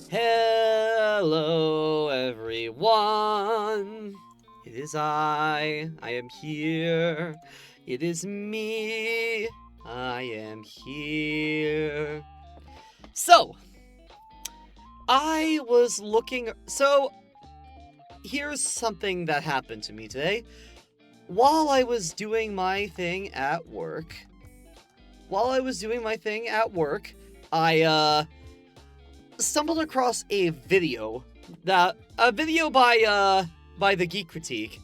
Hello, everyone. It is I. I am here. It is me. I am here. So, I was looking. So, here's something that happened to me today. While I was doing my thing at work, I stumbled across a video by the Geek Critique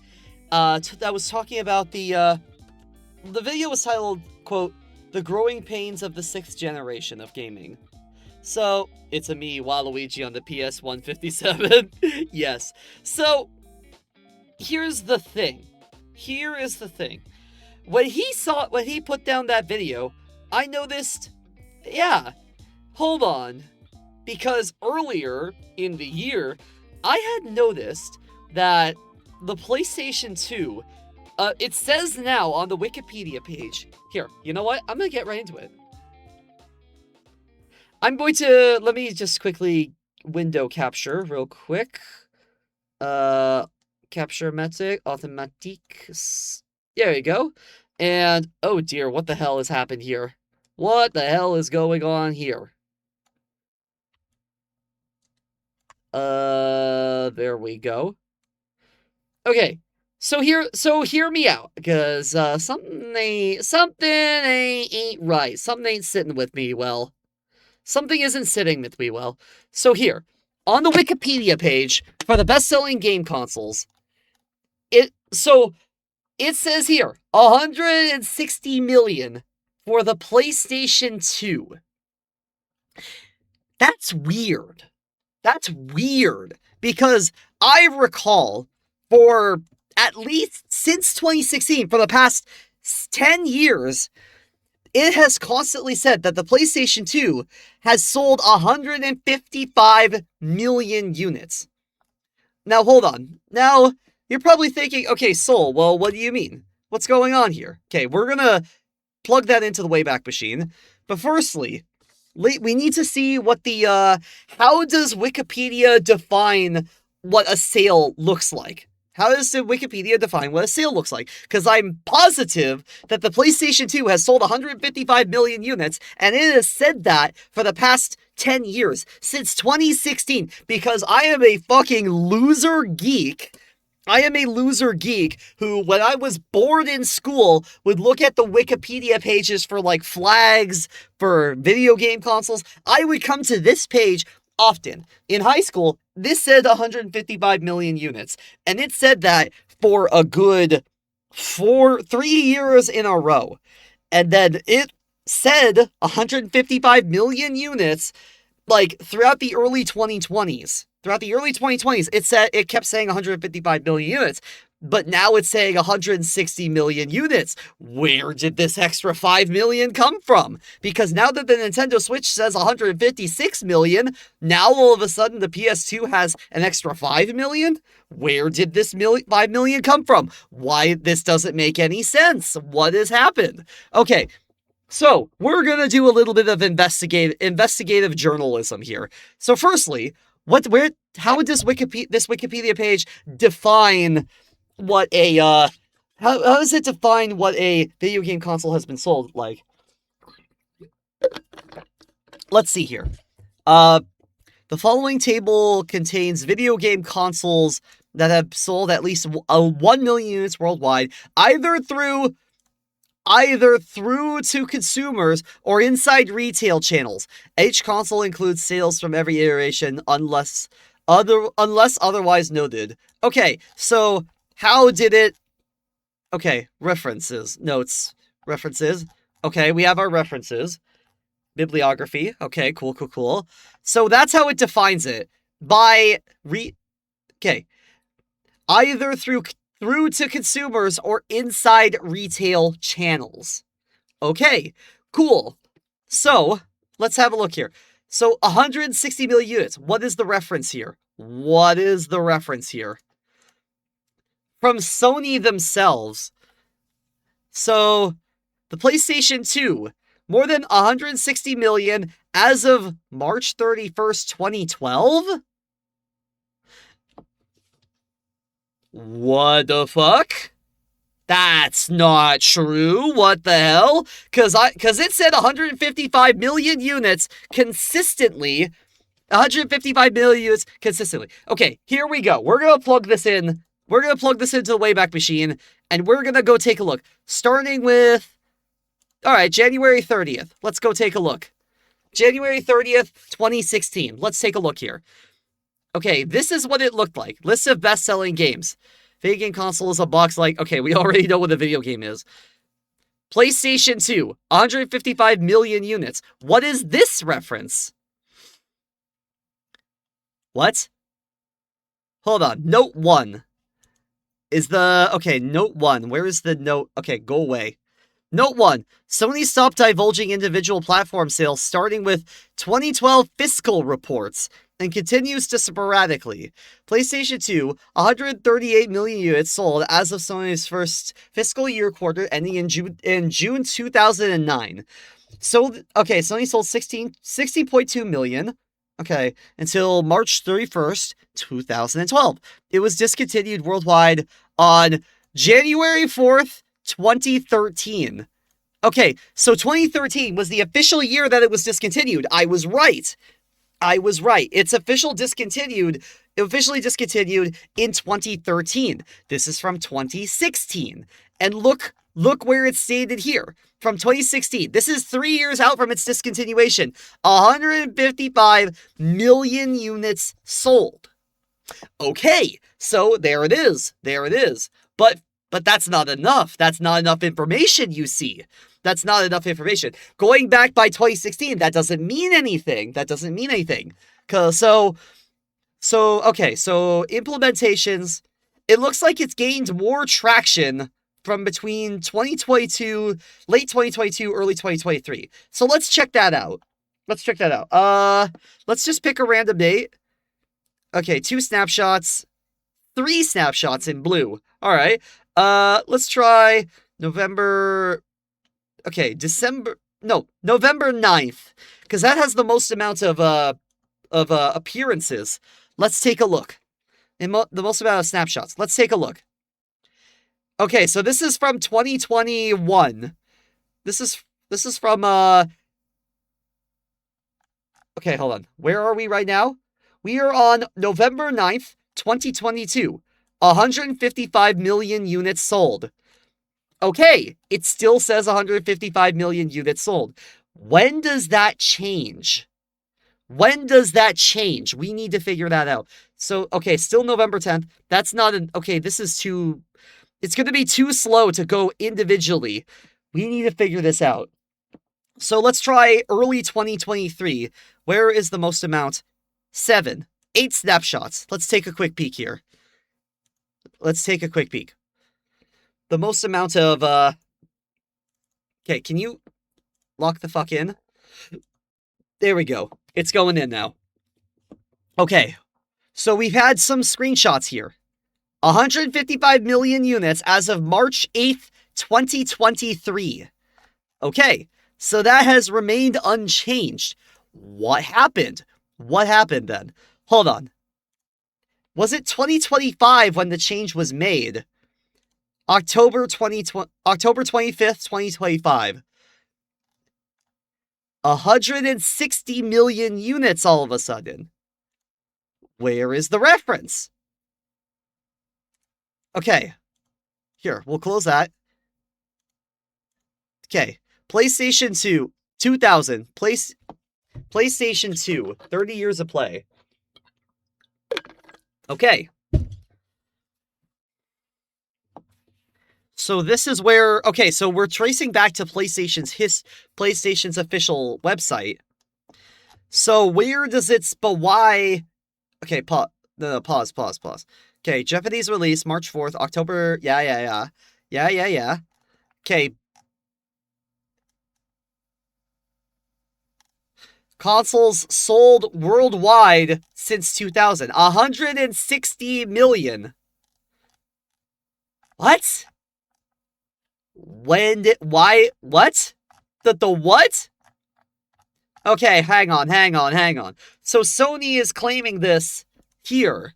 that was talking about the video was titled, quote, "The Growing Pains of the Sixth Generation of Gaming." So it's a me Waluigi on the PS157. Yes. So here's the thing. When he put down that video, I noticed, yeah, hold on. Because earlier in the year, I had noticed that the PlayStation 2, it says now on the Wikipedia page. Here, you know what? I'm going to get right into it. Let me just quickly window capture real quick. Capture automatique. There you go. And, oh dear, what the hell has happened here? What the hell is going on here? There we go. Okay, so hear me out, because something ain't right. Something ain't sitting with me well. Something isn't sitting with me well. So here, on the Wikipedia page for the best-selling game consoles, it says here 160 million for the PlayStation 2. That's weird. That's weird, because I recall, for at least since 2016, for the past 10 years, it has constantly said that the PlayStation 2 has sold 155 million units. Now, hold on. Now, you're probably thinking, okay, Soul, well, what do you mean? What's going on here? Okay, we're gonna plug that into the Wayback Machine. But firstly, we need to see what how does Wikipedia define what a sale looks like? How does Wikipedia define what a sale looks like? Because I'm positive that the PlayStation 2 has sold 155 million units, and it has said that for the past 10 years, since 2016, because I am a fucking loser geek. I am a loser geek who, when I was bored in school, would look at the Wikipedia pages for, like, flags for video game consoles. I would come to this page often. In high school, this said 155 million units, and it said that for a good 3 years in a row. And then it said 155 million units, like, throughout the early 2020s. It kept saying 155 million units, but now it's saying 160 million units. Where did this extra 5 million come from? Because now that the Nintendo Switch says 156 million, now all of a sudden the PS2 has an extra 5 million? Where did this 5 million come from? Why, this doesn't make any sense. What has happened? Okay, so we're gonna do a little bit of investigative journalism here. So firstly, how would this Wikipedia page define what how does it define what a video game console has been sold like? Let's see here. The following table contains video game consoles that have sold at least 1 million units worldwide, either through to consumers or inside retail channels. Each console includes sales from every iteration unless otherwise noted. Okay, so how did it... Okay, notes. References. Okay, we have our references. Bibliography. Okay, cool. So that's how it defines it. Okay. Either through to consumers or inside retail channels. Okay, cool. So, let's have a look here. So, 160 million units. What is the reference here? From Sony themselves. So, the PlayStation 2, more than 160 million as of March 31st, 2012? What the fuck? That's not true. What the hell? Cause it said 155 million units consistently. 155 million units consistently. Okay, here we go. We're gonna plug this in. We're gonna plug this into the Wayback Machine, and we're gonna go take a look. Starting with, all right, January 30th. Let's go take a look. January 30th, 2016. Let's take a look here. Okay, this is what it looked like. List of best-selling games. Video game console is a box like, okay, we already know what a video game is. PlayStation 2, 155 million units. What is this reference? What? Hold on. Note 1 is the... Okay, Note 1. Where is the note? Okay, go away. Note 1. Sony stopped divulging individual platform sales starting with 2012 fiscal reports and continues to sporadically. PlayStation 2, 138 million units sold as of Sony's first fiscal year quarter ending in June 2009. Sony sold 60.2 million. Okay, until March 31st, 2012. It was discontinued worldwide on January 4th, 2013. Okay, so 2013 was the official year that it was discontinued. I was right. It's officially discontinued in 2013. This is from 2016. And look where it's stated here. From 2016. This is 3 years out from its discontinuation. 155 million units sold. Okay, so there it is. But that's not enough. That's not enough information, you see. That's not enough information. Going back by 2016, that doesn't mean anything. So implementations, it looks like it's gained more traction from between 2022, late 2022, early 2023. So let's check that out. Let's just pick a random date. Okay, 2 snapshots, 3 snapshots in blue. All right. Let's try November 9th, because that has the most amount of appearances. Let's take a look. The most amount of snapshots. Let's take a look. Okay, so this is from 2021. This is from Okay, hold on. Where are we right now? We are on November 9th, 2022. 155 million units sold. Okay, it still says 155 million units sold. When does that change? We need to figure that out. So, okay, still November 10th. That's not okay, this is too... It's going to be too slow to go individually. We need to figure this out. So let's try early 2023. Where is the most amount? 7. 8 snapshots. Let's take a quick peek here. The most amount of, Okay, can you lock the fuck in? There we go. It's going in now. Okay, so we've had some screenshots here. 155 million units as of March 8th, 2023. Okay, so that has remained unchanged. What happened? Then? Hold on. Was it 2025 when the change was made? October 25th, 2025. 160 million units all of a sudden. Where is the reference? Okay. Here, we'll close that. Okay. PlayStation 2, 2000. PlayStation 2, 30 years of play. Okay. So this is where... Okay, so we're tracing back to PlayStation's official website. So where does it... But why... Okay, pause. Okay, Japanese release, March 4th, October... Yeah. Okay. Consoles sold worldwide since 2000. 160 million. What? Why? What? The what? Okay, hang on. So Sony is claiming this here,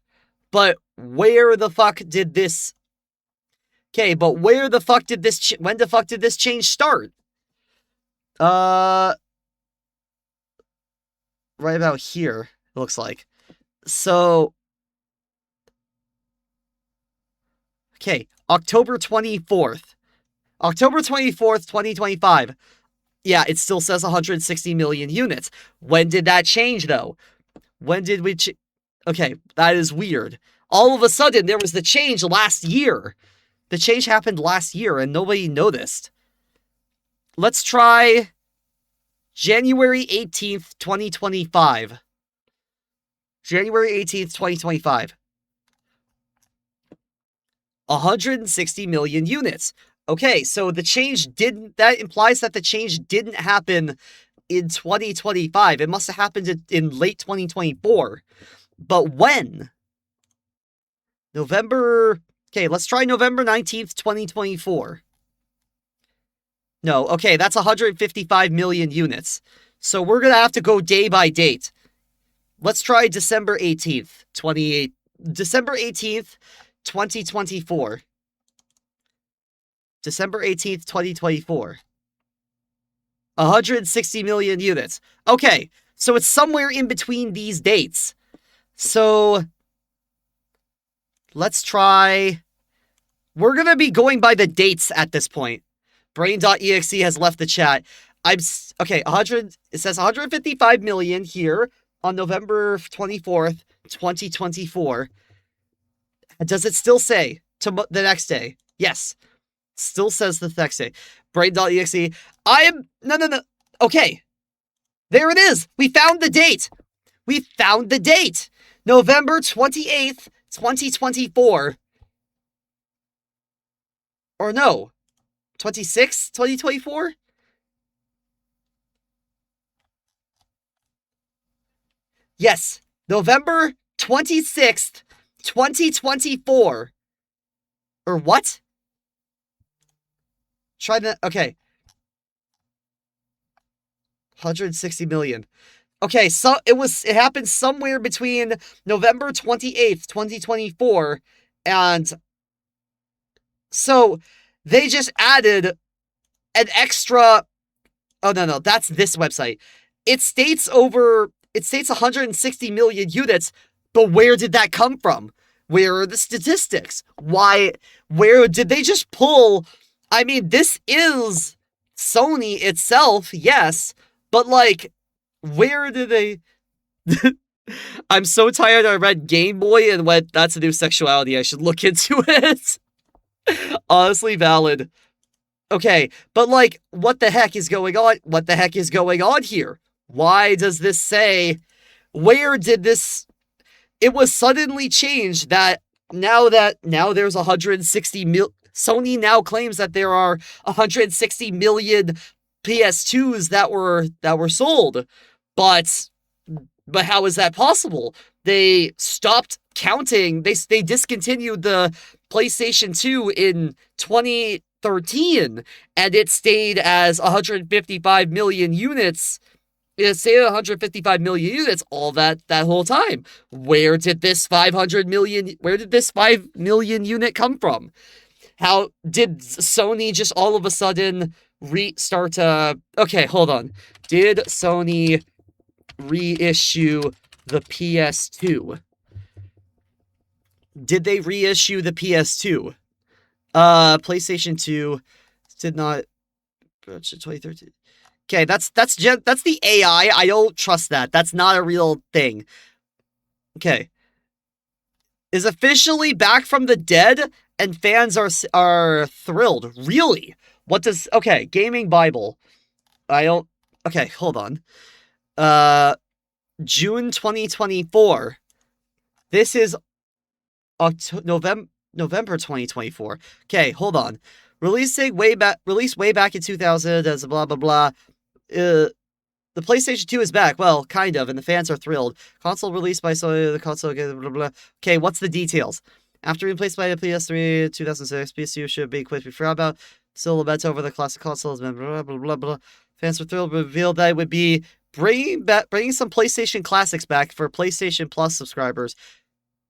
but where the fuck did this... Okay, but where the fuck did this... When the fuck did this change start? Right about here, it looks like. So... Okay, October 24th. October 24th, 2025. Yeah, it still says 160 million units. When did that change, though? When did we... Okay, that is weird. All of a sudden, there was the change last year. The change happened last year, and nobody noticed. Let's try January 18th, 2025. January 18th, 2025. 160 million units. Okay, so the change didn't... That implies that the change didn't happen in 2025. It must have happened in late 2024. But when? November... Okay, let's try November 19th, 2024. No, okay, that's 155 million units. So we're going to have to go day by date. Let's try December 18th, 2024. December 18th, 2024. 160 million units. Okay, so it's somewhere in between these dates. So let's try... We're going to be going by the dates at this point. Brain.exe has left the chat. Okay, 100... It says 155 million here on November 24th, 2024. Does it still say the next day? Yes. Still says the next day. Brain.exe. No. Okay. There it is. We found the date. November 28th, 2024. Or no. 26th, 2024? Yes. November 26th, 2024. Or what? Try that. Okay. 160 million. Okay, so it happened somewhere between November 28th, 2024, and so they just added an extra... Oh, no, that's this website. It states 160 million units, but where did that come from? Where are the statistics? Where did they just pull... I mean, this is Sony itself, yes, but, like, where did they... I'm so tired I read Game Boy and went, that's a new sexuality, I should look into it. Honestly valid. Okay, but, like, what the heck is going on? What the heck is going on here? Why does this say... Where did this... It was suddenly changed that now there's 160 million... Sony now claims that there are 160 million PS2s that were sold. But how is that possible? They stopped counting. They discontinued the PlayStation 2 in 2013, and it stayed as 155 million units. It stayed at 155 million units all that whole time. Where did this 5 million unit come from? How did Sony just all of a sudden restart? Okay, hold on. Did Sony reissue the PS2? Did they reissue the PS2? PlayStation 2 did not... 2013. Okay, that's the AI. I don't trust that. That's not a real thing. Okay. Is officially back from the dead, and fans are thrilled. Really? What does... Okay, Gaming Bible. I don't... Okay, hold on. June 2024. This is November 2024. Okay, hold on. Released way back in 2000 as blah blah blah. The PlayStation 2 is back. Well, kind of, and the fans are thrilled. Console released by Sony. The console blah blah blah. Okay, what's the details? After replaced by the PS3 in 2006, PS2 should be quickly forgot about. Still laments over the classic consoles. Blah blah blah blah. Fans were thrilled, revealed that it would be bringing some PlayStation Classics back for PlayStation Plus subscribers.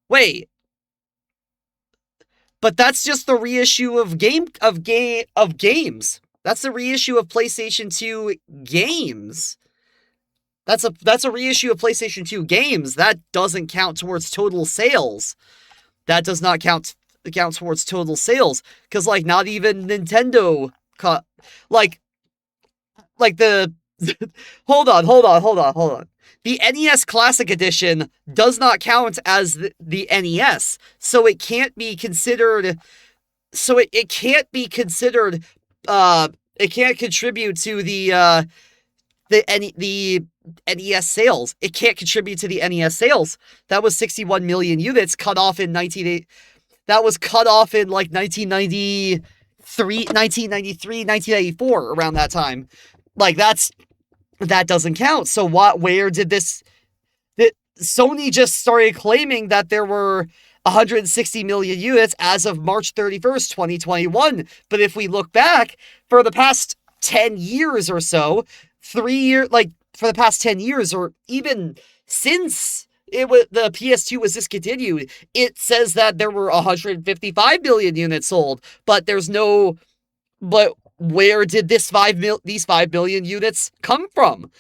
Wait, but that's just the reissue of games. That's the reissue of PlayStation 2 games. That's a reissue of PlayStation 2 games. That doesn't count towards total sales. That does not count towards total sales, because like not even Nintendo like the hold on. The NES Classic Edition does not count as the NES, so it can't be considered. So it can't be considered. It can't contribute to the NES sales. It can't contribute to the NES sales. That was 61 million units cut off in 1980. That was cut off in like 1994, around that time. Like that doesn't count. So where did this, that Sony just started claiming that there were 160 million units as of March 31st, 2021. But if we look back for the past 10 years or so, for the past 10 years, or even since the PS2 was discontinued, it says that there were 155 million units sold, but where did these 5 million units come from?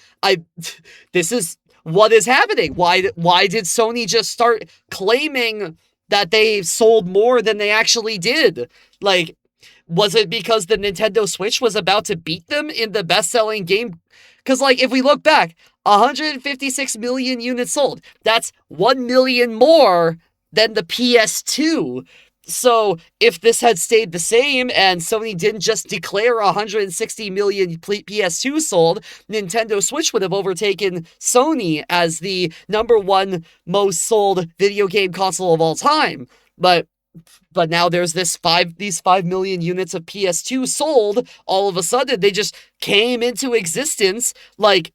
This is what is happening. Why did Sony just start claiming that they sold more than they actually did? Like, was it because the Nintendo Switch was about to beat them in the best-selling game? Because, like, if we look back, 156 million units sold. That's 1 million more than the PS2. So, if this had stayed the same and Sony didn't just declare 160 million PS2 sold, Nintendo Switch would have overtaken Sony as the number one most sold video game console of all time. But now there's these 5 million units of PS2 sold. All of a sudden, they just came into existence like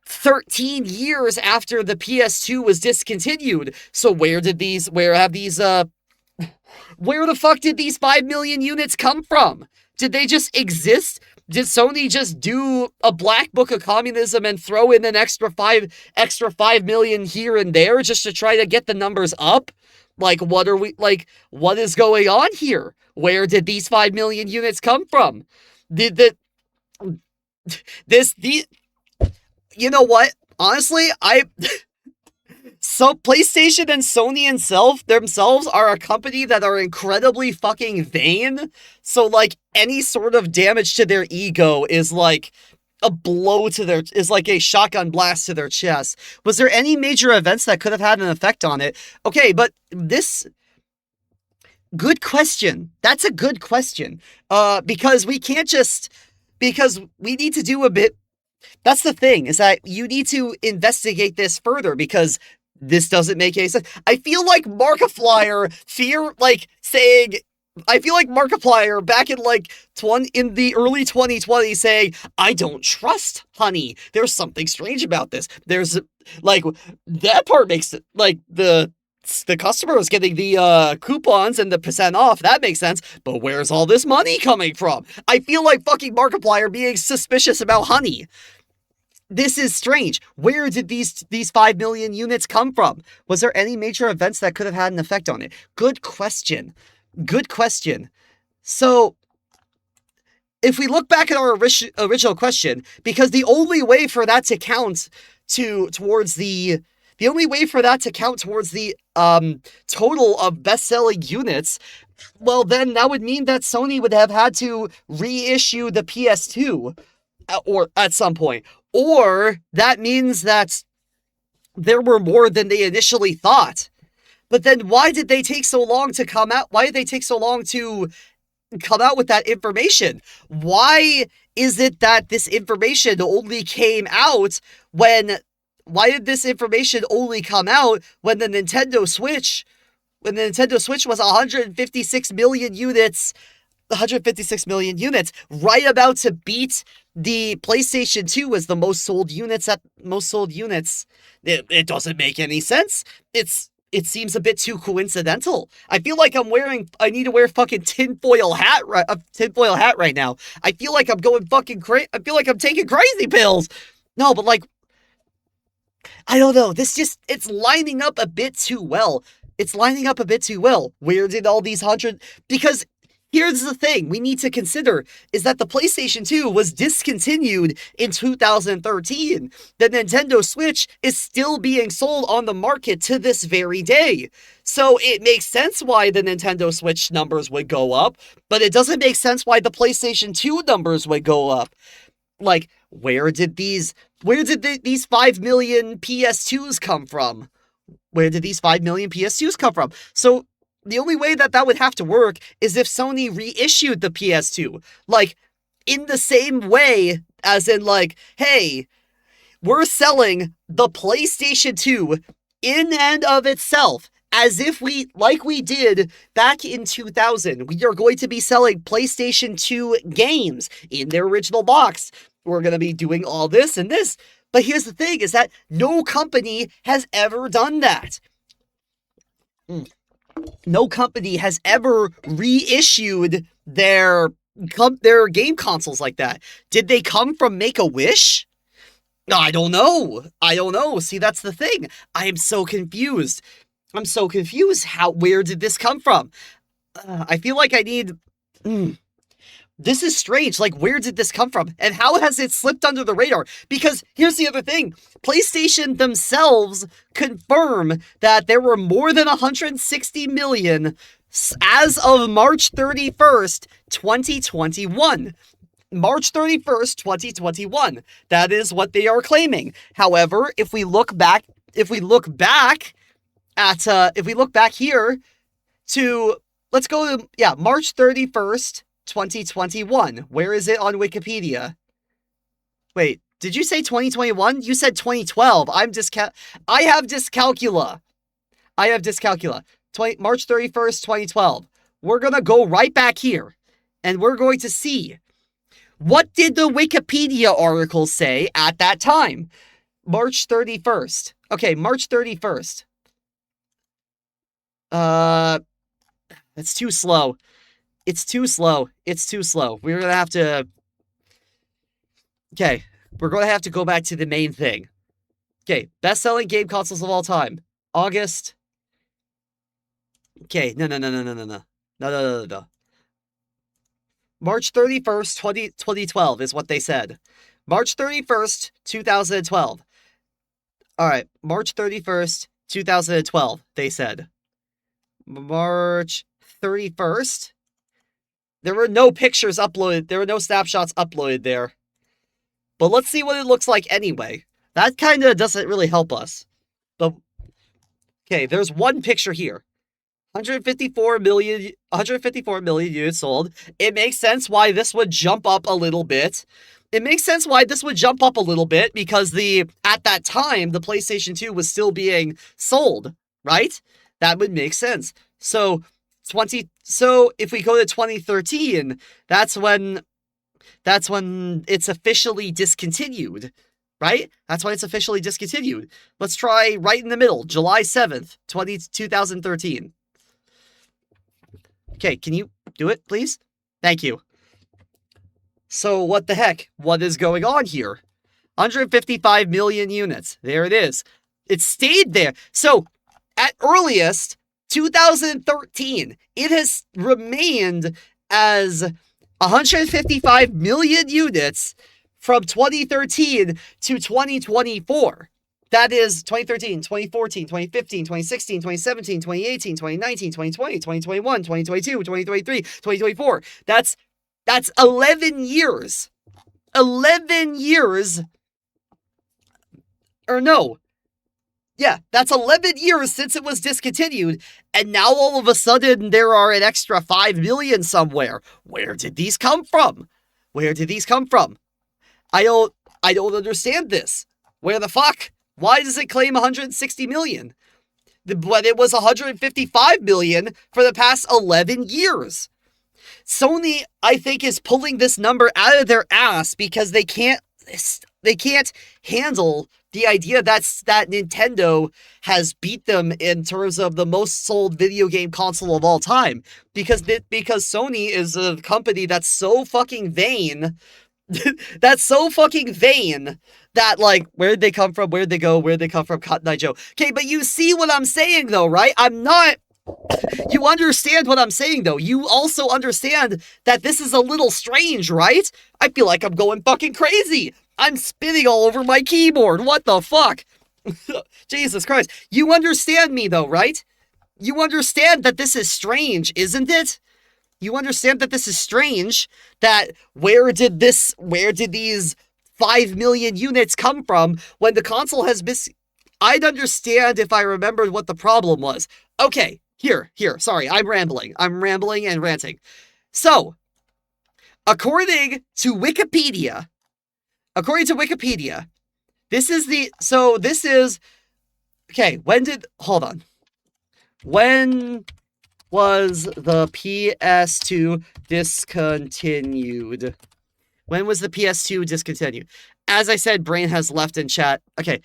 13 years after the PS2 was discontinued. So where the fuck did these 5 million units come from? Did they just exist? Did Sony just do a black book of communism and throw in an extra 5 million here and there just to try to get the numbers up? Like, what is going on here? Where did these 5 million units come from? You know what? Honestly, so PlayStation and Sony themselves are a company that are incredibly fucking vain. So like any sort of damage to their ego is like like a shotgun blast to their chest. Was there any major events that could have had an effect on it? Okay, but good question. That's a good question. Because we need to do a bit. That's the thing, is that you need to investigate this further, because this doesn't make any sense. I feel like Markiplier back in in the early 2020s saying, I don't trust honey. There's something strange about this. There's that part makes it the customer is getting the coupons and the % off. That makes sense. But where's all this money coming from? I feel like fucking Markiplier being suspicious about honey. This is strange. Where did these 5 million units come from? Was there any major events that could have had an effect on it? Good question. So, if we look back at our original question, because the only way for that to count towards the total of best-selling units, well, then that would mean that Sony would have had to reissue the PS2 or at some point. Or that means that there were more than they initially thought. But then why did they take so long to come out? Why did they take so long to come out with that information? Why is it that this information only came out why did this information only come out when the Nintendo Switch was 156 million units, right about to beat the PlayStation 2 as the most sold units. It doesn't make any sense. It seems a bit too coincidental. I feel like I need to wear fucking tinfoil hat right now. I feel like I'm going fucking crazy. I feel like I'm taking crazy pills. No, but like, I don't know. It's lining up a bit too well. It's lining up a bit too well. Where did all these hundred, because here's the thing we need to consider is that the PlayStation 2 was discontinued in 2013. The Nintendo Switch is still being sold on the market to this very day. So it makes sense why the Nintendo Switch numbers would go up, but it doesn't make sense why the PlayStation 2 numbers would go up. Like, these 5 million PS2s come from? Where did these 5 million PS2s come from? So the only way that would have to work is if Sony reissued the PS2. Like, in the same way as in, like, hey, we're selling the PlayStation 2 in and of itself as if like we did back in 2000. We are going to be selling PlayStation 2 games in their original box. We're going to be doing all this and this. But here's the thing is that no company has ever done that. No company has ever reissued their game consoles like that. Did they come from Make-A-Wish? I don't know. See, that's the thing. I am so confused. I'm so confused. Where did this come from? I feel like I need... This is strange. Like, where did this come from? And how has it slipped under the radar? Because here's the other thing. PlayStation themselves confirm that there were more than 160 million as of March 31st, 2021. March 31st, 2021. That is what they are claiming. However, if we look back here to, let's go to, March 31st, 2021. Where is it on Wikipedia? Wait, did you say 2021? You said 2012. I have dyscalculia. March 31st, 2012. We're going to go right back here and we're going to see what did the Wikipedia article say at that time? March 31st. Okay, March 31st. It's too slow. We're going to have to... Okay, we're going to have to go back to the main thing. Okay, best-selling game consoles of all time. August. Okay, no. March 31st, 2012 is what they said. March 31st, 2012. Alright, March 31st, 2012, they said. March 31st? There were no pictures uploaded. There were no snapshots uploaded there. But let's see what it looks like anyway. That kind of doesn't really help us. But, okay, there's one picture here. 154 million units sold. It makes sense why this would jump up a little bit. Because at that time, the PlayStation 2 was still being sold, right? That would make sense. So if we go to 2013, that's when it's officially discontinued, right? That's when it's officially discontinued. Let's try right in the middle, July 7th, 2013. Okay, can you do it, please? Thank you. So what the heck? What is going on here? 155 million units. There it is. It stayed there. So at earliest, 2013, it has remained as 155 million units from 2013 to 2024. That is 2013, 2014, 2015, 2016, 2017, 2018, 2019, 2020, 2021, 2022, 2023, 2024. That's 11 years. 11 years. Or no. Yeah, that's 11 years since it was discontinued, and now all of a sudden there are an extra 5 million somewhere. Where did these come from? I don't understand this. Where the fuck? Why does it claim 160 million? But it was 155 million for the past 11 years. Sony, I think, is pulling this number out of their ass because they can't handle the idea that Nintendo has beat them in terms of the most sold video game console of all time. Because Sony is a company that's so fucking vain That's so fucking vain that, like, where'd they come from? Where'd they go? Where'd they come from? Cotton Eye Joe. Okay, but you see what I'm saying, though, right? I'm not. You understand what I'm saying, though. You also understand that this is a little strange, right? I feel like I'm going fucking crazy. I'm spinning all over my keyboard. What the fuck? Jesus Christ. You understand me, though, right? You understand that this is strange, isn't it? You understand that this is strange, that where did these 5 million units come from when the console has I'd understand if I remembered what the problem was. Okay, here, sorry, I'm rambling and ranting. So, according to Wikipedia, this is, okay, when was the PS2 discontinued? When was the PS2 discontinued? As I said, Brain has left in chat. Okay,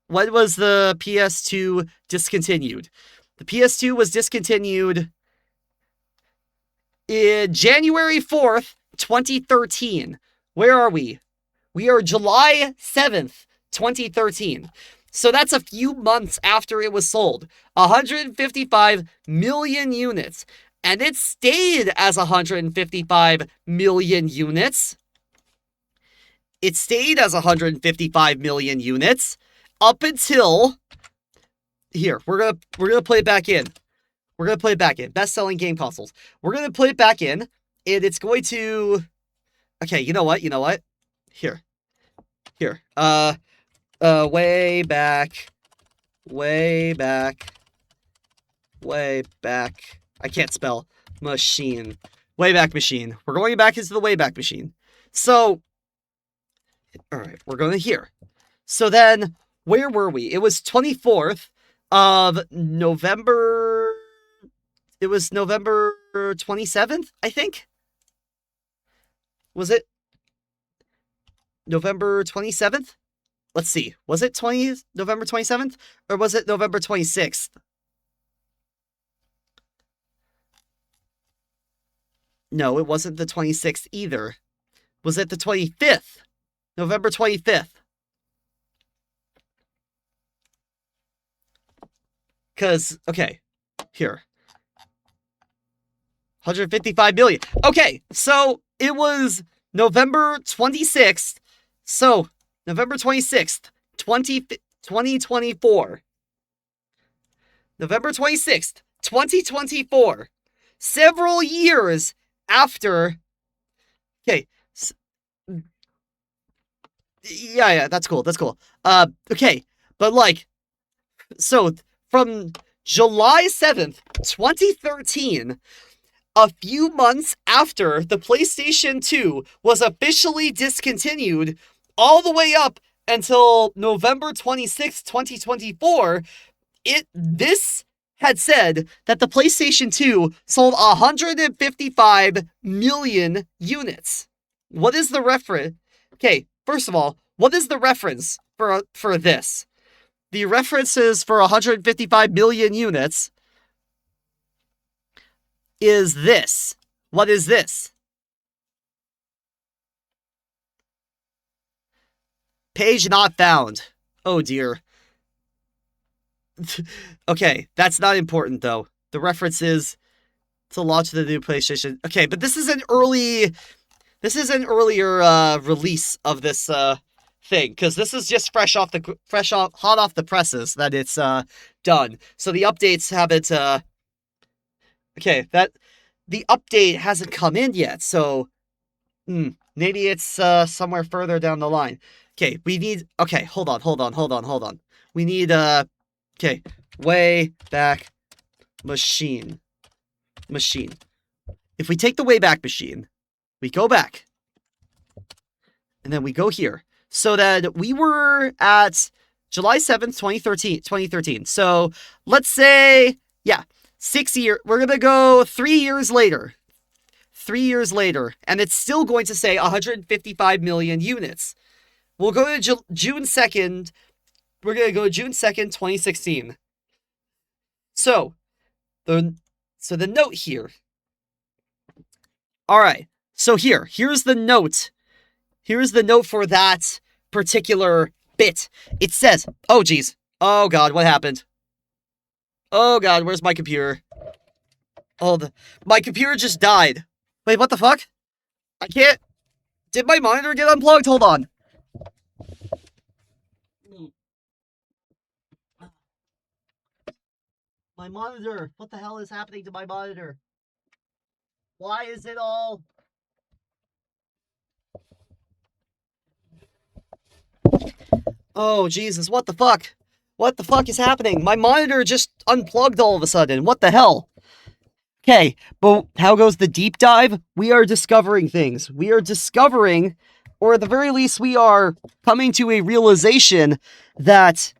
what was the PS2 discontinued? The PS2 was discontinued in January 4th, 2013. Where are we? We are July 7th, 2013. So that's a few months after it was sold. 155 million units. And it stayed as 155 million units. It stayed as 155 million units up until here. We're gonna play it back in. Best-selling game consoles. We're gonna play it back in, and it's going to. Okay, you know what? Here. Way back. I can't spell machine. Wayback Machine. We're going back into the Wayback Machine. So, all right, we're going to here. So then, where were we? It was 24th of November. It was November 27th, I think. Was it November 27th? Let's see. Was it November 27th? Or was it November 26th? No, it wasn't the 26th either. Was it the 25th? November 25th. Because, okay, here. 155 million. Okay, so it was November 26th. So, November 26th, 2024. November 26th, 2024. Several years after. Okay. Yeah, that's cool. Okay. But, like, so from July 7th, 2013, a few months after the PlayStation 2 was officially discontinued, all the way up until November 26th, 2024, this had said that the PlayStation 2 sold 155 million units. What is the reference? Okay, first of all, what is the reference for this? The references for 155 million units is this. What is this? Page not found. Oh dear. Okay, that's not important though. The reference is to launch the new PlayStation. Okay, but this is an earlier release of this thing, because this is just hot off the presses that it's done. So the updates haven't okay, that the update hasn't come in yet. So maybe it's somewhere further down the line. Okay, we need. Okay, hold on. We need okay, Wayback Machine. If we take the Wayback Machine, we go back, and then we go here. So that we were at July 7th, 2013. So let's say, 6 years. We're gonna go 3 years later. 3 years later, and it's still going to say 155 million units. We'll go to June 2nd. We're going to go June 2nd, 2016. So the note here. All right. So here's the note. Here's the note for that particular bit. It says, oh geez, oh god, what happened? Oh god, where's my computer? Oh, my computer just died. Wait, what the fuck? I can't. Did my monitor get unplugged? Hold on. My monitor. What the hell is happening to my monitor? Why is it all... Oh, Jesus, what the fuck? What the fuck is happening? My monitor just unplugged all of a sudden. What the hell? Okay, but how goes the deep dive? We are discovering things. We are discovering, or at the very least, we are coming to a realization that,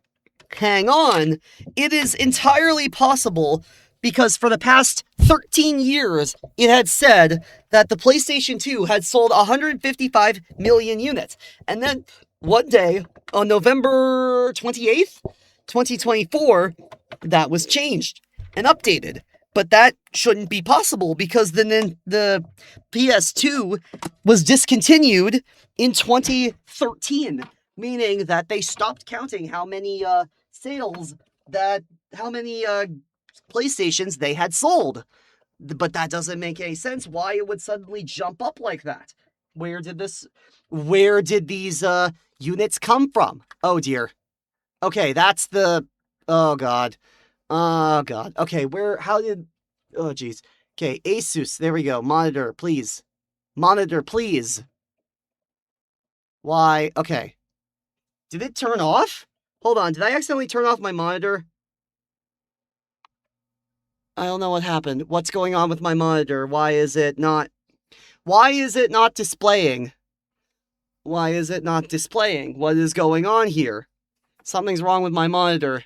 hang on, it is entirely possible, because for the past 13 years, it had said that the PlayStation 2 had sold 155 million units. And then one day, on November 28th, 2024, that was changed and updated. But that shouldn't be possible because the PS2 was discontinued in 2013, meaning that they stopped counting how many PlayStations they had sold. But that doesn't make any sense why it would suddenly jump up like that. Where did these units come from? Oh dear. Okay, that's the... Oh god. Oh god. Okay, how did... Oh jeez. Okay, Asus, there we go. Monitor, please. Monitor, please. Why? Okay. Did it turn off? Hold on, did I accidentally turn off my monitor? I don't know what happened. What's going on with my monitor? Why is it not displaying? Why is it not displaying? What is going on here? Something's wrong with my monitor.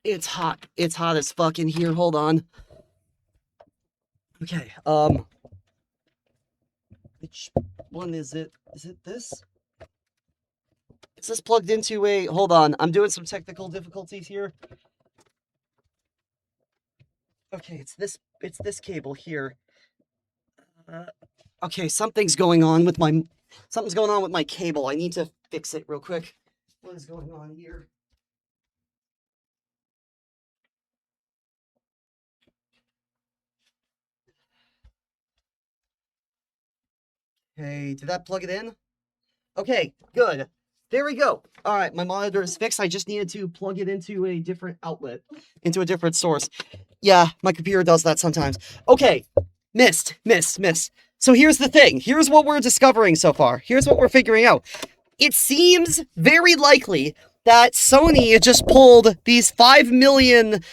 It's hot. It's hot as fuck in here. Hold on. Okay, which one is it? Is it this? Is this plugged into a... Hold on, I'm doing some technical difficulties here. Okay, it's this cable here. Okay, something's going on with my cable. I need to fix it real quick. What is going on here? Okay, did that plug it in? Okay, good. There we go. All right, my monitor is fixed. I just needed to plug it into a different outlet, into a different source. Yeah, my computer does that sometimes. Okay, missed. So here's the thing. Here's what we're discovering so far. Here's what we're figuring out. It seems very likely that Sony just pulled these 5 million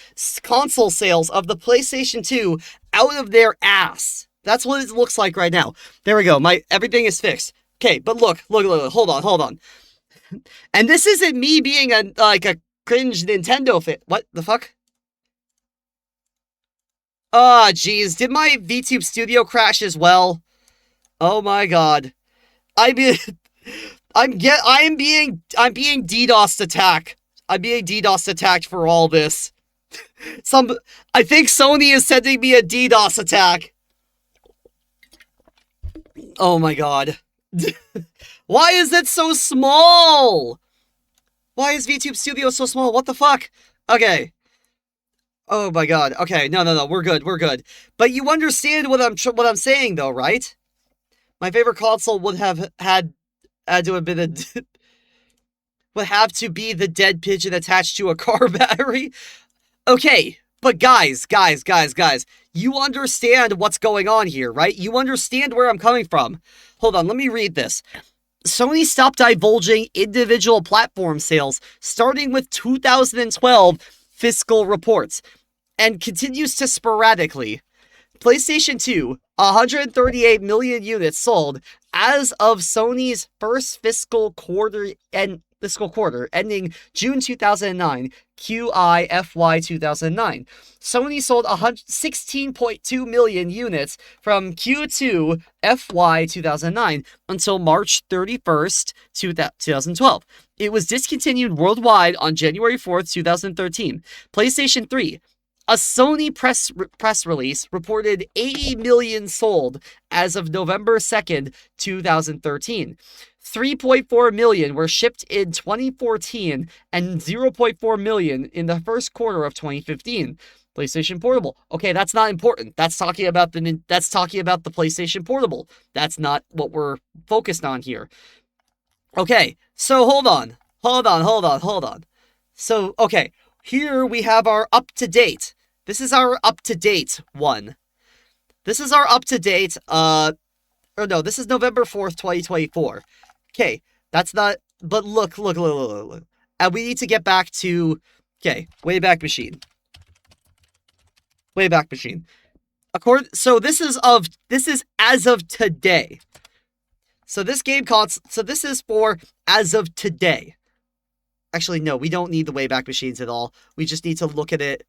console sales of the PlayStation 2 out of their ass. That's what it looks like right now. There we go. Everything is fixed. Okay, but look. Hold on. And this isn't me being a cringe Nintendo fan. What the fuck? Ah, jeez. Did my VTube Studio crash as well? Oh my god. I'm being DDoSed attacked. I'm being DDoSed attacked for all this. I think Sony is sending me a DDoS attack. Oh my god. Why is it so small? Why is VTube Studio so small? What the fuck? Okay. Oh my god. Okay, no. We're good. But you understand what I'm saying though, right? My favorite console would have had to have been would have to be the dead pigeon attached to a car battery. Okay, but guys, you understand what's going on here, right? You understand where I'm coming from. Hold on, let me read this. Sony stopped divulging individual platform sales starting with 2012 fiscal reports and continues to sporadically. PlayStation 2, 138 million units sold as of Sony's first fiscal quarter ending June 2009, QI FY 2009. Sony sold 16.2 million units from Q2 FY 2009 until March 31st, 2012. It was discontinued worldwide on January 4th, 2013. PlayStation 3, A Sony press release reported 80 million sold as of November 2nd, 2013. 3.4 million were shipped in 2014 and 0.4 million in the first quarter of 2015. PlayStation Portable. Okay, that's not important. That's talking about the PlayStation Portable. That's not what we're focused on here. Okay, so hold on. So, okay, here we have our up-to-date. This is our up-to-date one. This is our up-to-date, this is November 4th, 2024. Okay, that's not, but look. And we need to get back to, okay, Wayback Machine. So this is as of today. So this is for as of today. Actually, no, we don't need the Wayback Machines at all. We just need to look at it.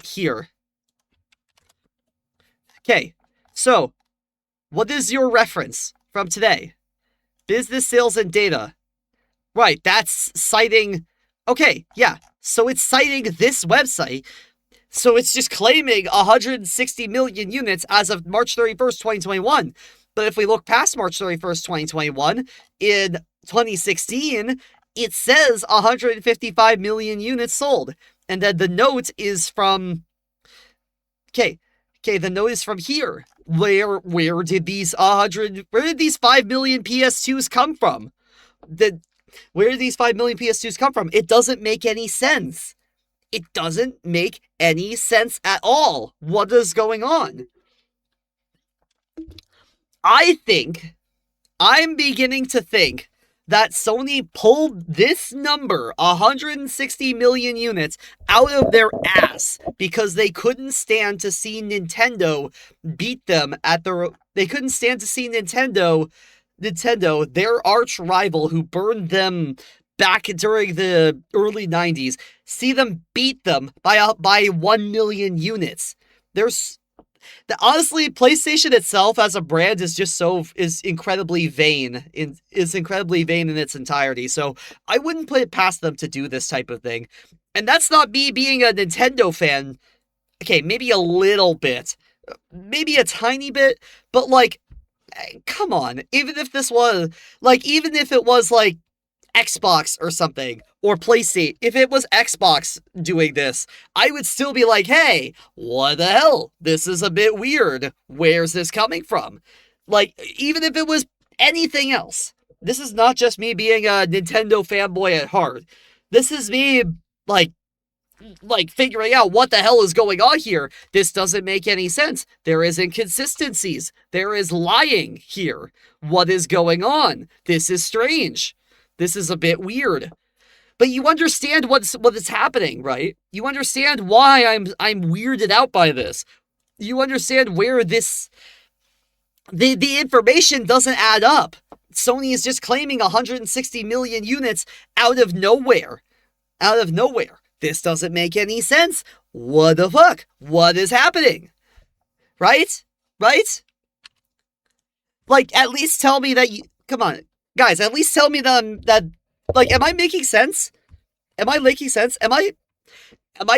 Here. Okay, so what is your reference from today? Business sales and data. Right, that's citing... Okay, yeah, so it's citing this website. So it's just claiming 160 million units as of March 31st, 2021. But if we look past March 31st, 2021, in 2016, it says 155 million units sold. And then the note is from... Okay, the note is from here. Where did these 5 million PS2s come from? Where did these 5 million PS2s come from? It doesn't make any sense. It doesn't make any sense at all. What is going on? I'm beginning to think that Sony pulled this number, 160 million units, out of their ass because they couldn't stand to see Nintendo beat them at the... They couldn't stand to see Nintendo, their arch rival who burned them back during the early 90s, see them beat them by 1 million units. Honestly, PlayStation itself as a brand is incredibly vain in its entirety. So I wouldn't put it past them to do this type of thing. And that's not me being a Nintendo fan. Okay, maybe a little bit, maybe a tiny bit, but like, come on. Even if it was like Xbox or something, or PlayStation, if it was Xbox doing this, I would still be like, hey, what the hell? This is a bit weird. Where's this coming from? Like, even if it was anything else. This is not just me being a Nintendo fanboy at heart. This is me, like figuring out what the hell is going on here. This doesn't make any sense. There is inconsistencies. There is lying here. What is going on? This is strange. This is a bit weird. But you understand what is happening, right? You understand why I'm weirded out by this. You understand where the information doesn't add up. Sony is just claiming 160 million units out of nowhere. This doesn't make any sense. What the fuck? What is happening? Right? Like, at least tell me that you... Come on. Guys, at least tell me that like, am I making sense? Am I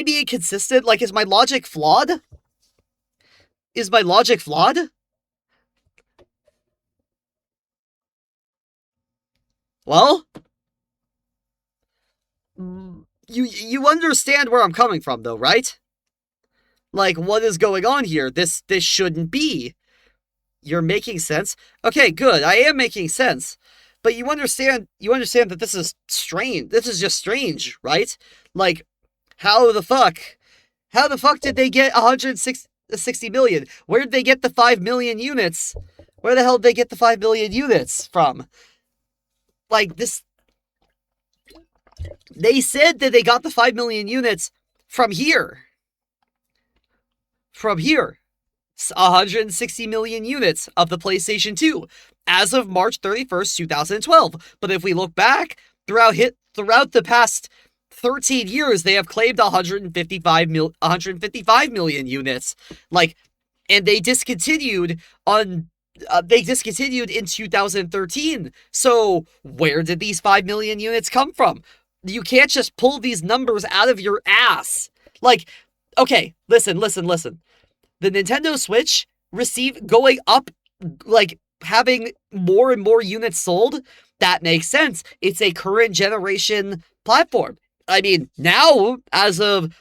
being consistent? Like, is my logic flawed? Well, you understand where I'm coming from, though, right? Like, what is going on here? This shouldn't be. You're making sense? Okay, good. I am making sense. But you understand that this is strange. This is just strange, right? Like, how the fuck did they get 160 million? Where did they get the 5 million units? Where the hell did they get the 5 million units from? Like, this... They said that they got the 5 million units from here. 160 million units of the PlayStation 2 as of March 31st, 2012. But if we look back, throughout the past 13 years, they have claimed 155 million units. Like, and they discontinued in 2013. So where did these 5 million units come from? You can't just pull these numbers out of your ass. Like, Okay, listen. The Nintendo Switch going up, like having more and more units sold. That makes sense. It's a current generation platform. I mean, now as of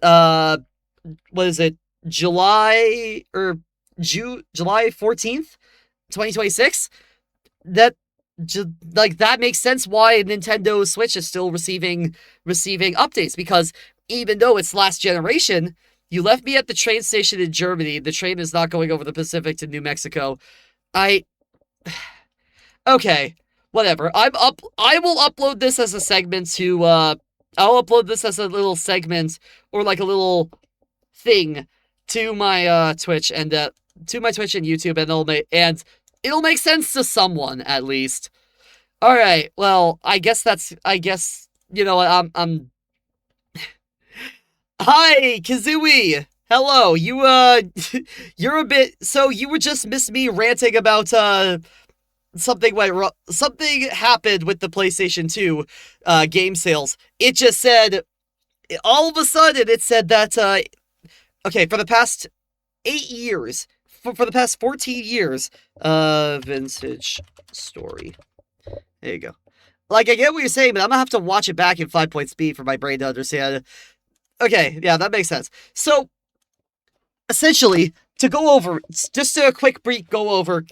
uh what is it? July or July 14th, 2026. That like that makes sense why Nintendo Switch is still receiving updates, because even though it's last generation, you left me at the train station in Germany. The train is not going over the Pacific to New Mexico. I Okay, whatever. I will upload this as a segment to I'll upload this as a little segment, or like a little thing to my Twitch and YouTube, and it'll make sense to someone at least. All right. Well, I guess you know what, I'm Hi, Kazooie. Hello. You you're a bit, so you would just miss me ranting about something happened with the PlayStation 2 game sales. It just said, all of a sudden it said that okay, for the past 8 years, for the past 14 years, vintage story. There you go. Like, I get what you're saying, but I'm gonna have to watch it back in 5-point speed for my brain to understand. Okay, yeah, that makes sense. So, essentially, to go over, just a quick brief go over,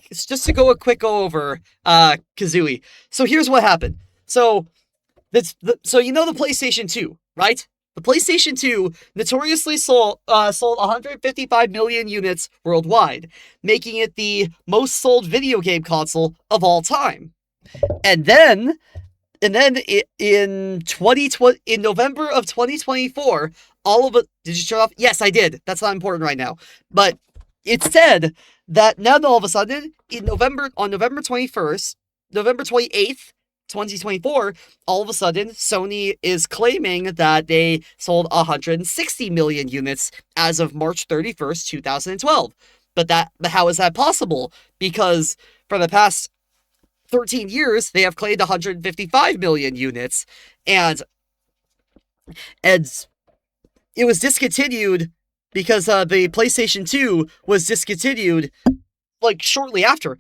Kazooie. So here's what happened. So so you know the PlayStation 2, right? The PlayStation 2 notoriously sold 155 million units worldwide, making it the most sold video game console of all time. And then in 2020, in November of 2024, all of it. Did you turn off? Yes, I did. That's not important right now. But it said that now all of a sudden, on November 21st, November 28th, 2024, all of a sudden, Sony is claiming that they sold 160 million units as of March 31st, 2012. But how is that possible? Because for the past 13 years, they have claimed 155 million units, and it was discontinued because the PlayStation 2 was discontinued like shortly after.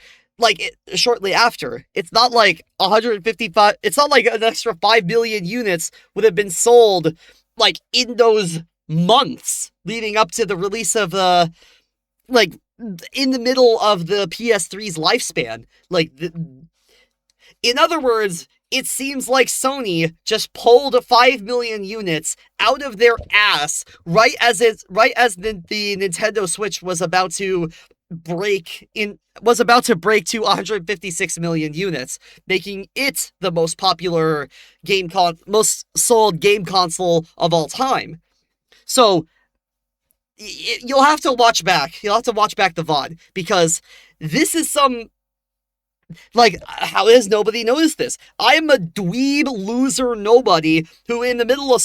Shortly after. It's not like 155, it's not like an extra 5 million units would have been sold like in those months leading up to the release of like in the middle of the PS3's lifespan. In other words, it seems like Sony just pulled 5 million units out of their ass right as the Nintendo Switch was about to break to 156 million units, making it the most popular most sold game console of all time. So you'll have to watch back the VOD, because this is some, like, how has nobody noticed this? I'm a dweeb loser nobody who in the middle of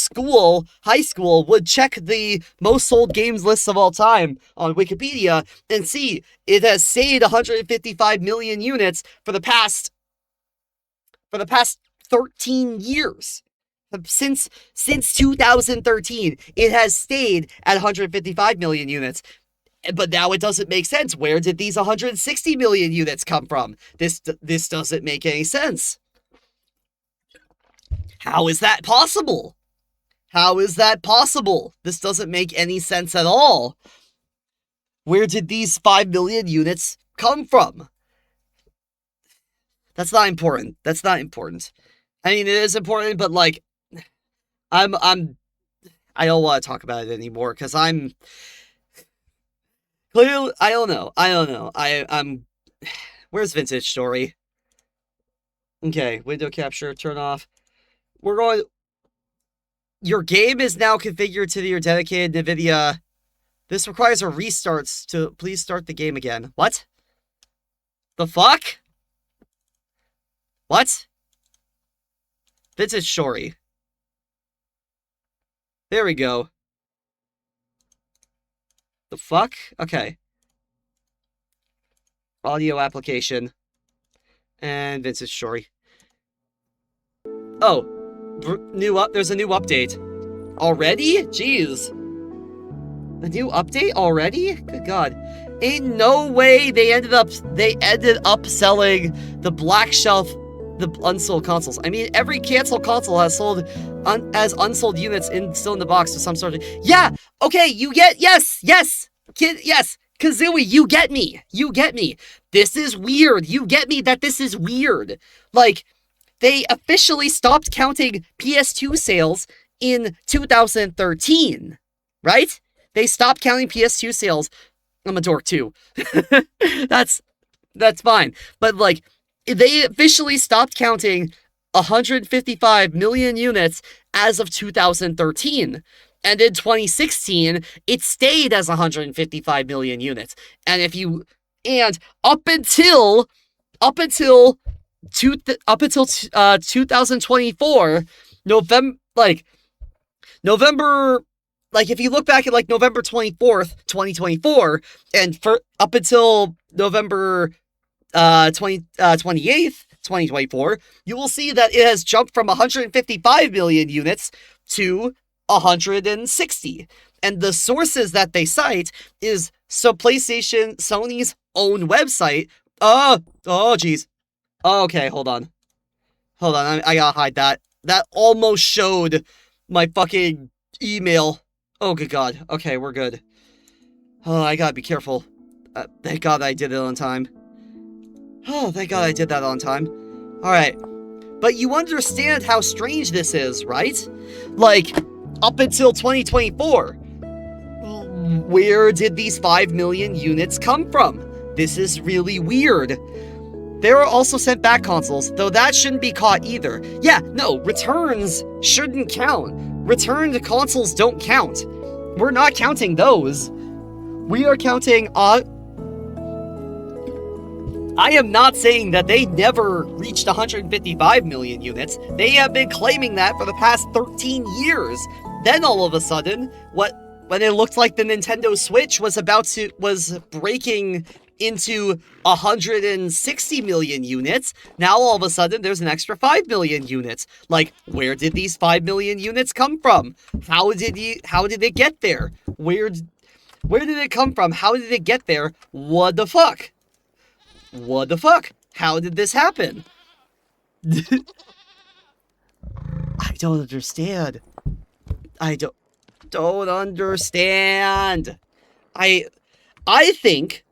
high school, would check the most sold games lists of all time on Wikipedia and see it has stayed 155 million units for the past 13 years. Since 2013, it has stayed at 155 million units. But now it doesn't make sense. Where did these 160 million units come from? This doesn't make any sense. How is that possible? This doesn't make any sense at all. Where did these 5 million units come from? That's not important. I mean, it is important, but like, I don't want to talk about it anymore, because I'm clearly, I don't know. I'm Where's Vintage Story? Okay, window capture, turn off. Your game is now configured to your dedicated NVIDIA. This requires a restart to please start the game again. What? The fuck? What? Vintage Story. There we go. The fuck? Okay. Audio application. And Vintage Story. Oh. There's a new update. Already? Jeez. A new update already? Good God. In no way they ended up selling the black shelf, the unsold consoles. I mean, every canceled console has sold as unsold units still in the box with some sort of... Yeah! Okay, you get... Yes! Kid, yes! Kazooie, you get me! This is weird. You get me that this is weird. Like, they officially stopped counting PS2 sales in 2013, right? They stopped counting PS2 sales. I'm a dork too. That's fine. But like, they officially stopped counting 155 million units as of 2013. And in 2016, it stayed as 155 million units. And up until 2024, November, like, if you look back at, like, November 24th, 2024, and up until November 28th, 2024, you will see that it has jumped from 155 million units to 160. And the sources that they cite is Sony's own website. Oh, jeez. Okay, hold on, I gotta hide that. That almost showed my fucking email. Oh, good God. Okay, we're good. Oh, I gotta be careful. Thank God I did it on time. Oh, thank God I did that on time. Alright. But you understand how strange this is, right? Like, up until 2024, where did these 5 million units come from? This is really weird. There are also sent back consoles, though that shouldn't be caught either. Yeah, no, returns shouldn't count. Returned consoles don't count. We're not counting those. We are counting I am not saying that they never reached 155 million units. They have been claiming that for the past 13 years. Then all of a sudden, when it looked like the Nintendo Switch was breaking into 160 million units, now all of a sudden there's an extra 5 million units. Like, where did these 5 million units come from? How did it get there? Where did it come from? How did it get there? What the fuck? How did this happen? I don't understand. I don't understand. I think,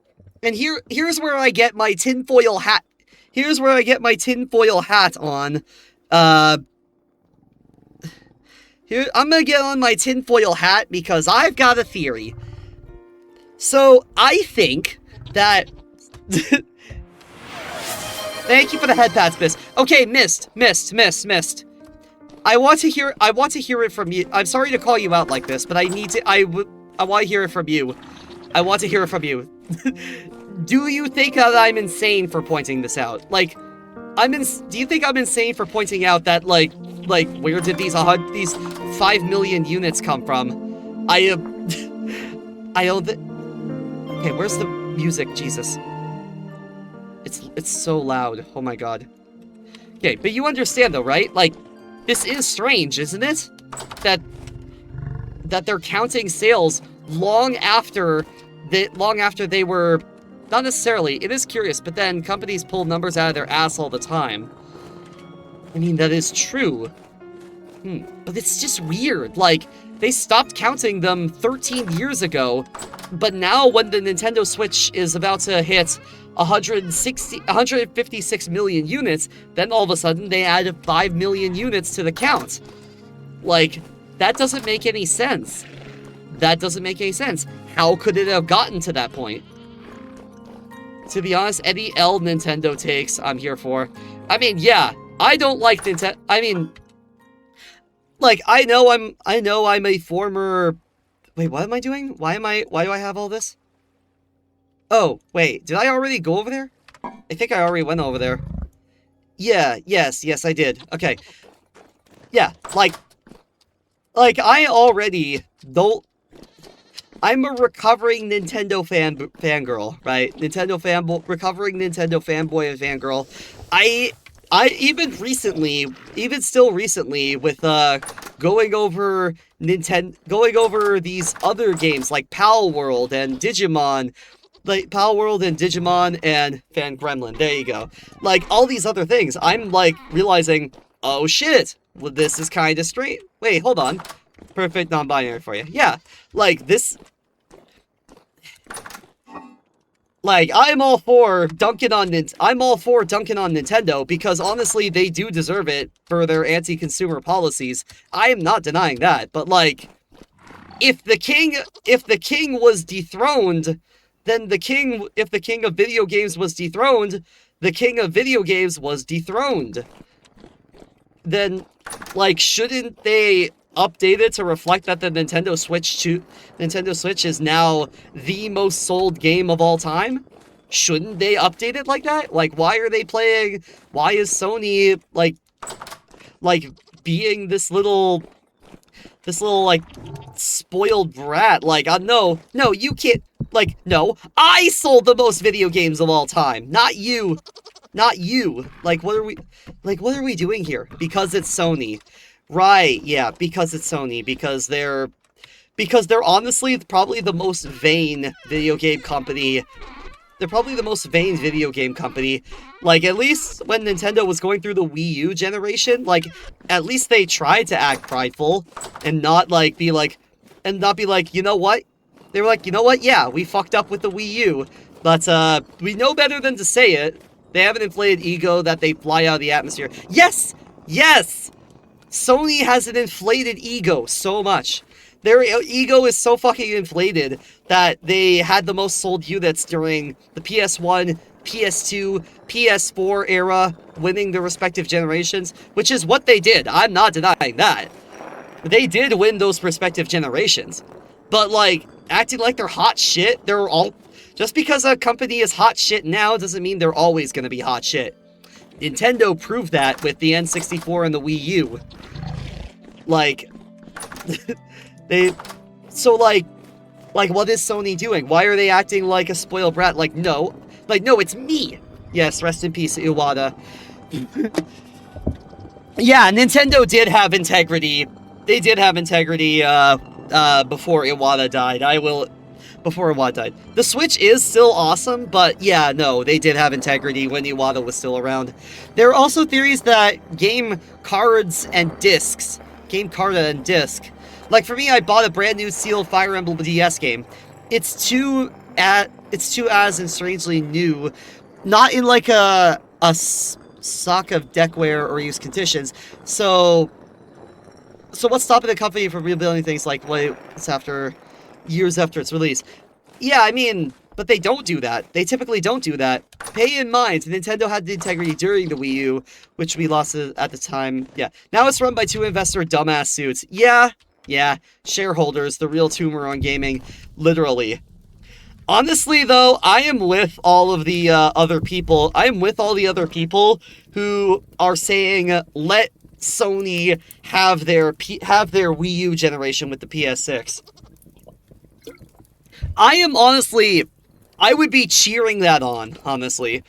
and here's where I get my tinfoil hat. Here's where I get my tinfoil hat on. Here, I'm gonna get on my tinfoil hat because I've got a theory. So, I think that... Thank you for the head pats, Mist. Okay, Mist. I want to hear it from you. I'm sorry to call you out like this, but I want to hear it from you. I want to hear it from you. Do you think that I'm insane for pointing this out? Like, do you think I'm insane for pointing out that, like, where did these 5 million units come from? I don't okay, where's the music? Jesus. It's so loud. Oh my God. Okay, but you understand though, right? Like, this is strange, isn't it? That they're counting sales long after they were... Not necessarily. It is curious, but then companies pull numbers out of their ass all the time. I mean, that is true. But it's just weird. Like, they stopped counting them 13 years ago, but now when the Nintendo Switch is about to hit 156 million units, then all of a sudden they added 5 million units to the count. Like, that doesn't make any sense. How could it have gotten to that point? To be honest, any L Nintendo takes, I'm here for. I mean, yeah, I don't like Nintendo. I mean, like, I know I'm a former... Wait, what am I doing? Why do I have all this? Oh, wait, did I already go over there? I think I already went over there. Yeah, yes, I did. Okay. Yeah, like I already don't... I'm a recovering Nintendo fangirl, right? Recovering Nintendo fanboy and fangirl. I even still recently, with going over going over these other games like Pal World and Digimon, like Pal World and Digimon and Fan Gremlin. There you go. Like all these other things, I'm like realizing, oh shit, well, this is kind of straight. Wait, hold on. Perfect non-binary for you. Yeah, like this. Like, I'm all for dunking on Nintendo because honestly, they do deserve it for their anti-consumer policies. I am not denying that, but like, if the king was dethroned, then if the king of video games was dethroned, the king of video games was dethroned. Then, like, shouldn't they update it to reflect that the Nintendo Switch is now the most sold game of all time? Shouldn't they update it like that? Like, why is Sony like being this little like spoiled brat? Like, no, you can't. Like, no, I sold the most video games of all time, not you. Like, what are we doing here? Because it's Sony. Right, yeah, because it's Sony, because they're honestly probably the most vain video game company. They're probably the most vain video game company. Like, at least when Nintendo was going through the Wii U generation, like, at least they tried to act prideful and not be like, you know what? They were like, you know what? Yeah, we fucked up with the Wii U, but we know better than to say it. They have an inflated ego that they fly out of the atmosphere. Yes! Sony has an inflated ego so much. Their ego is so fucking inflated that they had the most sold units during the PS1, PS2, PS4 era, winning their respective generations, which is what they did. I'm not denying that. They did win those respective generations. But, like, acting like they're hot shit, just because a company is hot shit now doesn't mean they're always gonna be hot shit. Nintendo proved that with the N64 and the Wii U. Like, like, what is Sony doing? Why are they acting like a spoiled brat? Like, no, it's me. Yes, rest in peace, Iwata. Yeah, Nintendo did have integrity. They did have integrity, before Iwata died. Before Iwata died. The Switch is still awesome, but yeah, no, they did have integrity when Iwata was still around. There are also theories that game cards and discs, like for me, I bought a brand new sealed Fire Emblem DS game. It's too as and strangely new, not in like a stock of deckware or used conditions. So what's stopping the company from rebuilding things like what's after years after its release? Yeah, I mean, but they don't do that. They typically don't do that. Pay in mind, Nintendo had the integrity during the Wii U, which we lost at the time. Yeah, now it's run by two investor dumbass suits. Yeah, shareholders, the real tumor on gaming, literally. Honestly, though, I am with all of the other people. I am with all the other people who are saying, let Sony have their Wii U generation with the PS6. I would be cheering that on, honestly.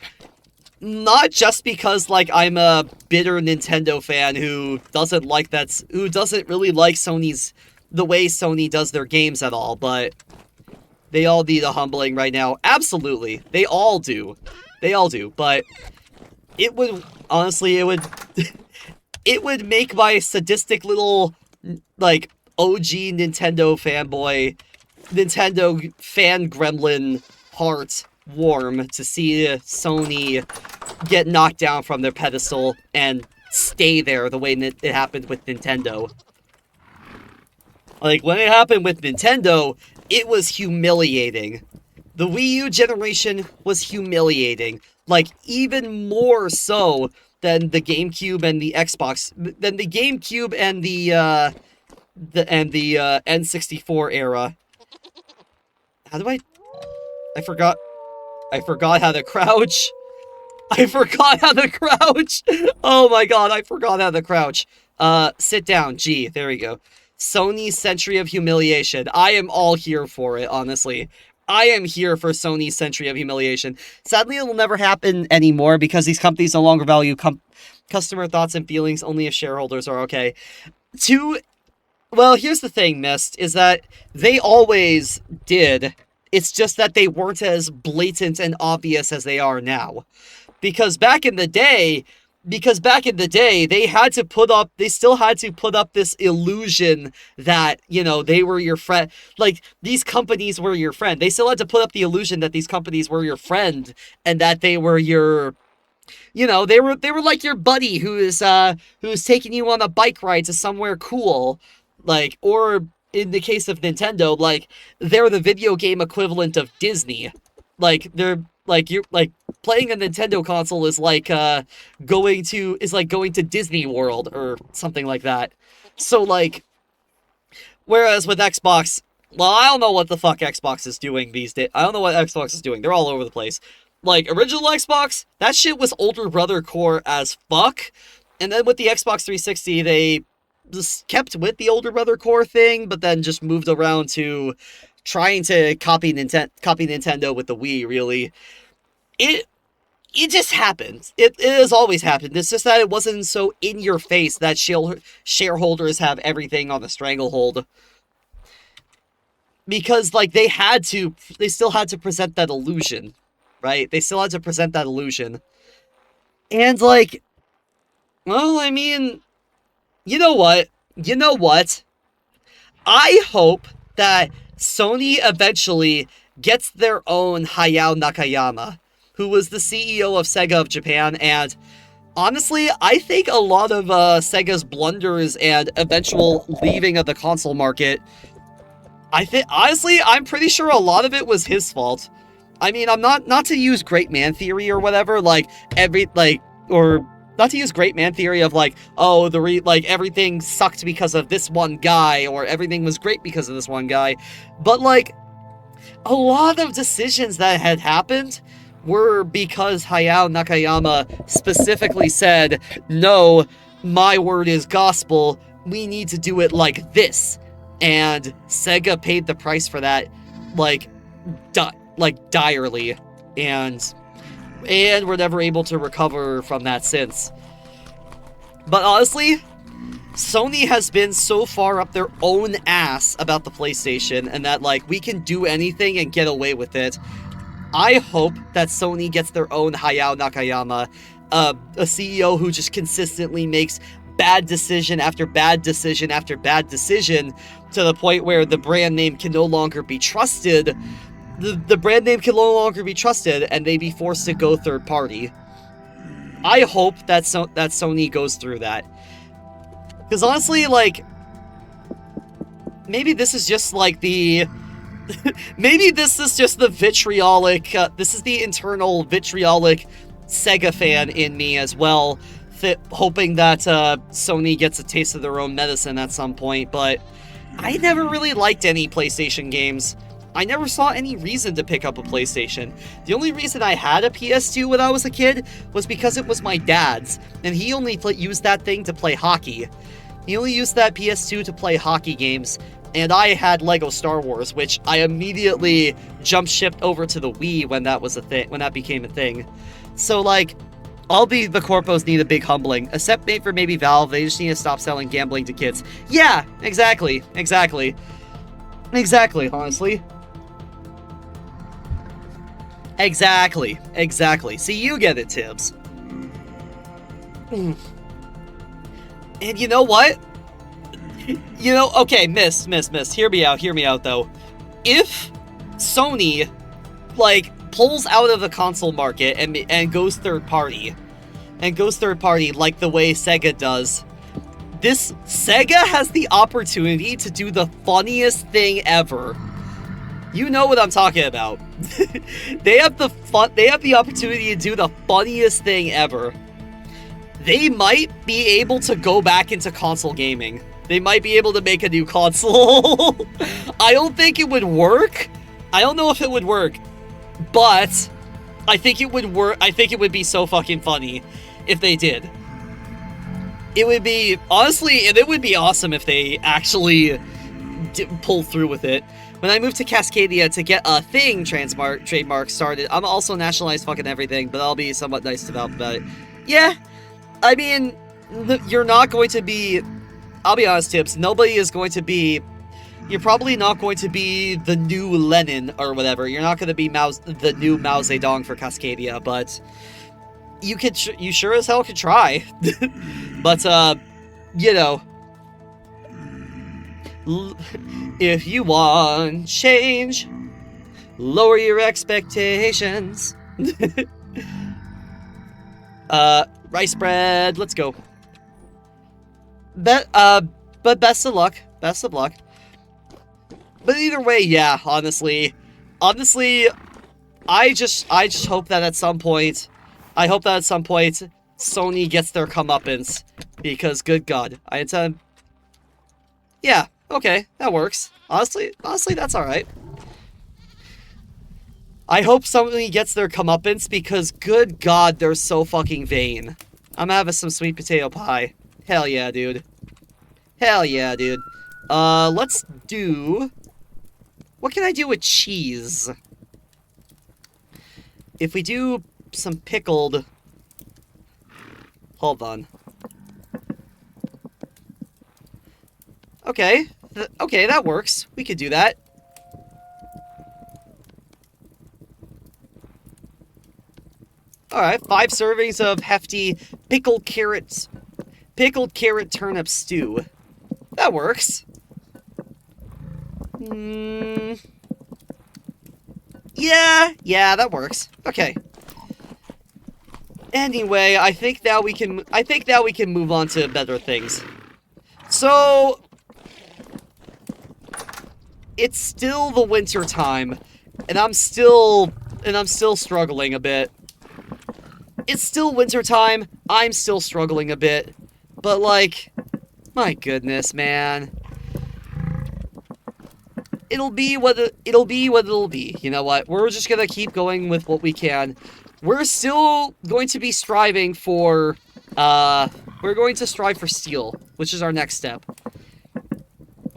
Not just because, like, I'm a bitter Nintendo fan who doesn't really like the way Sony does their games at all, but they all need a humbling right now. Absolutely. They all do, but it would it would make my sadistic little, like, OG Nintendo fan gremlin heart warm to see Sony get knocked down from their pedestal and stay there the way it happened with Nintendo. Like, when it happened with Nintendo, it was humiliating. The Wii U generation was humiliating. Like, even more so than the GameCube and the Xbox, than the GameCube and the N64 era. I forgot how to crouch. Oh my god, I forgot how to crouch. Sit down. G. There we go. Sony's Century of Humiliation. I am all here for it, honestly. I am here for Sony's Century of Humiliation. Sadly, it will never happen anymore because these companies no longer value customer thoughts and feelings only if shareholders are okay. To Well, here's the thing, Mist, is that they always did. It's just that they weren't as blatant and obvious as they are now. Because back in the day, they had to put up, they still had to put up this illusion that, they were your friend. Like, these companies were your friend. They still had to put up the illusion that these companies were your friend and that they were your, they were like your buddy who's taking you on a bike ride to somewhere cool, like, or in the case of Nintendo, like, they're the video game equivalent of Disney. Like, they're like, you're like, playing a Nintendo console is like going to Disney World or something like that. So like, whereas with Xbox, well, I don't know what the fuck Xbox is doing these days. I don't know what Xbox is doing. They're all over the place. Like, original Xbox, that shit was older brother core as fuck. And then with the Xbox 360, they just kept with the older brother core thing, but then just moved around to trying to copy Nintendo with the Wii, really. It it just happened. It has always happened. It's just that it wasn't so in your face that shareholders have everything on the stranglehold. Because, like, they still had to present that illusion, right? They still had to present that illusion. And, like, well, I mean, you know what? I hope that Sony eventually gets their own Hayao Nakayama, who was the CEO of Sega of Japan, and honestly, I think a lot of Sega's blunders and eventual leaving of the console market, honestly, I'm pretty sure a lot of it was his fault. I mean, I'm not to use great man theory or whatever, or not to use great man theory of like, oh, everything sucked because of this one guy, or everything was great because of this one guy, but like, a lot of decisions that had happened were because Hayao Nakayama specifically said, no, my word is gospel, we need to do it like this. And Sega paid the price for that, direly. And we're never able to recover from that since. But honestly, Sony has been so far up their own ass about the PlayStation, and that, like, we can do anything and get away with it. I hope that Sony gets their own Hayao Nakayama, a CEO who just consistently makes bad decision after bad decision after bad decision, to the point where the brand name can no longer be trusted. The brand name can no longer be trusted, and they be forced to go third party. I hope that Sony goes through that. Because honestly, like, maybe this is just like the... maybe this is just the vitriolic... this is the internal vitriolic Sega fan in me as well, hoping that Sony gets a taste of their own medicine at some point, but I never really liked any PlayStation games. I never saw any reason to pick up a PlayStation. The only reason I had a PS2 when I was a kid was because it was my dad's, and he only used that thing to play hockey. He only used that PS2 to play hockey games, and I had Lego Star Wars, which I immediately jump-shipped over to the Wii when that was a thing, when that became a thing. So, like, all the corpos need a big humbling, except for maybe Valve. They just need to stop selling gambling to kids. Yeah, exactly, honestly. Exactly. See, you get it, Tibbs. And you know what? Okay, miss, hear me out, though. If Sony, like, pulls out of the console market and goes third party, like the way Sega does, Sega has the opportunity to do the funniest thing ever. You know what I'm talking about. They have the opportunity to do the funniest thing ever. They might be able to go back into console gaming. They might be able to make a new console. I don't think it would work. I don't know if it would work, but I think it would work. I think it would be so fucking funny if they did. It would be, honestly, and it would be awesome if they actually pull through with it. When I moved to Cascadia to get a thing trademark started, I'm also nationalized fucking everything, but I'll be somewhat nice about it. Yeah, I mean, you're not going to be... I'll be honest, Tips. Nobody is going to be. You're probably not going to be the new Lenin or whatever. You're not going to be the new Mao Zedong for Cascadia, but you could. You sure as hell could try. But you know, if you want change, lower your expectations. Rice bread. Let's go. But best of luck. Best of luck. But either way, yeah, honestly, I just hope that at some point, Sony gets their comeuppance, because good God, yeah, okay, that works. Honestly, that's all right. I hope Sony gets their comeuppance, because good God, they're so fucking vain. I'm having some sweet potato pie. Hell yeah, dude. Hell yeah, dude. Let's do... What can I do with cheese? If we do some pickled... Hold on. Okay. Okay, that works. We could do that. Alright, 5 servings of hefty pickled carrot turnip stew. That works. Yeah, that works. Okay. Anyway, I think now we can move on to better things. So it's still the winter time, and I'm still struggling a bit. It's still winter time. I'm still struggling a bit. But like, my goodness, man. It'll be what it'll be. You know what? We're just gonna keep going with what we can. We're still going to be striving for, we're going to strive for steel, which is our next step.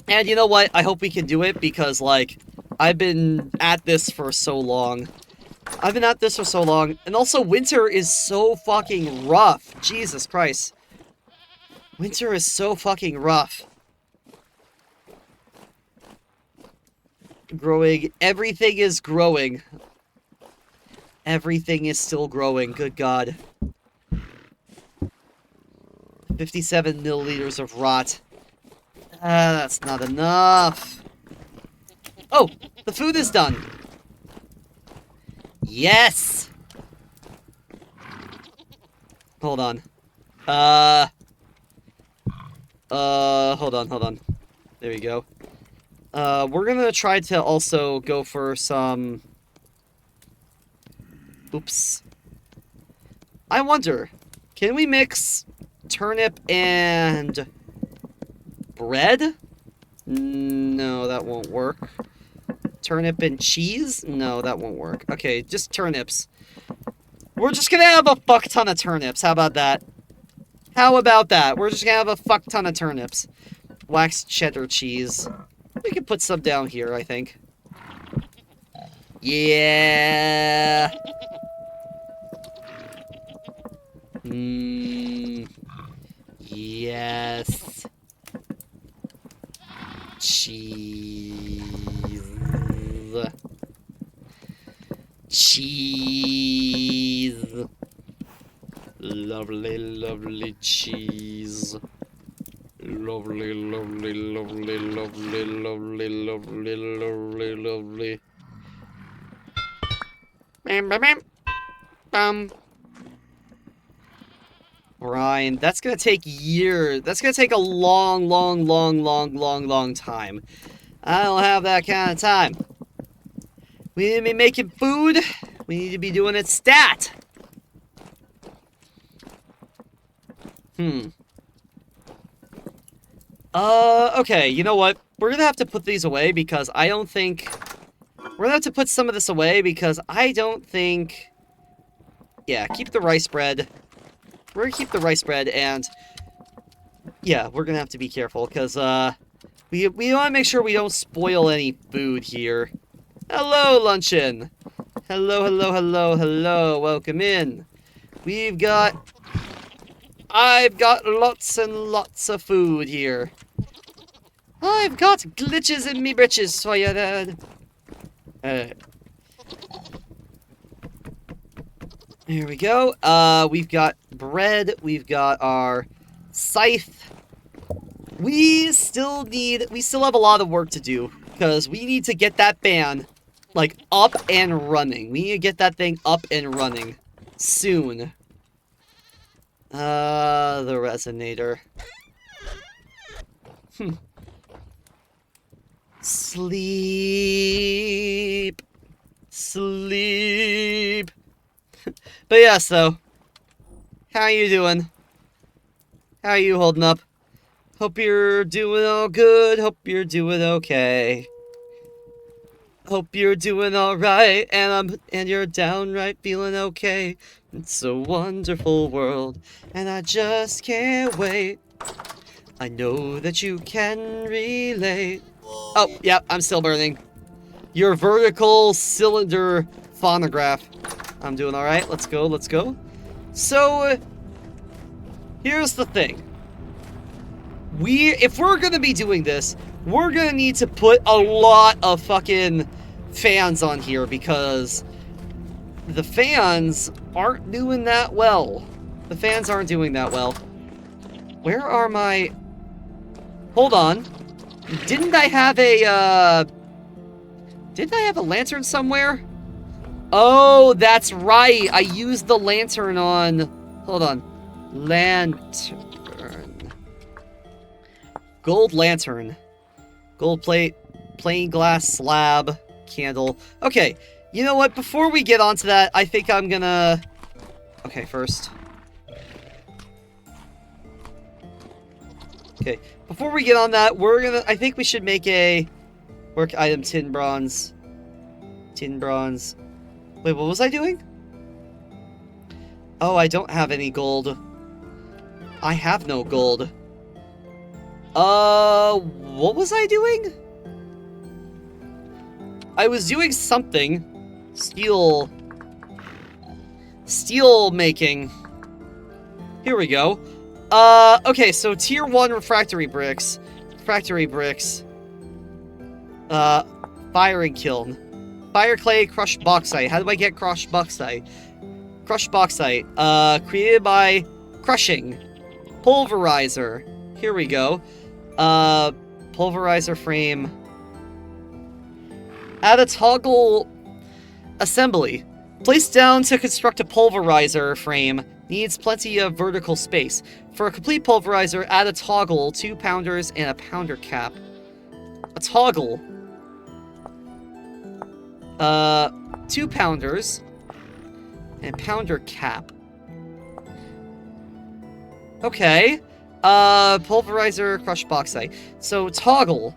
And you know what? I hope we can do it, because, like, I've been at this for so long. And also, winter is so fucking rough. Jesus Christ. Winter is so fucking rough. Growing. Everything is growing. Everything is still growing. Good God. 57 milliliters of rot. That's not enough. Oh, the food is done. Yes! Hold on. Hold on. There we go. We're gonna try to also go for some... Oops. I wonder, can we mix turnip and bread? No, that won't work. Turnip and cheese? No, that won't work. Okay, just turnips. We're just gonna have a fuck ton of turnips. How about that? How about that? We're just gonna have a fuck ton of turnips. Waxed cheddar cheese. We could put some down here, I think. Yeah. Yes. Cheese. Cheese. Lovely, lovely cheese. Lovely, lovely, lovely, lovely, lovely, lovely, lovely, lovely. Bam, bam, bam. Bam. Brian, that's gonna take years. That's gonna take a long time. I don't have that kind of time. We need to be making food. We need to be doing it stat. Okay, you know what? We're gonna have to put these away, because I don't think... We're gonna have to put some of this away, because I don't think... Yeah, keep the rice bread. We're gonna keep the rice bread, and... Yeah, we're gonna have to be careful, because, we wanna make sure we don't spoil any food here. Hello, luncheon! Hello, welcome in. We've got... I've got lots and lots of food here. I've got glitches in me britches, so you did. Here we go. We've got bread. We've got our scythe. We still have a lot of work to do, because we need to get that band, like, up and running. We need to get that thing up and running. Soon. The resonator. Sleep. Sleep. But yeah, so. How you doing? How you holding up? Hope you're doing all good. Hope you're doing okay. Hope you're doing alright, and you're downright feeling okay. It's a wonderful world, and I just can't wait. I know that you can relate. Oh, yeah, I'm still burning. Your vertical cylinder phonograph. I'm doing alright. Let's go, let's go. So, here's the thing. If we're gonna be doing this, we're gonna need to put a lot of fucking fans on here, because the fans aren't doing that well. The fans aren't doing that well. Where are my... Hold on. Didn't I have a lantern somewhere? Oh, that's right. I used the lantern on... Hold on. Lantern. Gold lantern. Gold plate. Plain glass slab. Candle. Okay. You know what? Before we get onto that, I think I'm gonna... Okay, first. Okay. Before we get on that, I think we should make a... Work item tin bronze. Tin bronze. Wait, what was I doing? Oh, I don't have any gold. I have no gold. What was I doing? I was doing something. Steel making. Here we go. Okay, so tier 1 refractory bricks. Firing kiln. Fire clay, crushed bauxite. How do I get crushed bauxite? Crushed bauxite. Created by crushing. Pulverizer. Here we go. Pulverizer frame. Add a toggle assembly. Placed down to construct a pulverizer frame. Needs plenty of vertical space. For a complete pulverizer, add a toggle, 2 pounders, and a pounder cap. A toggle. 2 pounders. And pounder cap. Okay. Pulverizer, crushed bauxite. So, toggle.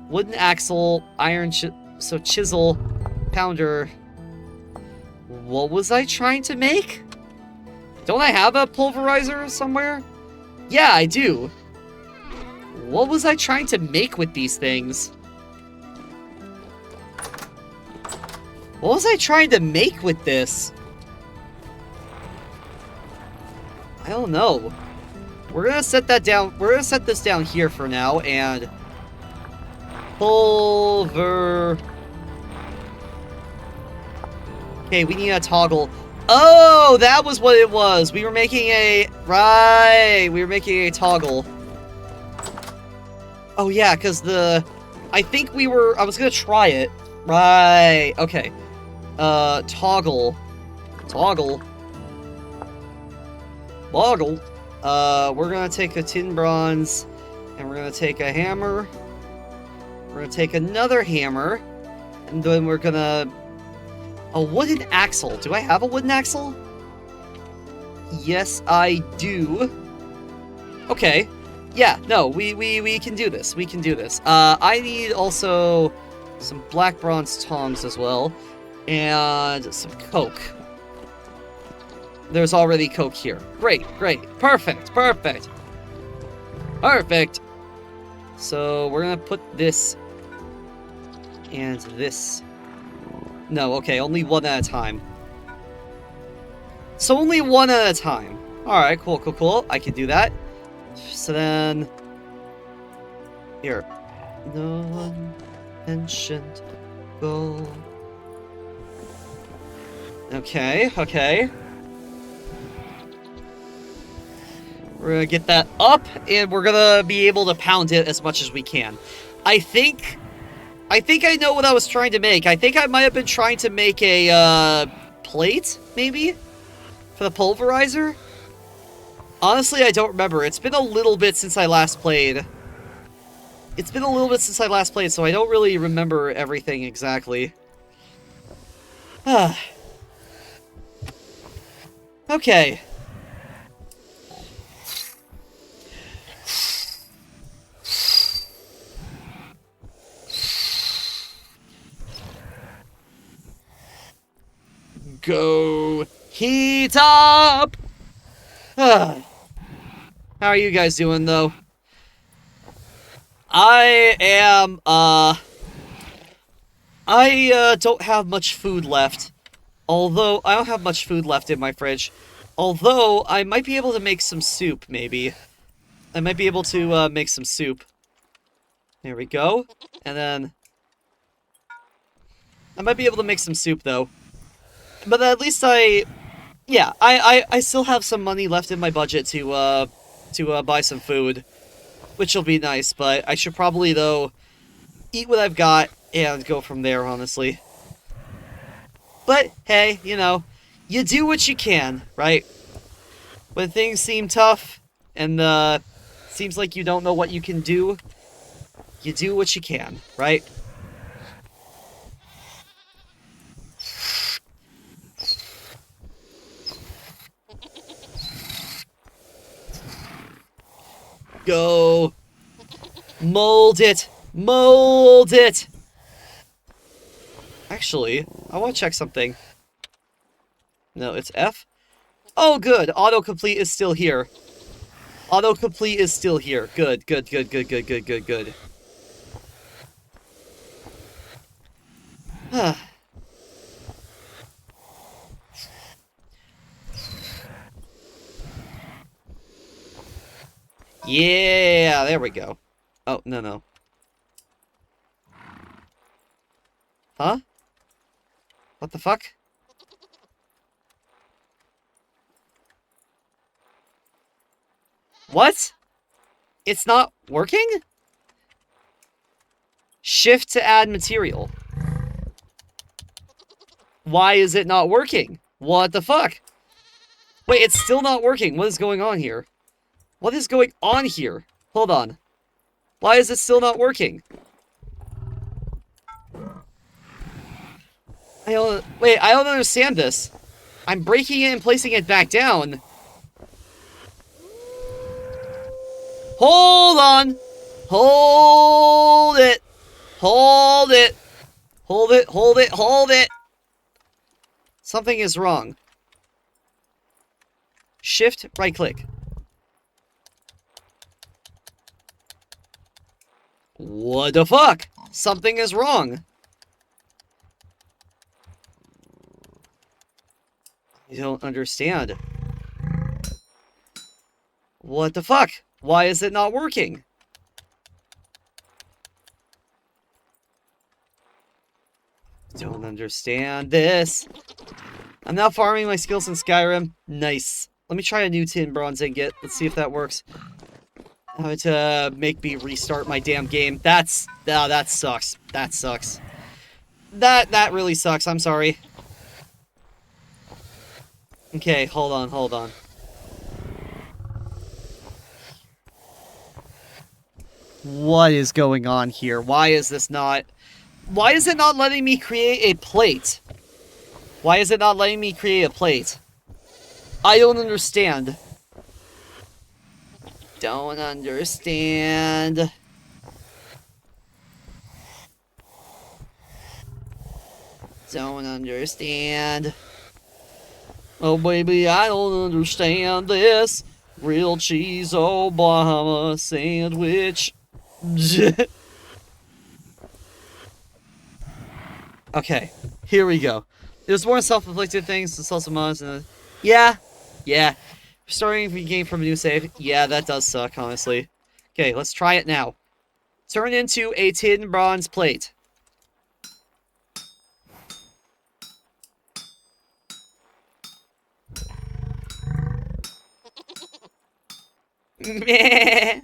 Wooden axle, iron chisel, pounder. What was I trying to make? Don't I have a pulverizer somewhere? Yeah, I do. What was I trying to make with these things? What was I trying to make with this? I don't know. We're gonna set that down. We're gonna set this down here for now, and... Okay, we need a toggle. Oh, that was what it was. We were making a... Right, we were making a toggle. Oh, yeah, because the... I think we were... I was gonna try it. Right, okay. Toggle. Toggle. Boggle. We're gonna take a tin bronze, and we're gonna take a hammer. We're gonna take another hammer, and then we're gonna... A wooden axle. Do I have a wooden axle? Yes, I do. Okay. Yeah, no, we can do this. We can do this. I need also some black bronze tongs as well, and some coke. There's already coke here. Great, great. Perfect, perfect. Perfect. So, we're gonna put this and this. No, okay, only one at a time. So only one at a time. Alright, cool, cool, cool. I can do that. So then... Here. Non-mentioned goal. Okay, okay. We're gonna get that up, and we're gonna be able to pound it as much as we can. I think I know what I was trying to make. I think I might have been trying to make a, plate, maybe? For the pulverizer? Honestly, I don't remember. It's been a little bit since I last played. So I don't really remember everything exactly. Okay. Go heat up! How are you guys doing, though? I am, I don't have much food left. Although, I don't have much food left in my fridge. Although, I might be able to make some soup, maybe. I might be able to, make some soup. There we go. And then... I might be able to make some soup, though. But at least yeah, I still have some money left in my budget to buy some food. Which will be nice, but I should probably, though, eat what I've got and go from there, honestly. But, hey, you know, you do what you can, right? When things seem tough and, seems like you don't know what you can do, you do what you can, right? Go. Mold it. Mold it. Actually, I want to check something. No, it's F. Oh, good. Autocomplete is still here. Autocomplete is still here. Good, good, good, good, good, good, good, good. Yeah, there we go. Oh, no, no. Huh? What the fuck? What? It's not working? Shift to add material. Why is it not working? What the fuck? Wait, it's still not working. What is going on here? What is going on here? Hold on. Why is it still not working? Wait, I don't understand this. I'm breaking it and placing it back down. Hold on. Hold it. Hold it. Hold it, hold it, hold it. Something is wrong. Shift, right click. What the fuck? Something is wrong. I don't understand. What the fuck? Why is it not working? Don't understand this. I'm now farming my skills in Skyrim. Nice. Let me try a new tin bronze ingot. Let's see if that works. How to make me restart my damn game. That sucks. That sucks. That really sucks. I'm sorry. Okay, hold on, hold on. What is going on here? Why is this not... Why is it not letting me create a plate? Why is it not letting me create a plate? I don't understand. Don't understand. Don't understand. Oh, baby, I don't understand this. Grilled cheese Obama sandwich. Okay, here we go. There's more self-inflicted things and social mods. Yeah. Starting the game from a new save. Yeah, that does suck, honestly. Okay, let's try it now. Turn into a tin bronze plate. Meh.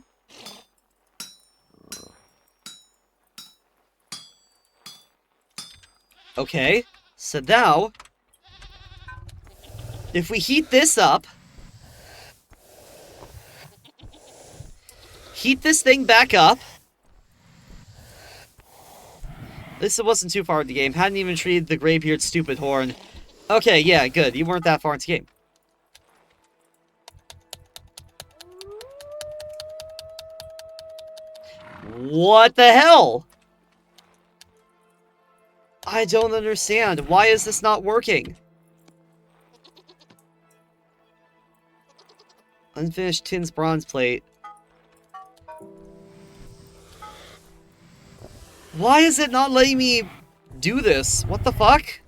Okay, so now, if we heat this up, heat this thing back up. This wasn't too far in the game. Hadn't even treated the Greybeard's stupid horn. Okay, yeah, good. You weren't that far into the game. What the hell? I don't understand. Why is this not working? Unfinished tin's bronze plate. Why is it not letting me do this? What the fuck?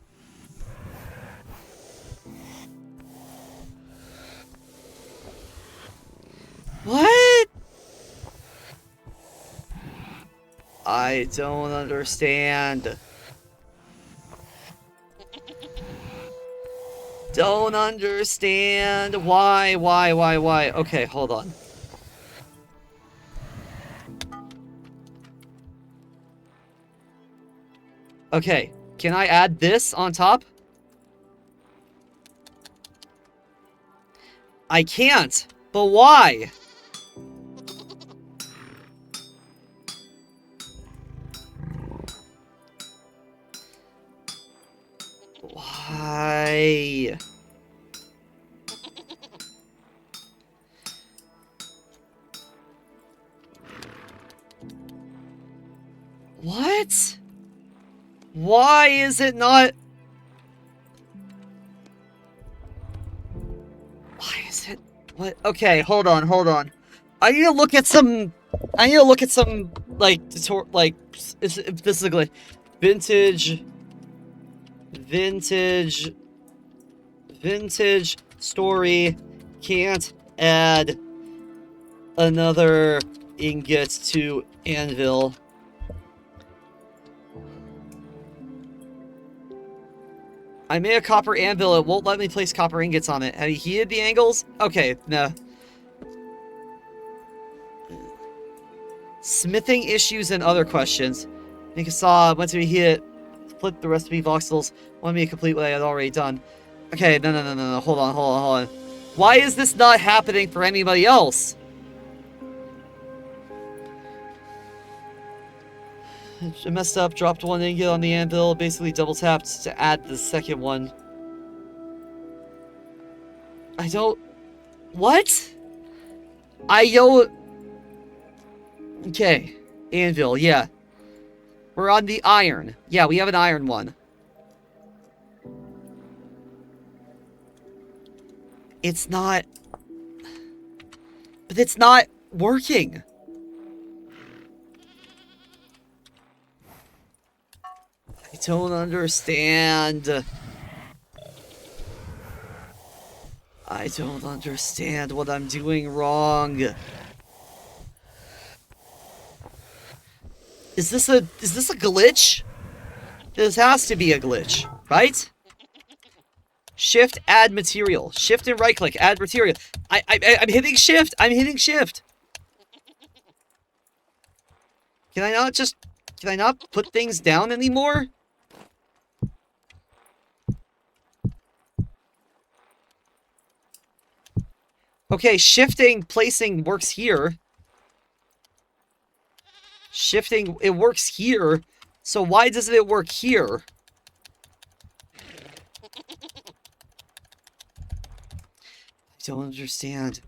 What? I don't understand. Don't understand. Why? Okay, hold on. Okay, can I add this on top? I can't, but why? Why? What? Why is it not? Why is it? What? Okay, hold on. I need to look at some. Like if this is a glitch. Vintage story can't add another ingot to anvil. I made a copper anvil. It won't let me place copper ingots on it. Have you heated the angles? Okay, no. Smithing issues and other questions. Make a saw. Once we heat it, flip the recipe voxels. Want me to complete what I had already done. Okay, no. Hold on. Why is this not happening for anybody else? I messed up, dropped one ingot on the anvil, basically double tapped to add the second one. I don't... What? I don't... Okay. Anvil, yeah. We're on the iron. Yeah, we have an iron one. It's not... But it's not working. I don't understand. I don't understand what I'm doing wrong. Is this a glitch? This has to be a glitch, right? Shift, add material. Shift and right click, add material. I'm hitting shift. I'm hitting shift. Can I not put things down anymore? Okay, shifting, placing works here. Shifting, it works here. So why doesn't it work here? I don't understand.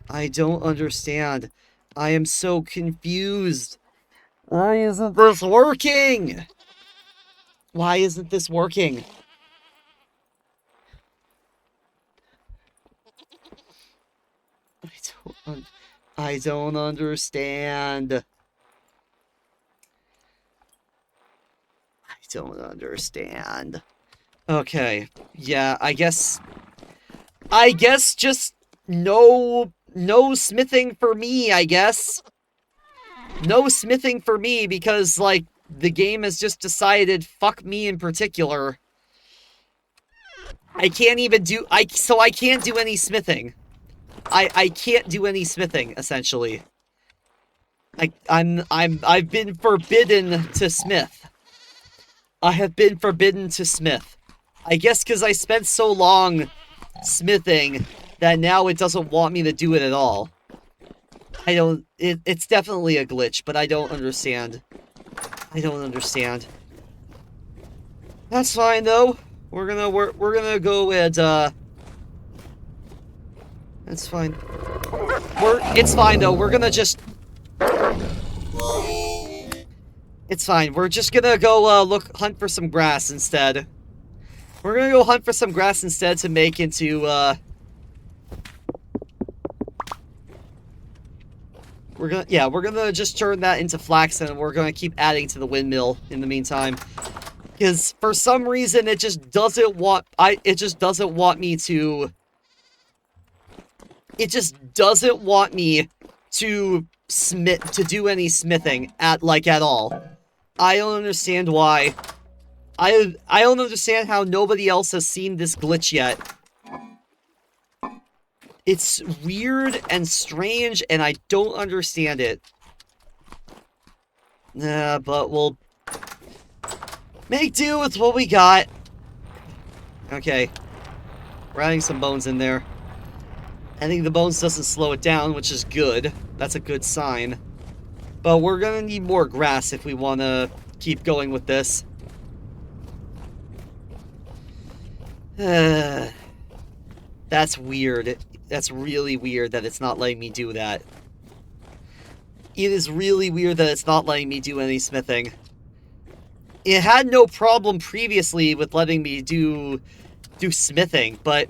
I don't understand. I am so confused. Why isn't this working? Why isn't this working? I don't understand. I don't understand. Okay. Yeah, I guess just no smithing for me, I guess. No smithing for me because, like, the game has just decided fuck me in particular. I can't even do I can't do any smithing. I can't do any smithing, essentially. I've been forbidden to smith. I have been forbidden to smith. I guess because I spent so long smithing that now it doesn't want me to do it at all. It's definitely a glitch, but I don't understand. I don't understand. That's fine though. We're gonna go and that's fine. It's fine though. We're gonna just It's fine. We're just gonna go hunt for some grass instead. We're gonna go hunt for some grass instead to make into we're gonna just turn that into flax, and we're gonna keep adding to the windmill in the meantime. Because for some reason it just doesn't want me to do any smithing at all. I don't understand why. I don't understand how nobody else has seen this glitch yet. It's weird and strange, and I don't understand it. But we'll make do with what we got. Okay. We're adding some bones in there. I think the bones doesn't slow it down, which is good. That's a good sign. But we're gonna need more grass if we want to keep going with this. That's weird. That's really weird that it's not letting me do that. It is really weird that it's not letting me do any smithing. It had no problem previously with letting me do smithing, but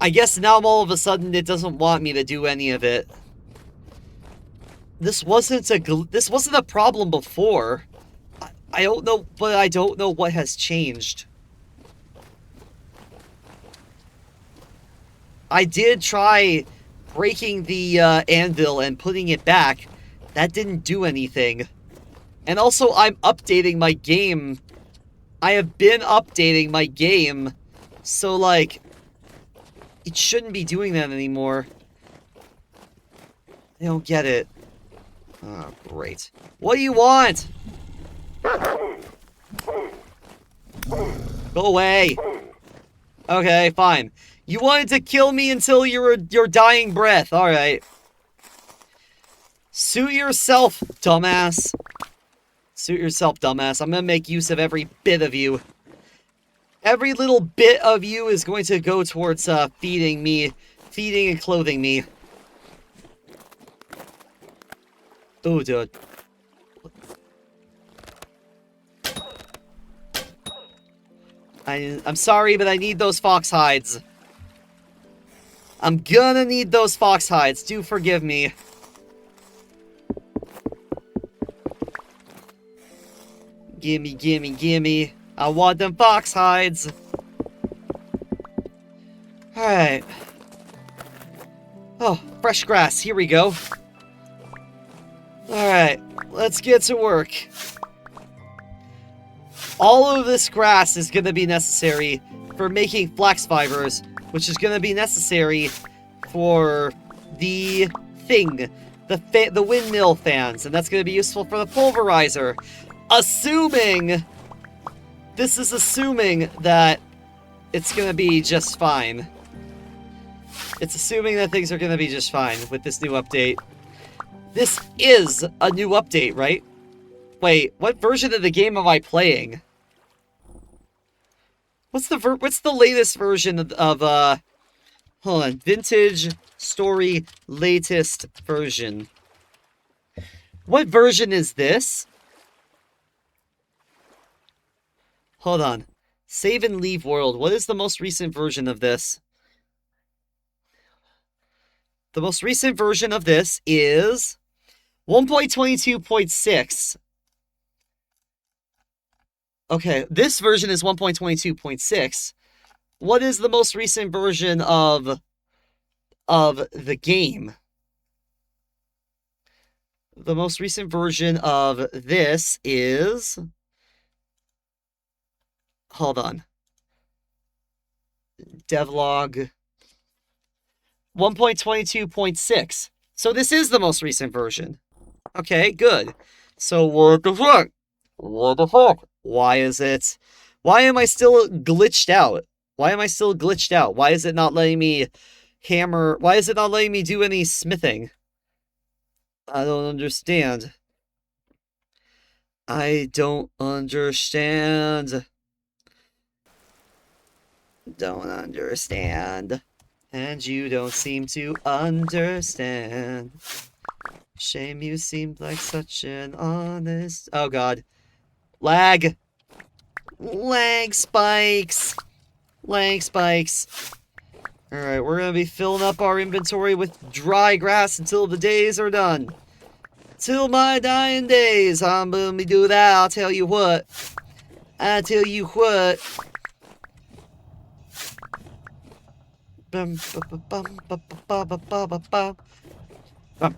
I guess now all of a sudden it doesn't want me to do any of it. This wasn't a problem before. I don't know, but I don't know what has changed. I did try breaking the anvil and putting it back. That didn't do anything. And also, I'm updating my game. I have been updating my game, so, like, it shouldn't be doing that anymore. I don't get it. Oh, great. What do you want? Go away. Okay, fine. You wanted to kill me until your dying breath. Alright. Suit yourself, dumbass. Suit yourself, dumbass. I'm gonna make use of every bit of you. Every little bit of you is going to go towards feeding and clothing me. Oh, dude. I'm sorry, but I need those fox hides. I'm gonna need those fox hides. Do forgive me. Gimme, gimme, gimme. I want them fox hides. Alright. Oh, fresh grass. Here we go. Alright, let's get to work. All of this grass is going to be necessary for making flax fibers, which is going to be necessary for the thing, the windmill fans, and that's going to be useful for the pulverizer. This is assuming that it's going to be just fine. It's assuming that things are going to be just fine with this new update. This is a new update, right? Wait, what version of the game am I playing? What's the latest version of hold on, Vintage Story latest version. What version is this? Hold on. Save and leave world. What is the most recent version of this? The most recent version of this is 1.22.6. Okay, this version is 1.22.6. What is the most recent version of of the game. The most recent version of this is... Hold on. Devlog 1.22.6. So this is the most recent version. Okay, good. So what the fuck? What the fuck? Why is it? Why am I still glitched out? Why am I still glitched out? Why is it not letting me hammer? Why is it not letting me do any smithing? I don't understand. I don't understand. Don't understand. And you don't seem to understand. Shame you seemed like such an honest... Oh god. Lag! Lag spikes! Lag spikes. Alright, we're gonna be filling up our inventory with dry grass until the days are done. Till my dying days, I'm gonna do that, I'll tell you what. I tell you what. Bum, bum, bum, bum, bum, bum, bum, bum, bum. Oh,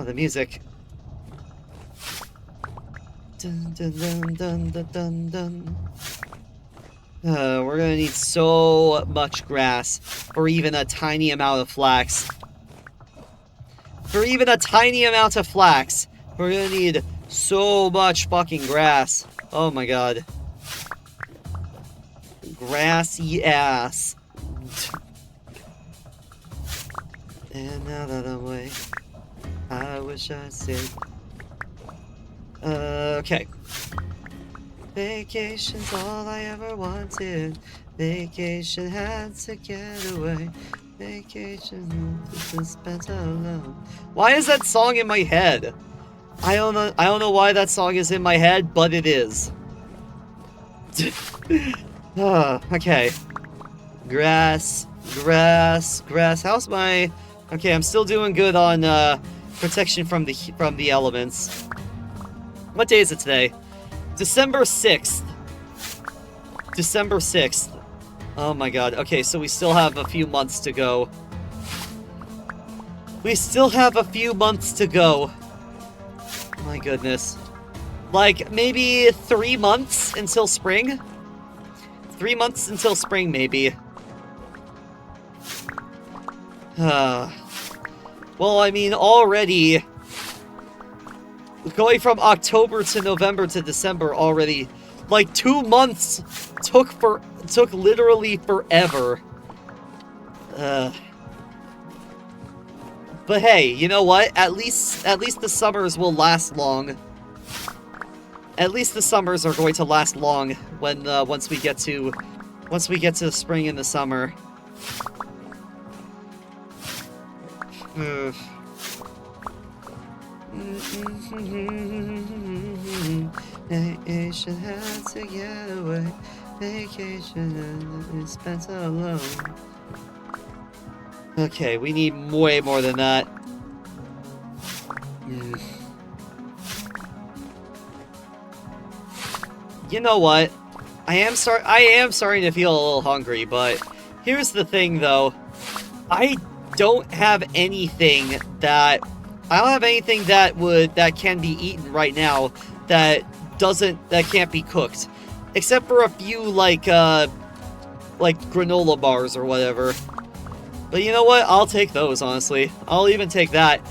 the music. Dun, dun, dun, dun, dun, dun, dun. We're gonna need so much grass for even a tiny amount of flax. For even a tiny amount of flax, we're gonna need so much fucking grass. Oh my god. Grassy ass. And now that I'm away, I wish I said. Okay. Vacation's all I ever wanted. Vacation had to get away. Vacation to spend alone. Why is that song in my head? I don't know why that song is in my head, but it is. Okay. Grass. How's my... Okay, I'm still doing good on protection from the elements. What day is it today? December 6th. December 6th. Oh my god. Okay, so we still have a few months to go. We still have a few months to go. My goodness. Like, maybe 3 months until spring? 3 months until spring, maybe. Well, I mean, already... Going from October to November to December already... Like, 2 months took literally forever. But hey, you know what? At least the summers will last long. At least the summers are going to last long when once we get to the spring and the summer. Vacation had to get away. Vacation and spent alone. Okay, we need way more than that. You know what? I am starting to feel a little hungry, but here's the thing though. I don't have anything that can be eaten right now that can't be cooked. Except for a few like granola bars or whatever. But you know what? I'll take those, honestly. I'll even take that.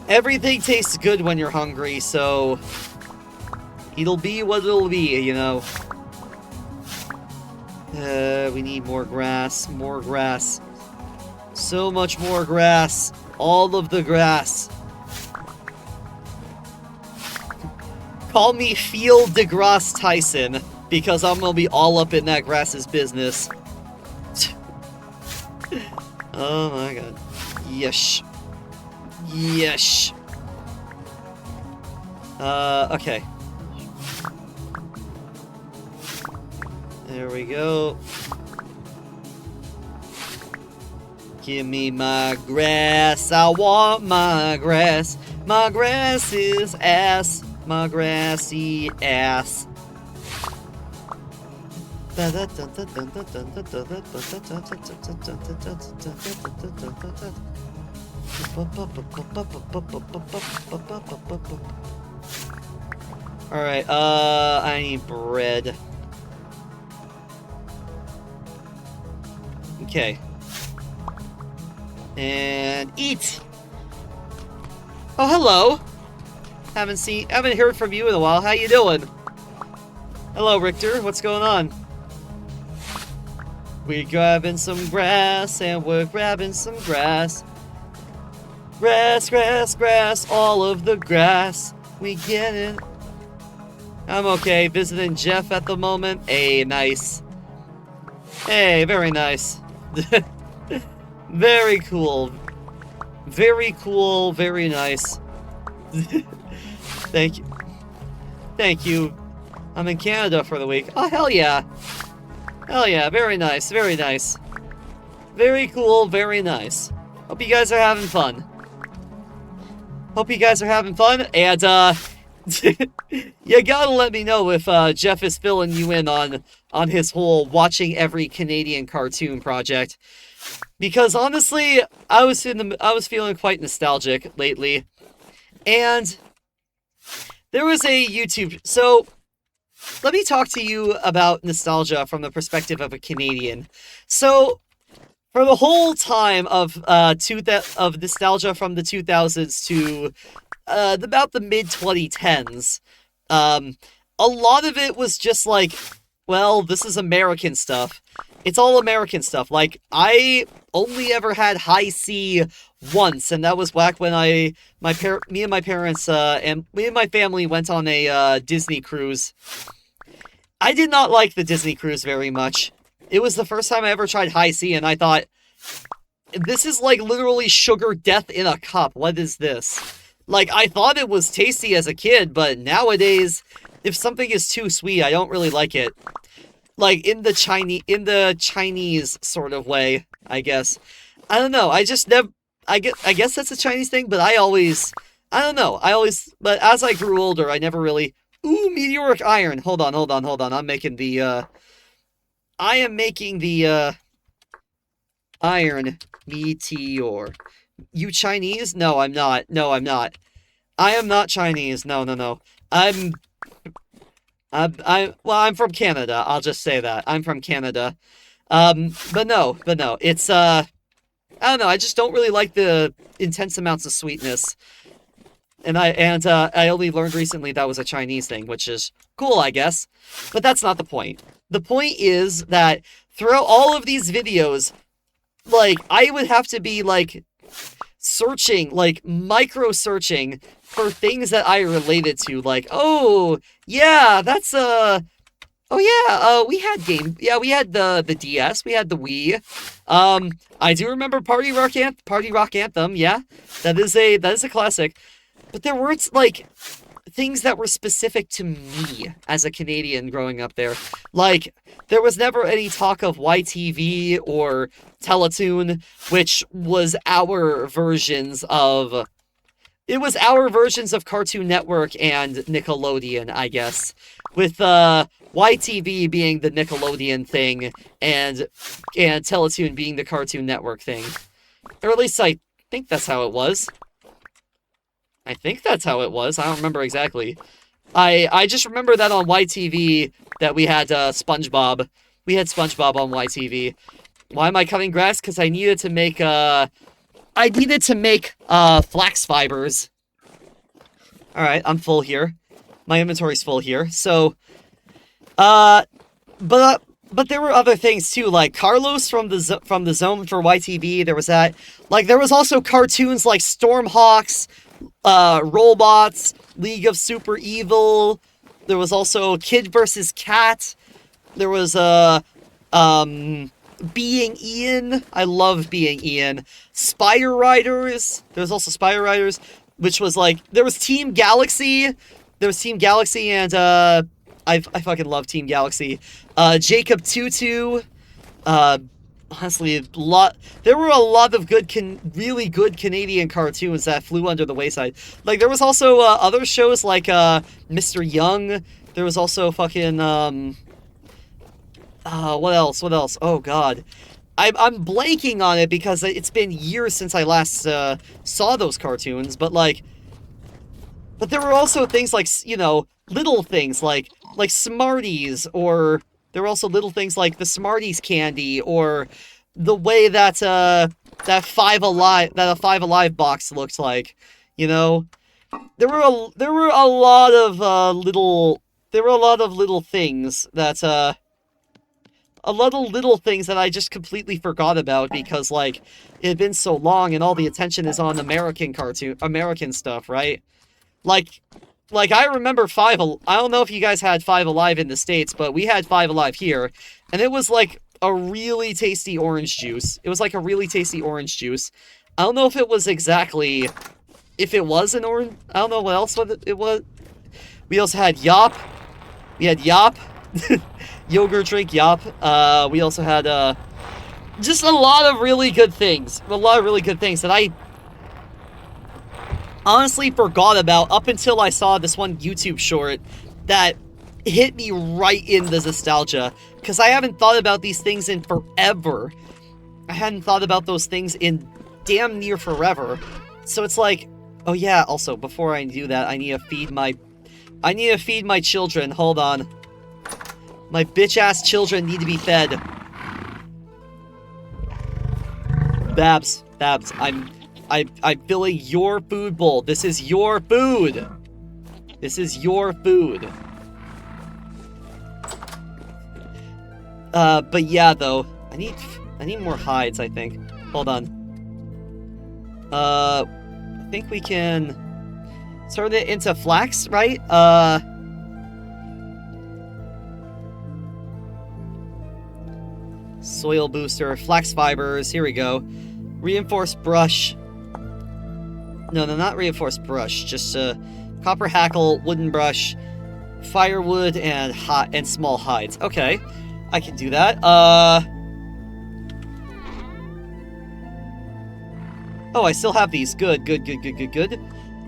Everything tastes good when you're hungry, so... It'll be what it'll be, you know. We need more grass. More grass. So much more grass. All of the grass. Call me Field deGrasse Tyson, because I'm gonna be all up in that grass's business. Oh my god. Yesh. Yesh. Okay. There we go. Give me my grass. I want my grass. My grass is ass. My grassy ass. Alright, I need bread. Okay. And eat! Oh, hello! Haven't heard from you in a while. How you doing? Hello, Richter. What's going on? We're grabbing some grass, and we're grabbing some grass. Grass, grass, grass, all of the grass. We get it. I'm okay. Visiting Jeff at the moment. Hey, nice. Hey, very nice. Very cool. Very cool, very nice. Thank you. Thank you. I'm in Canada for the week. Oh, hell yeah. Hell yeah, very nice, very nice. Very cool, very nice. Hope you guys are having fun. Hope you guys are having fun, and, you gotta let me know if, Jeff is filling you in on his whole watching every Canadian cartoon project. Because, honestly, I was feeling quite nostalgic lately. And there was a YouTube... So, let me talk to you about nostalgia from the perspective of a Canadian. So, for the whole time of nostalgia from the 2000s to about the mid-2010s, a lot of it was just like, well, this is American stuff. It's all American stuff. Like, I only ever had High C once, and that was back when me and my parents, and me and my family went on a Disney cruise. I did not like the Disney cruise very much. It was the first time I ever tried High C, and I thought, this is like literally sugar death in a cup. What is this? Like, I thought it was tasty as a kid, but nowadays, if something is too sweet, I don't really like it. Like, in the Chinese sort of way, I guess. I don't know, I just never... I guess that's a Chinese thing, but I don't know, but as I grew older, I never really... Ooh, meteoric iron! Hold on, I'm making the, I am making the, iron meteor. You Chinese? No, I'm not. I am not Chinese, no. I'm from Canada, I'll just say that. I'm from Canada. But no, it's, I don't know, I just don't really like the intense amounts of sweetness. And I only learned recently that was a Chinese thing, which is cool, I guess. But that's not the point. The point is that throughout all of these videos, like, I would have to be, like, searching, like, micro-searching for things that I related to, like, oh, yeah, that's, oh, yeah, we had we had the DS, we had the Wii, I do remember Party Rock Anthem, yeah, that is a classic, but there weren't, like, things that were specific to me as a Canadian growing up there. Like, there was never any talk of YTV or Teletoon, which was our versions of... It was our versions of Cartoon Network and Nickelodeon, I guess. With, YTV being the Nickelodeon thing, and Teletoon being the Cartoon Network thing. Or at least I think that's how it was. I don't remember exactly. I just remember that on YTV that we had SpongeBob. We had SpongeBob on YTV. Why am I cutting grass? Because I needed to make flax fibers. Alright, I'm full here. My inventory's full here. So, but there were other things too, like Carlos from the Zone for YTV. There was that. Like, there was also cartoons like Stormhawks, Robots, League of Super Evil. There was also Kid vs. Cat. There was, Being Ian. I love Being Ian. Spire Riders. There was also Spire Riders, which was like, there was Team Galaxy. And, I fucking love Team Galaxy. Jacob Tutu. honestly, there were a lot of really good Canadian cartoons that flew under the wayside. Like, there was also other shows like Mr. Young. There was also fucking what else? Oh god. I'm blanking on it because it's been years since I last saw those cartoons, but there were also things like, you know, little things like Smarties, or there were also little things like the Smarties candy, or the way that that a Five Alive box looked like, you know. There were a lot of little things that I just completely forgot about because, like, it had been so long and all the attention is on American stuff, right? Like, I remember I don't know if you guys had Five Alive in the States, but we had Five Alive here, and it was like a really tasty orange juice. It was like a really tasty orange juice. I don't know if it was an orange, I don't know what else it was. We also had Yop. We had Yop. Yogurt drink, Yop. We also had, just a lot of really good things. A lot of really good things that I honestly forgot about up until I saw this one YouTube short that hit me right in the nostalgia. Because I haven't thought about these things in forever. I hadn't thought about those things in damn near forever. So it's like, oh yeah, also, before I do that, I need to feed my children. Hold on. My bitch-ass children need to be fed. Babs, I'm filling your food bowl. This is your food. This is your food. But yeah, though, I need more hides, I think. Hold on. I think we can turn it into flax, right? Soil booster, flax fibers, here we go. Reinforced brush. No, not reinforced brush, just copper hackle, wooden brush, firewood, and small hides. Okay, I can do that. Oh, I still have these. Good.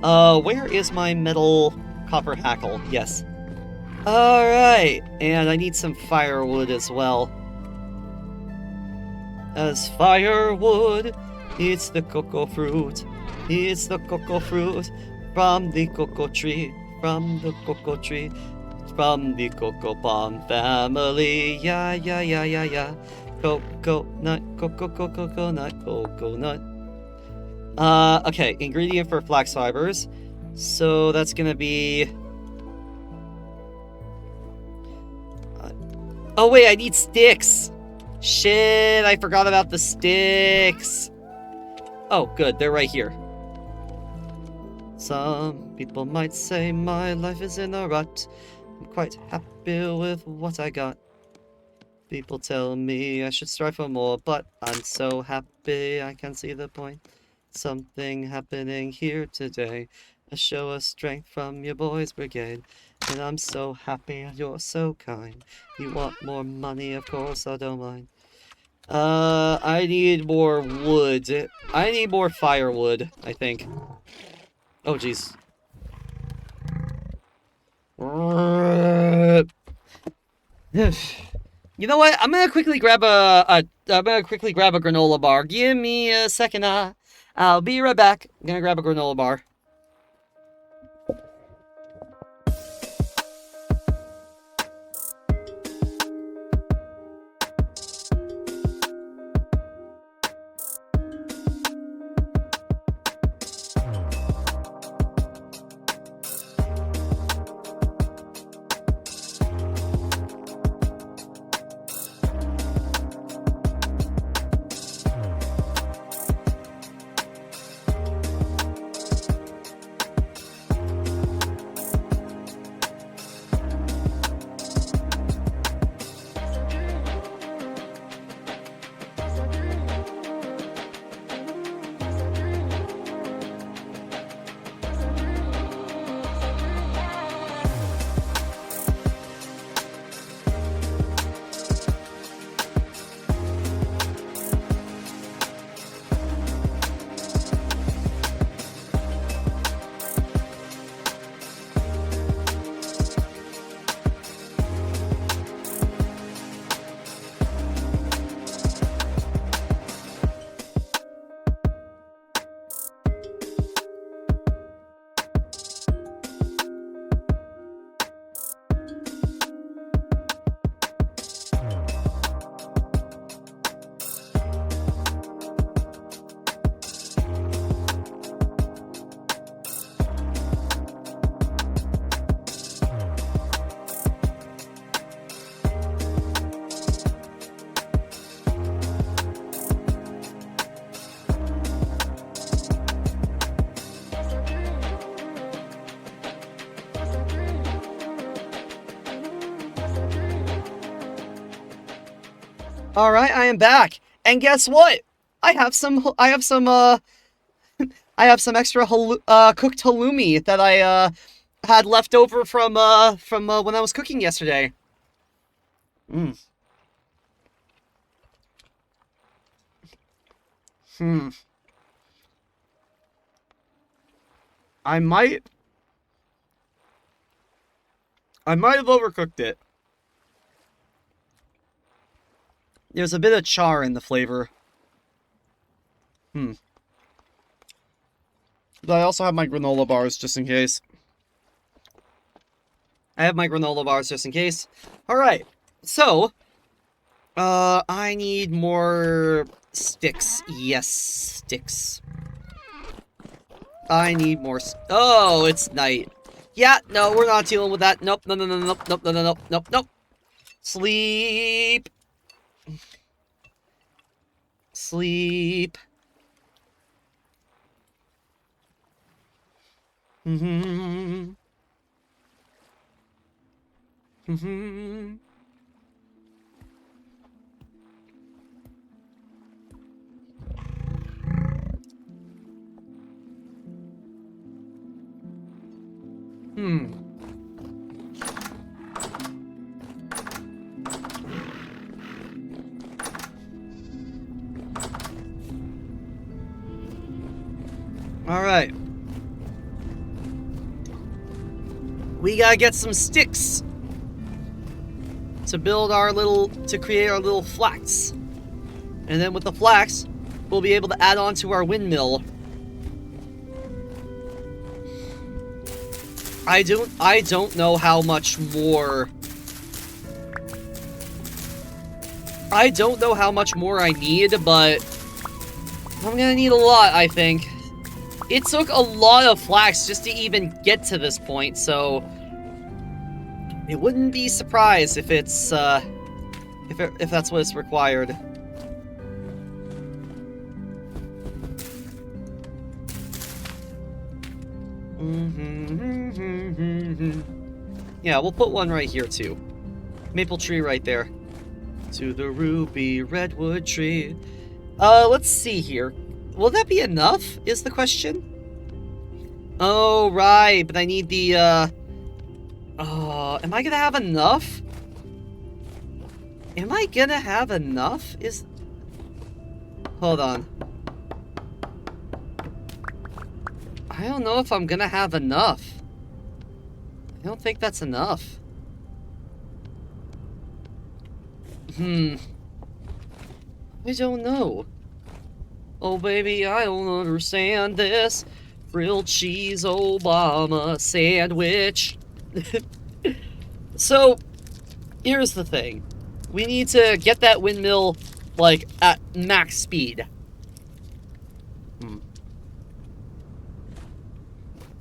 Where is my metal copper hackle? Yes. Alright, and I need some firewood as well. As firewood, it's the cocoa fruit. It's the cocoa fruit from the cocoa tree, from the cocoa tree, from the cocoa palm family. Yeah. Coconut, coconut. Okay, ingredient for flax fibers. So that's gonna be... oh wait, I need sticks! Shit, I forgot about the sticks. Oh, good, they're right here. Some people might say my life is in a rut. I'm quite happy with what I got. People tell me I should strive for more, but I'm so happy I can see the point. Something happening here today. A show of strength from your boys' brigade. And I'm so happy you're so kind. You want more money, of course, I don't mind. I need more wood. I need more firewood, I think. Oh, jeez. You know what? I'm gonna quickly grab a granola bar. Give me a second. I'll be right back. I'm gonna grab a granola bar. All right, I am back. And guess what? I have some I have some extra cooked halloumi that I had left over from when I was cooking yesterday. Mm. Hmm. I might have overcooked it. There's a bit of char in the flavor. But I also have my granola bars just in case. Alright, so, I need more sticks. Yes, sticks. I need more oh, it's night. Yeah, no, we're not dealing with that. Nope, no, no, no, nope, nope, no, no, nope, nope, nope. Sleep. Sleep. Hmm. Alright. We gotta get some sticks to build to create our little flax. And then with the flax, we'll be able to add on to our windmill. I don't know how much more... I don't know how much more I need, but I'm gonna need a lot, I think. It took a lot of flax just to even get to this point, so it wouldn't be surprised if it's if that's what is required. Yeah, we'll put one right here too. Maple tree right there. To the ruby redwood tree. Let's see here. Will that be enough, is the question? Oh, right, but I need the, am I gonna have enough? Am I gonna have enough? Hold on. I don't know if I'm gonna have enough. I don't think that's enough. I don't know. Oh, baby, I don't understand this. Grilled cheese Obama sandwich. So, here's the thing. We need to get that windmill, like, at max speed.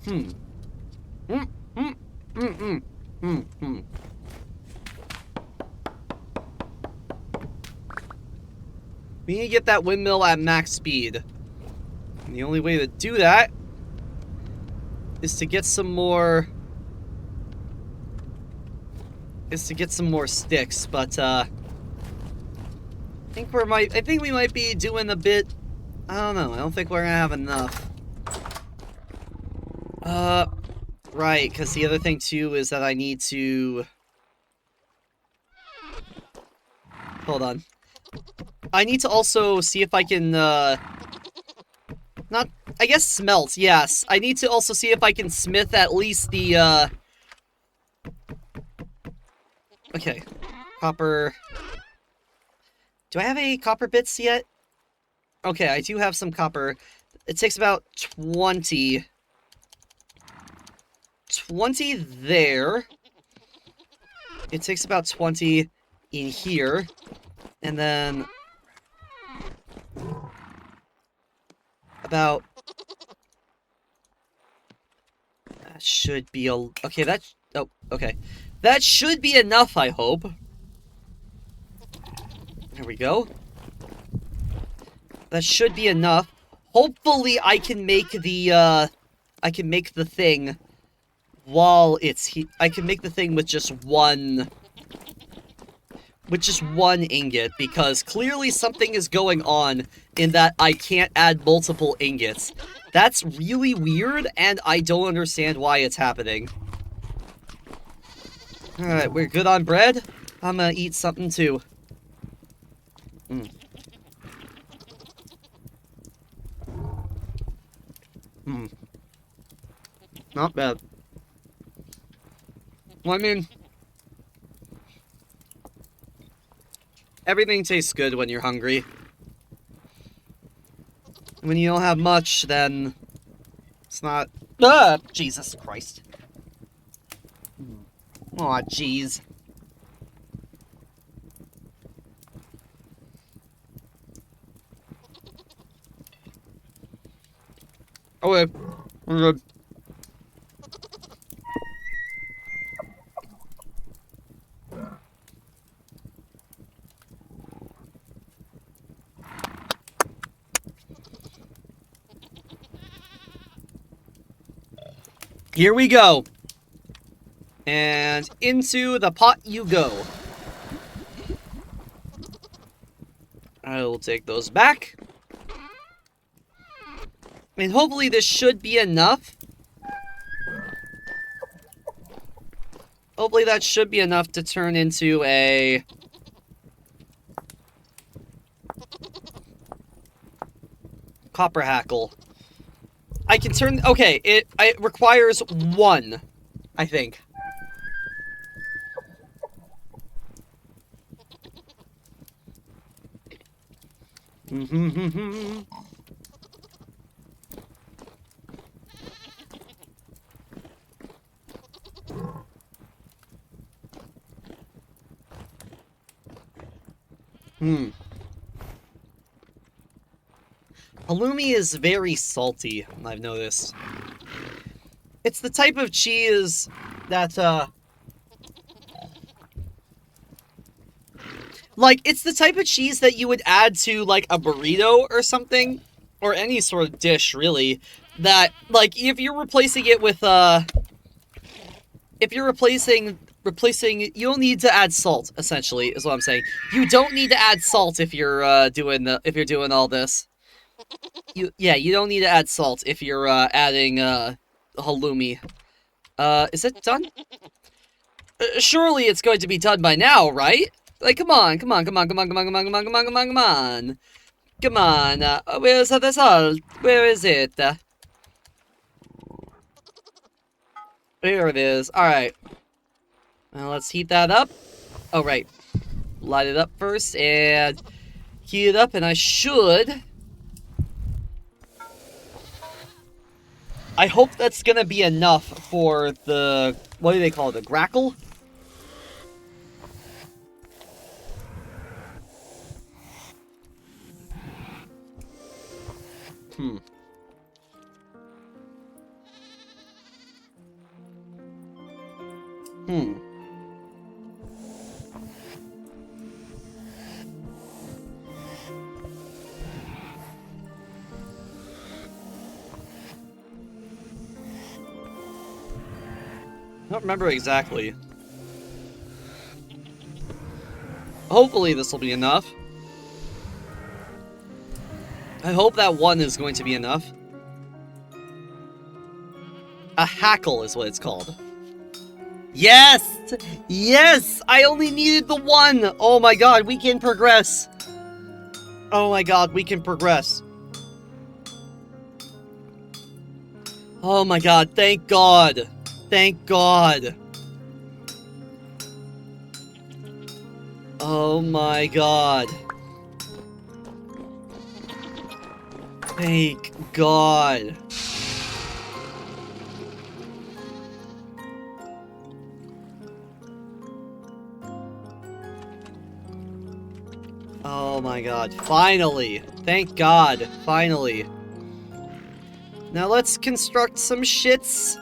We need to get that windmill at max speed. And the only way to do that is to get some more... sticks, but, I think we might be doing a bit... I don't know, I don't think we're gonna have enough. Right, because the other thing, too, is that I need to... Hold on. I need to also see if I can, not... I guess smelt, yes. I need to also see if I can smith at least the, Okay. Copper... Do I have any copper bits yet? Okay, I do have some copper. It takes about 20... 20 there. It takes about 20 in here. And then... about... That should be a... Okay, that... Oh, okay. That should be enough, I hope. There we go. That should be enough. Hopefully I can make the, I can make the thing while it's I can make the thing with just one with just one ingot, because clearly something is going on in that I can't add multiple ingots. That's really weird, and I don't understand why it's happening. Alright, we're good on bread. I'm gonna eat something too. Not bad. Well, I mean, everything tastes good when you're hungry. When you don't have much, then it's not... Jesus Christ. Aw, jeez. Okay, we're good. Here we go. And into the pot you go. I will take those back. I mean, hopefully this should be enough. Hopefully that should be enough to turn into a... copper hackle. I can turn... Okay, it requires one, I think. Halloumi is very salty, I've noticed. It's the type of cheese that, like, it's the type of cheese that you would add to, like, a burrito or something, or any sort of dish, really, that, like, if you're replacing it with, if you're replacing, you don't need to add salt, essentially, is what I'm saying. You don't need to add salt if you're, doing all this. You don't need to add salt if you're, adding, halloumi. Is it done? Surely it's going to be done by now, right? Like, come on. Come on. Where's the salt? Where is it? There it is. Alright. Now let's heat that up. Oh, right. Light it up first and heat it up, and I should... I hope that's gonna be enough for the... what do they call it? The grackle? I don't remember exactly. Hopefully this will be enough. I hope that one is going to be enough. A hackle is what it's called. Yes! Yes! I only needed the one! Oh my god, we can progress. Oh my god, we can progress. Oh my god, thank god. Thank god. Oh my god. Thank god. Oh my god. Finally. Thank god. Finally. Now let's construct some shits.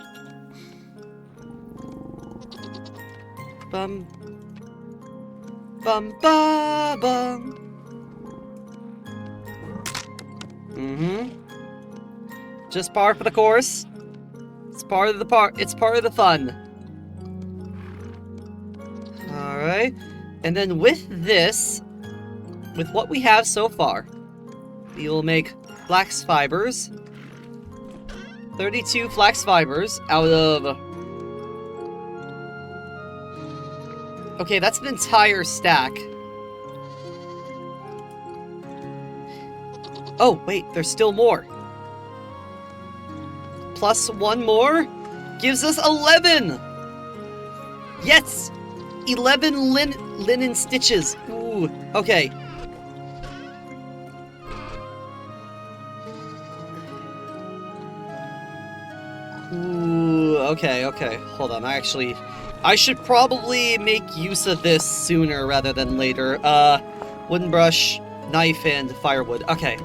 Bum. Bum ba bum. Just par for the course. It's part of the fun. Alright. And then with this, with what we have so far, we will make flax fibers. 32 flax fibers out of... Okay, that's an entire stack. Oh, wait, there's still more. Plus one more gives us 11! Yes! 11 linen stitches. Ooh, okay. Ooh, okay. Hold on, I should probably make use of this sooner rather than later. Wooden brush, knife, and firewood. Okay.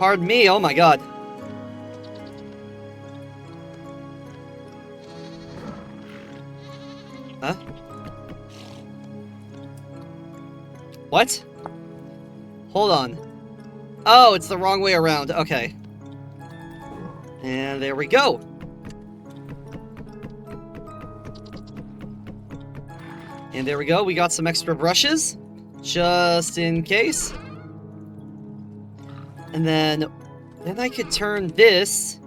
Pardon me, oh my god. Huh? What? Hold on. Oh, it's the wrong way around. Okay. And there we go. And there we go. We got some extra brushes, just in case. And then I could turn this...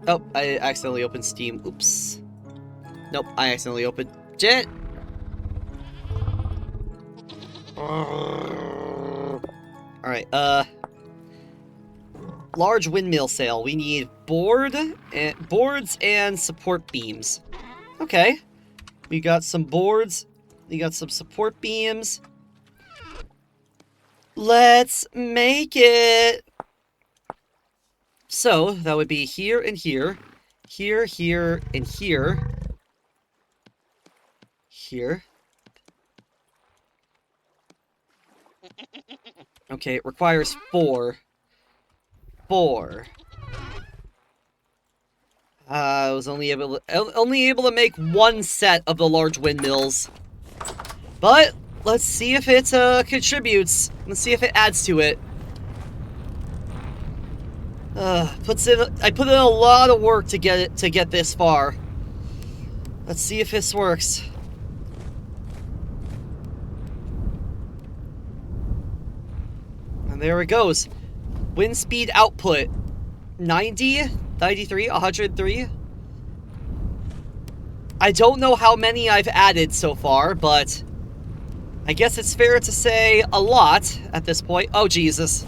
Oh, I accidentally opened Steam. Oops. Nope, I accidentally opened it. Alright, large windmill sail. We need boards and support beams. Okay. We got some boards. We got some support beams. Let's make it. So, that would be here and here. Here, here, and here. Here. Okay, it requires 4. 4. I was only able to make 1 set of the large windmills. But let's see if it contributes. Let's see if it adds to it. I put in a lot of work to get this far. Let's see if this works. And there it goes. Wind speed output 90, 93, 103. I don't know how many I've added so far, but I guess it's fair to say a lot at this point. Oh, Jesus.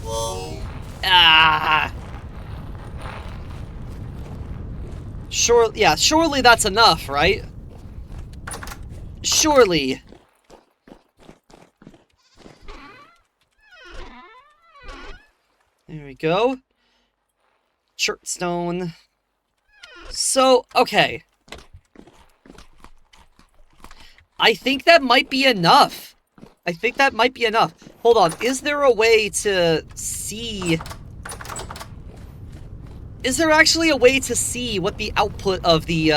Ah. Surely that's enough, right? Surely. There we go. Chert stone. So, okay. I think that might be enough. Hold on, is there a way to see... Is there actually a way to see what the output of the,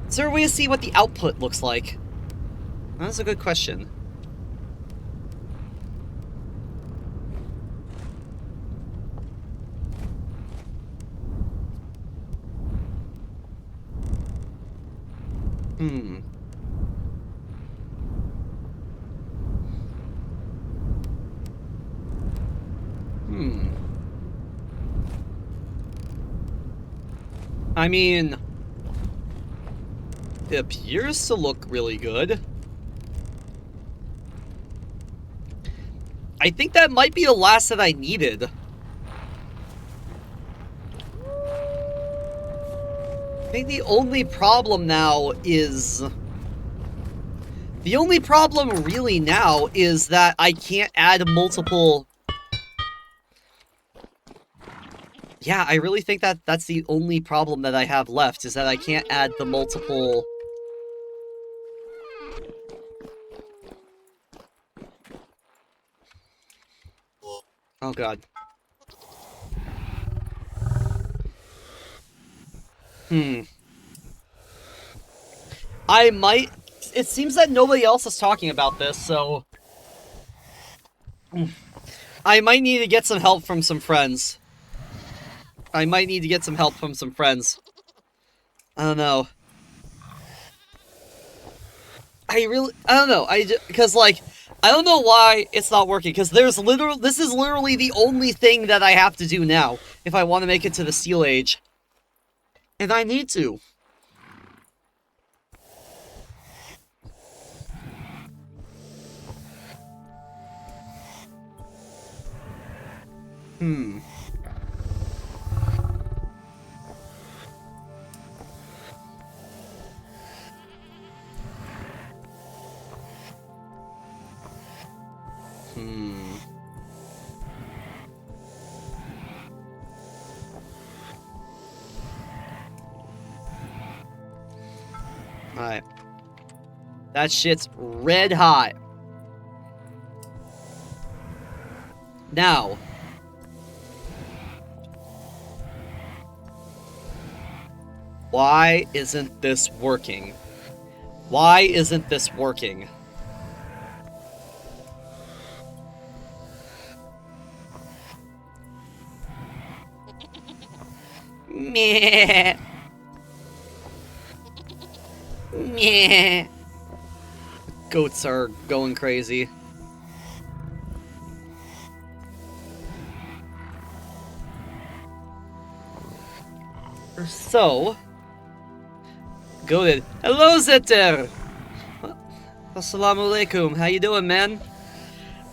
Is there a way to see what the output looks like? That's a good question. I mean, it appears to look really good. I think that might be the last that I needed. I think the only problem now is... The only problem really now is that I can't add multiple... Yeah, I really think that that's the only problem that I have left, is that I can't add the multiple... Oh god. I might... It seems that nobody else is talking about this, so... I might need to get some help from some friends. I don't know. I don't know. Because, like, I don't know why it's not working. Because this is literally the only thing that I have to do now if I want to make it to the Steel Age. And I need to. Alright. That shit's red hot. Now. Why isn't this working? Why isn't this working? Meh. Meh. Goats are going crazy. So, goated. Hello, Zetter. Assalamu alaikum. How you doing, man?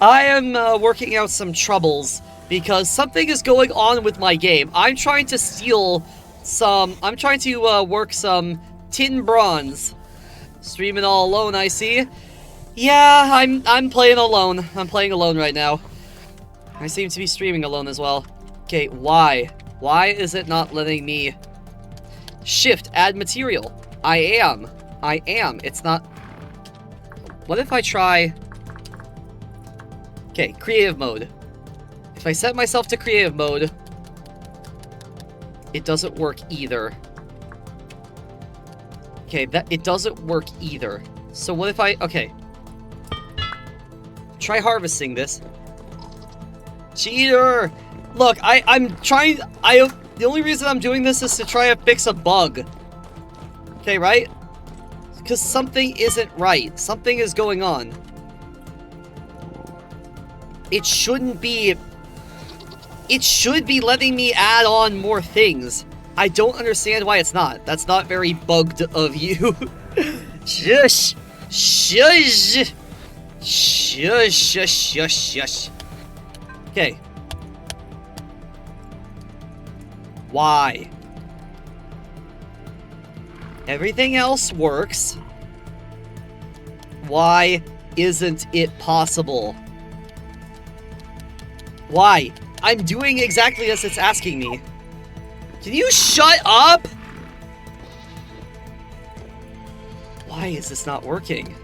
I am working out some troubles because something is going on with my game. I'm trying to steal some. I'm trying to work some tin bronze. Streaming all alone, I see. Yeah, I'm playing alone. I'm playing alone right now. I seem to be streaming alone as well. Okay, why? Why is it not letting me shift add material? I am. It's not. What if I try? Okay, creative mode. If I set myself to creative mode, it doesn't work either. Okay, it doesn't work either. So what if I, okay. Try harvesting this. Cheater! Look, I'm trying, the only reason I'm doing this is to try to fix a bug. Okay, right? Because something isn't right. Something is going on. It shouldn't be... It should be letting me add on more things. I don't understand why it's not. That's not very bugged of you. Shush! Shush! Shush, shush, shush, shush. Okay. Why? Everything else works. Why isn't it possible? Why? I'm doing exactly as it's asking me. Can you shut up? Why is this not working?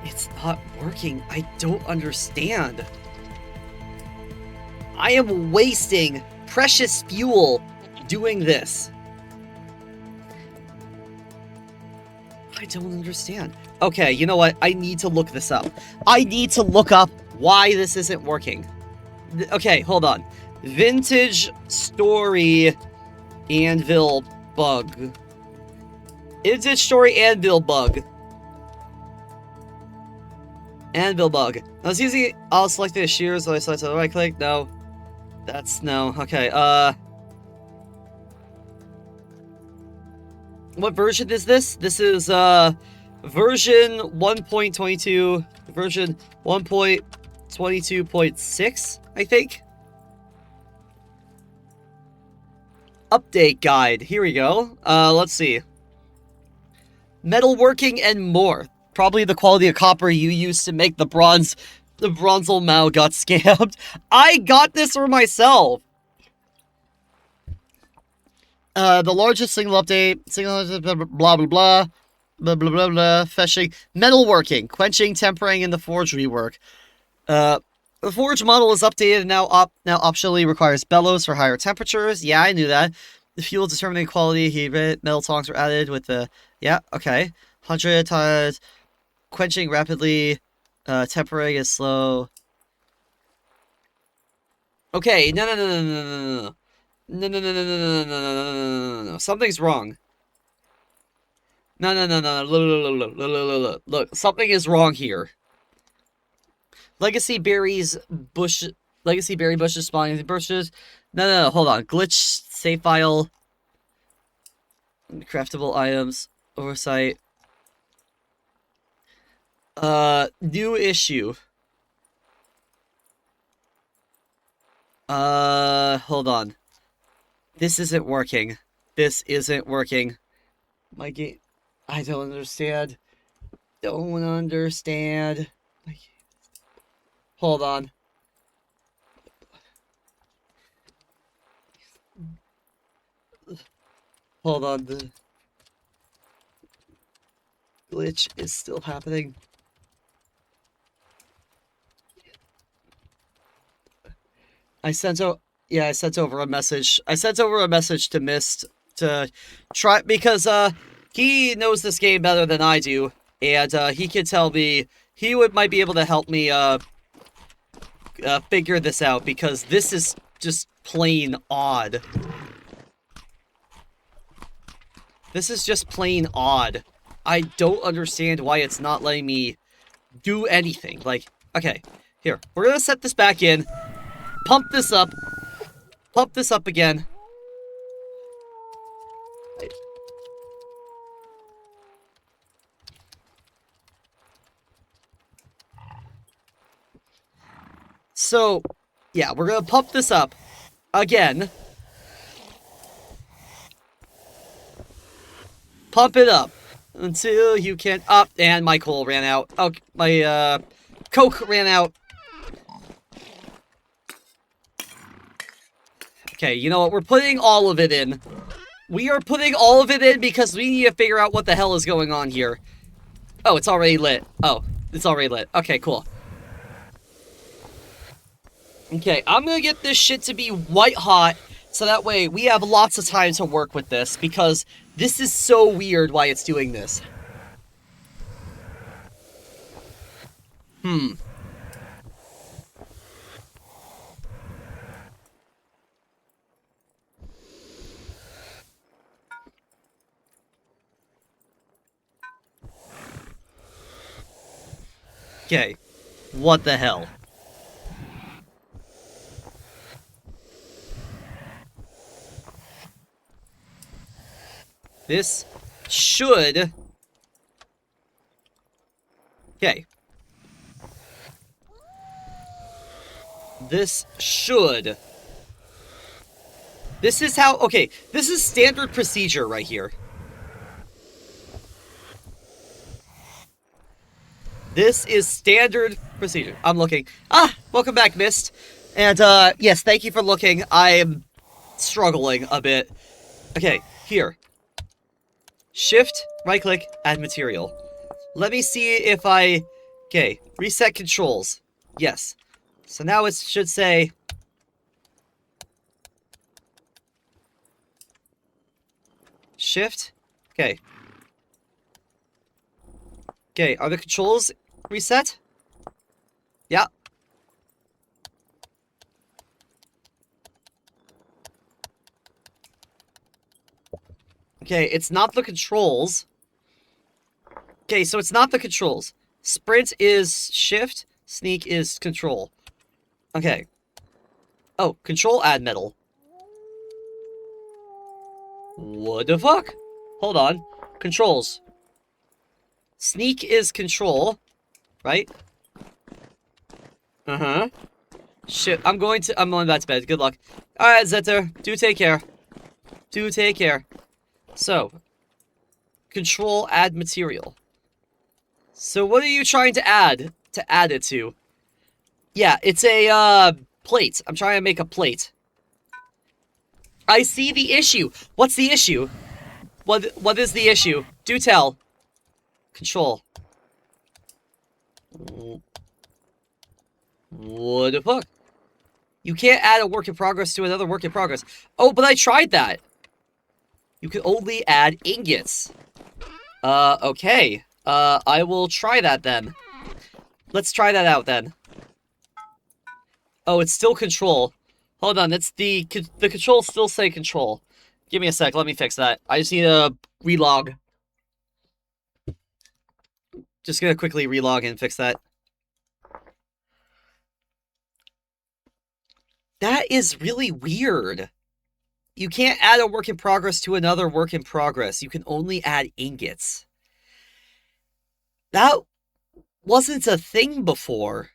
It's not working. I don't understand. I am wasting precious fuel doing this. I don't understand. Okay, you know what? I need to look this up. I need to look up why this isn't working. Okay, hold on. Vintage story anvil bug. Vintage story anvil bug. Anvil bug. I was using it. I'll select the shears, so I select the right click. No. That's no. Okay, what version is this? This is, version 1.22, version 1.22.6, I think. Update guide. Here we go. Let's see. Metalworking and more. Probably the quality of copper you used to make the bronzel Mao got scammed. I got this for myself. The largest single update, blah, blah, blah, blah, blah, blah, blah, blah, fetching, metalworking, quenching, tempering, and the forge rework. The forge model is updated and now optionally requires bellows for higher temperatures. Yeah, I knew that. The fuel determining quality, heat rate, metal tongs were added with the, yeah, okay. 100 times, quenching rapidly, tempering is slow. Okay, no. No. Something's wrong. No, no, no, no, look, something is wrong here. Legacy berries, bush, legacy berry bushes spawning in bushes. No, no, no, hold on. Glitch, save file, craftable items, oversight. New issue. Hold on. This isn't working. This isn't working. My game. I don't understand. Don't understand. Hold on. Hold on. The glitch is still happening. I sent over a message. I sent over a message to Mist to try, because he knows this game better than I do, and he could tell me, might be able to help me figure this out, because this is just plain odd. This is just plain odd. I don't understand why it's not letting me do anything. Like, okay, here, we're gonna set this back in. Pump this up again. So, yeah, we're gonna pump this up again. Pump it up until you can up, and my coal ran out. Oh, my coke ran out. Okay, you know what? We're putting all of it in. We are putting all of it in because we need to figure out what the hell is going on here. Oh, it's already lit. Oh, it's already lit. Okay, cool. Okay, I'm gonna get this shit to be white hot, so that way we have lots of time to work with this, because this is so weird why it's doing this. Okay, what the hell? This should... Okay. This should... This is how... Okay, this is standard procedure right here. This is standard procedure. I'm looking. Ah, welcome back, Mist. And, yes, thank you for looking. I am struggling a bit. Okay, here. Shift, right-click, add material. Let me see if I... Okay, reset controls. Yes. So now it should say... Shift. Okay. Okay, are the controls reset? Yeah. Okay, it's not the controls. Okay, so it's not the controls. Sprint is shift, sneak is control. Okay. Oh, control add metal. What the fuck? Hold on. Controls. Sneak is control, right? Uh-huh. Shit, I'm going back to bed. Good luck. Alright, Zetter. Do take care. Do take care. So, control add material. So what are you trying to add it to? Yeah, it's a, plate. I'm trying to make a plate. I see the issue. What's the issue? What is the issue? Do tell. Control. What the fuck? You can't add a work in progress to another work in progress. Oh, but I tried that. You can only add ingots. Okay. I will try that then. Let's try that out then. Oh, it's still control. Hold on, it's the controls still say control. Give me a sec, let me fix that. I just need to relog. Just gonna quickly relog and fix that. That is really weird. You can't add a work in progress to another work in progress. You can only add ingots. That wasn't a thing before.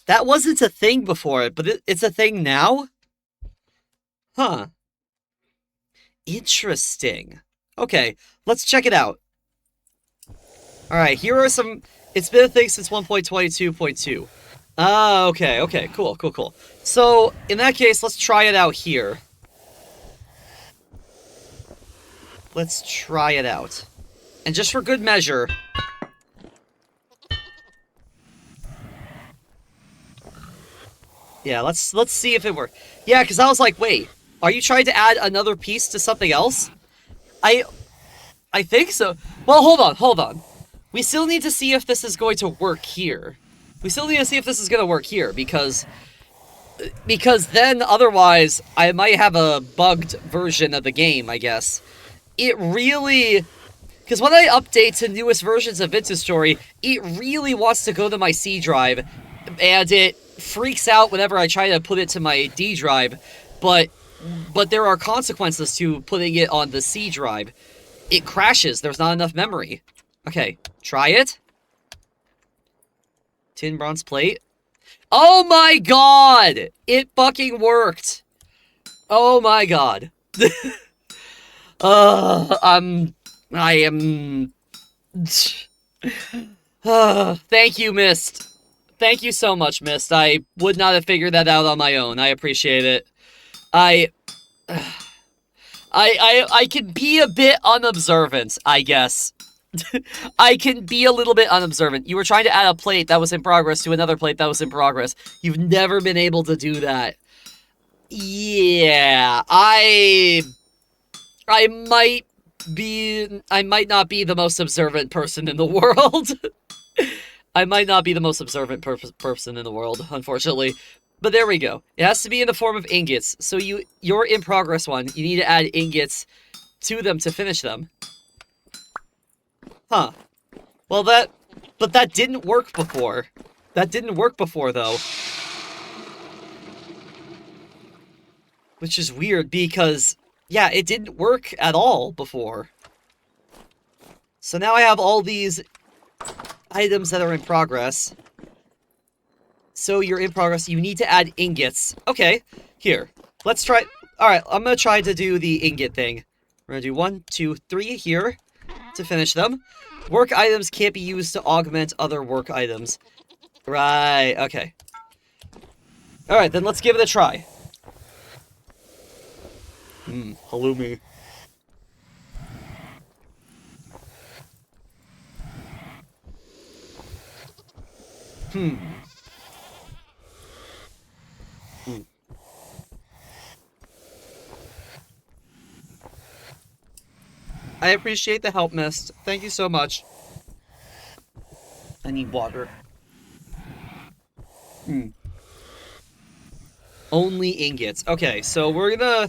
That wasn't a thing before, but it's a thing now? Huh. Interesting. Okay, let's check it out. Alright, here are some... It's been a thing since 1.22.2. Ah, okay, cool. So, in that case, let's try it out here. Let's try it out. And just for good measure... Yeah, let's see if it works. Yeah, because I was like, wait, are you trying to add another piece to something else? I think so. Well, hold on. We still need to see if this is going to work here. Because then otherwise I might have a bugged version of the game, I guess. It really... Because when I update to newest versions of Vintage Story, it really wants to go to my C drive, and it freaks out whenever I try to put it to my D drive, but there are consequences to putting it on the C drive. It crashes. There's not enough memory. Okay, try it. Tin bronze plate. Oh my god! It fucking worked! Oh my god. I am... Thank you, Mist. Thank you so much, Mist. I would not have figured that out on my own. I appreciate it. I can be a bit unobservant, I guess. I can be a little bit unobservant. You were trying to add a plate that was in progress to another plate that was in progress. You've never been able to do that. Yeah, I might not be the most observant person in the world. I might not be the most observant person in the world, unfortunately. But there we go. It has to be in the form of ingots. So your in progress one, you need to add ingots to them to finish them. Huh. Well, but that didn't work before. That didn't work before, though. Which is weird, because, yeah, it didn't work at all before. So now I have all these items that are in progress. So you're in progress. You need to add ingots. Okay, here. Let's try... Alright, I'm gonna try to do the ingot thing. We're gonna do 1, 2, 3 here to finish them. Work items can't be used to augment other work items. Right, okay. Alright, then let's give it a try. Halloumi. I appreciate the help, Mist. Thank you so much. I need water. Only ingots. Okay, so we're gonna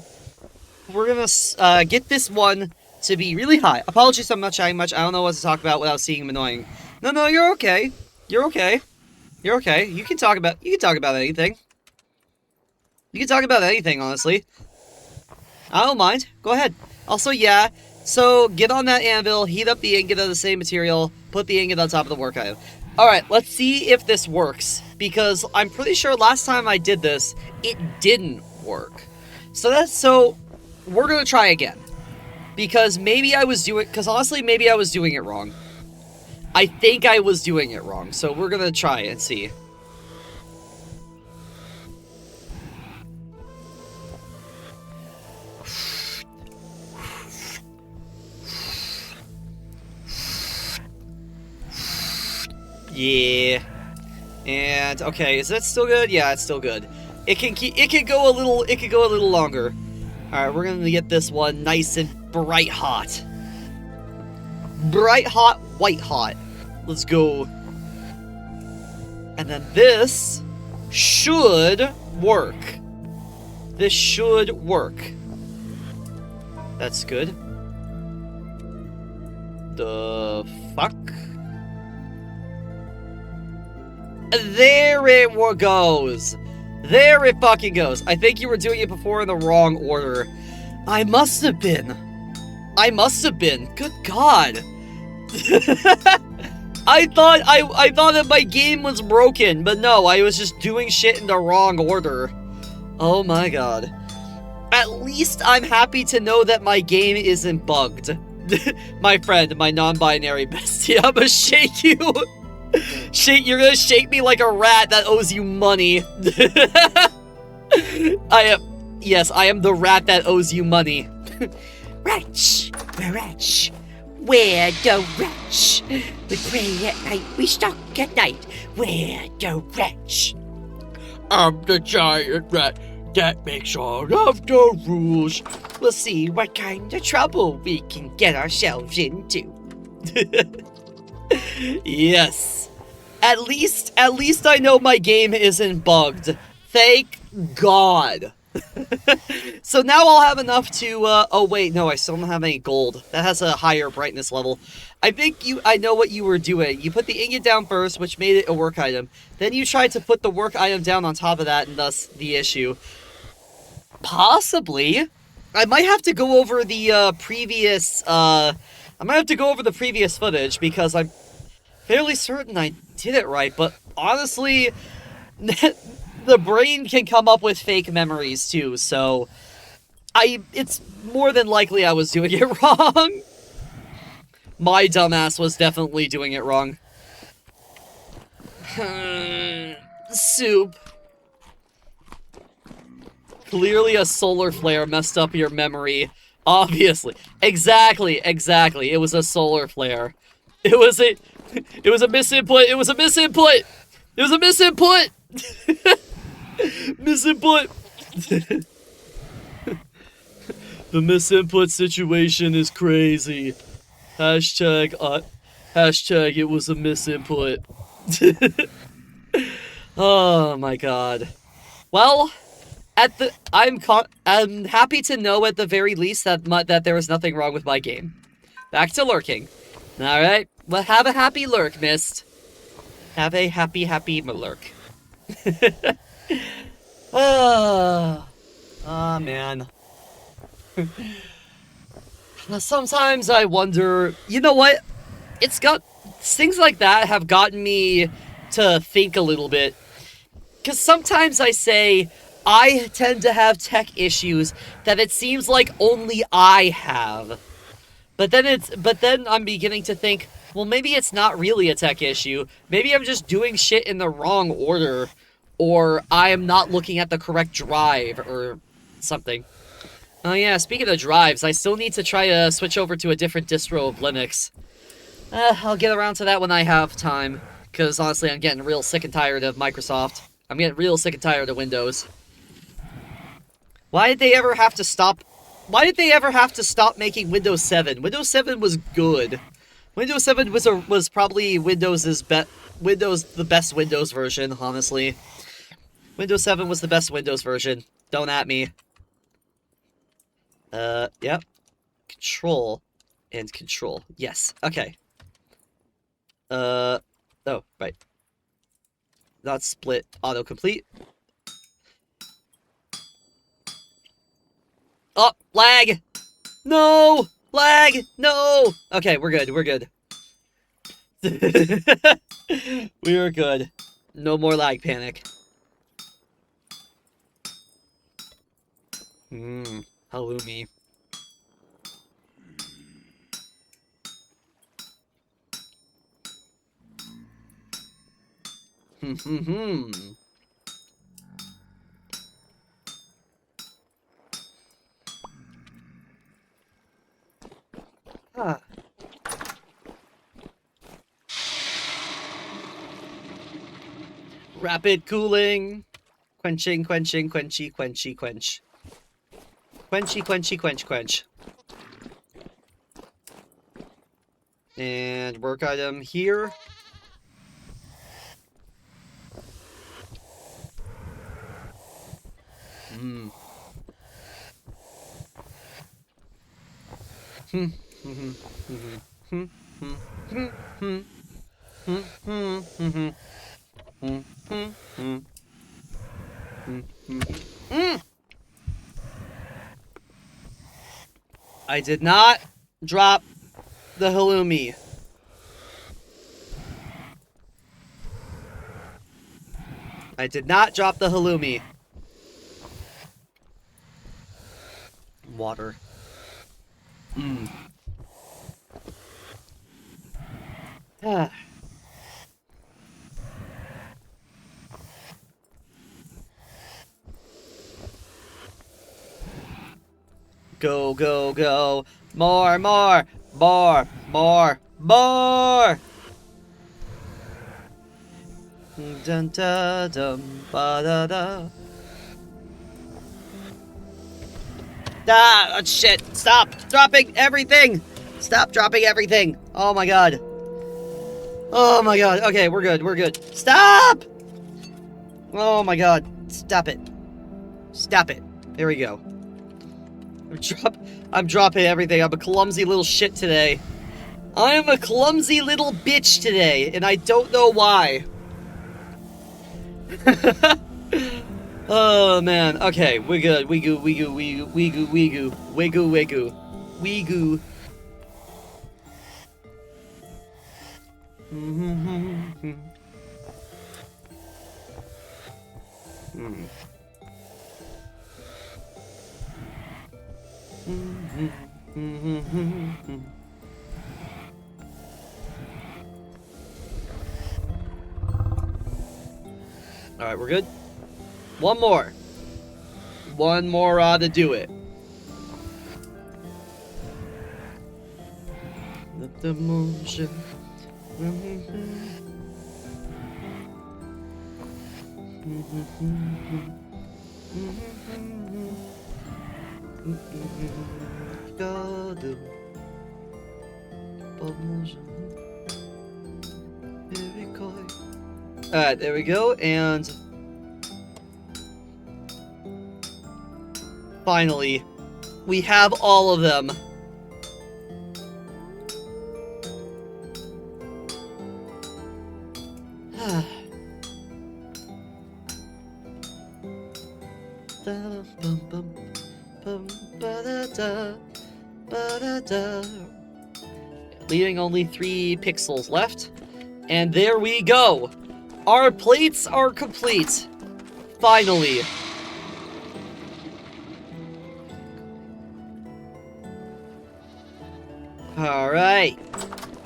get this one to be really high. Apologies, I'm not chatting much. I don't know what to talk about without seeing him annoying. No, you're okay. You're okay. You're okay. You can talk about anything. You can talk about anything, honestly. I don't mind. Go ahead. Also, yeah. So, get on that anvil, heat up the ingot of the same material, put the ingot on top of the work item. Alright, let's see if this works. Because I'm pretty sure last time I did this, it didn't work. So we're gonna try again. Because maybe I was doing... Because honestly, maybe I was doing it wrong. I think I was doing it wrong. So we're gonna try and see. Yeah. And okay, is that still good? Yeah, it's still good. It can go a little longer. All right, we're going to get this one nice and bright hot. Bright hot, white hot. Let's go. And then this should work. This should work. That's good. The fuck? There it goes. There it fucking goes. I think you were doing it before in the wrong order. I must have been. Good God. I thought that my game was broken, but no, I was just doing shit in the wrong order. Oh my God. At least I'm happy to know that my game isn't bugged. My friend, my non-binary bestie, I'm gonna shake you. You're gonna shake me like a rat that owes you money. Yes, I am the rat that owes you money. Wretch, wretch, we're the wretch. We pray at night, we stalk at night. We're the wretch. I'm the giant rat that makes all of the rules. We'll see what kind of trouble we can get ourselves into. Yes. At least I know my game isn't bugged. Thank God. So now I'll have enough to, oh wait, no, I still don't have any gold. That has a higher brightness level. I know what you were doing. You put the ingot down first, which made it a work item. Then you tried to put the work item down on top of that, and thus the issue. Possibly. I might have to go over the, previous footage, because I'm fairly certain I did it right, but honestly, the brain can come up with fake memories too, so it's more than likely I was doing it wrong. My dumbass was definitely doing it wrong. Soup. Clearly a solar flare messed up your memory. Obviously. Exactly. It was a solar flare. It was a misinput. Misinput. The misinput situation is crazy. Hashtag it was a misinput. Oh my God. Well, I'm happy to know at the very least that there was nothing wrong with my game. Back to lurking. All right. Well, have a happy lurk, Mist. Have a happy lurk. Oh man. Sometimes I wonder, you know what? Things like that have gotten me to think a little bit. Because sometimes I say, I tend to have tech issues that it seems like only I have. But then I'm beginning to think, well, maybe it's not really a tech issue. Maybe I'm just doing shit in the wrong order. Or I am not looking at the correct drive, or something. Oh yeah, speaking of drives, I still need to try to switch over to a different distro of Linux. I'll get around to that when I have time. Because honestly, I'm getting real sick and tired of Microsoft. I'm getting real sick and tired of Windows. Why did they ever have to stop making Windows 7? Windows 7 was good. Windows 7 was probably the best Windows version, honestly. Windows 7 was the best Windows version. Don't at me. Yep. Control. And control. Yes. Okay. Oh, right. Not split. Autocomplete. Oh, lag! No! Lag! No! Okay, we're good. We are good. No more lag panic. Halloumi. Ah. Rapid cooling. Quenching, quenchy, quench. Quench. And work item here. Mm, mm, mm. Mm, mm, mm. I did not drop the halloumi. I did not drop the halloumi. Water. Mm. Ah. Go, go, go. More, more, more, more, more. Dun da dum ba da da. Ah, oh, shit. Stop dropping everything. Stop dropping everything. Oh my god. Oh my god. Okay, we're good. We're good. Stop! Oh my god. Stop it. Stop it. There we go. I'm dropping everything. I'm a clumsy little shit today. I am a clumsy little bitch today, and I don't know why. Oh man. Okay, we're good. We goo, we goo, we goo, we goo, we goo, we goo, we goo, we goo. Alright, we're good. One more. One more to do it. Let the motion. Alright, there we go, and finally, we have all of them. Leaving only 3 pixels left. And there we go! Our plates are complete! Finally! Alright.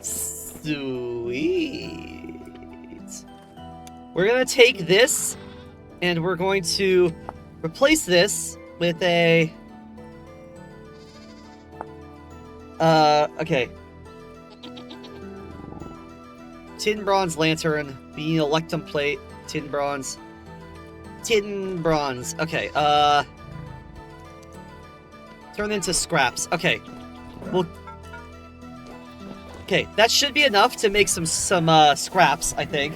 Sweet. We're gonna take this, and we're going to replace this with a... okay. Tin bronze lantern, we need electrum plate, tin bronze. Tin bronze, okay, turn into scraps, okay. Well, okay, that should be enough to make some scraps, I think.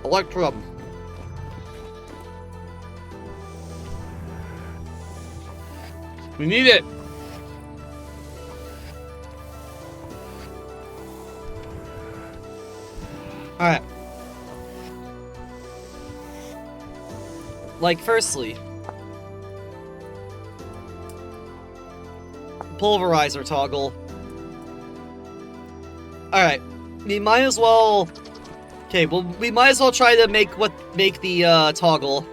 Electrum. We need it. Alright. Like, firstly, pulverizer toggle. Alright. We might as well... Okay, well, we might as well try to make the toggle.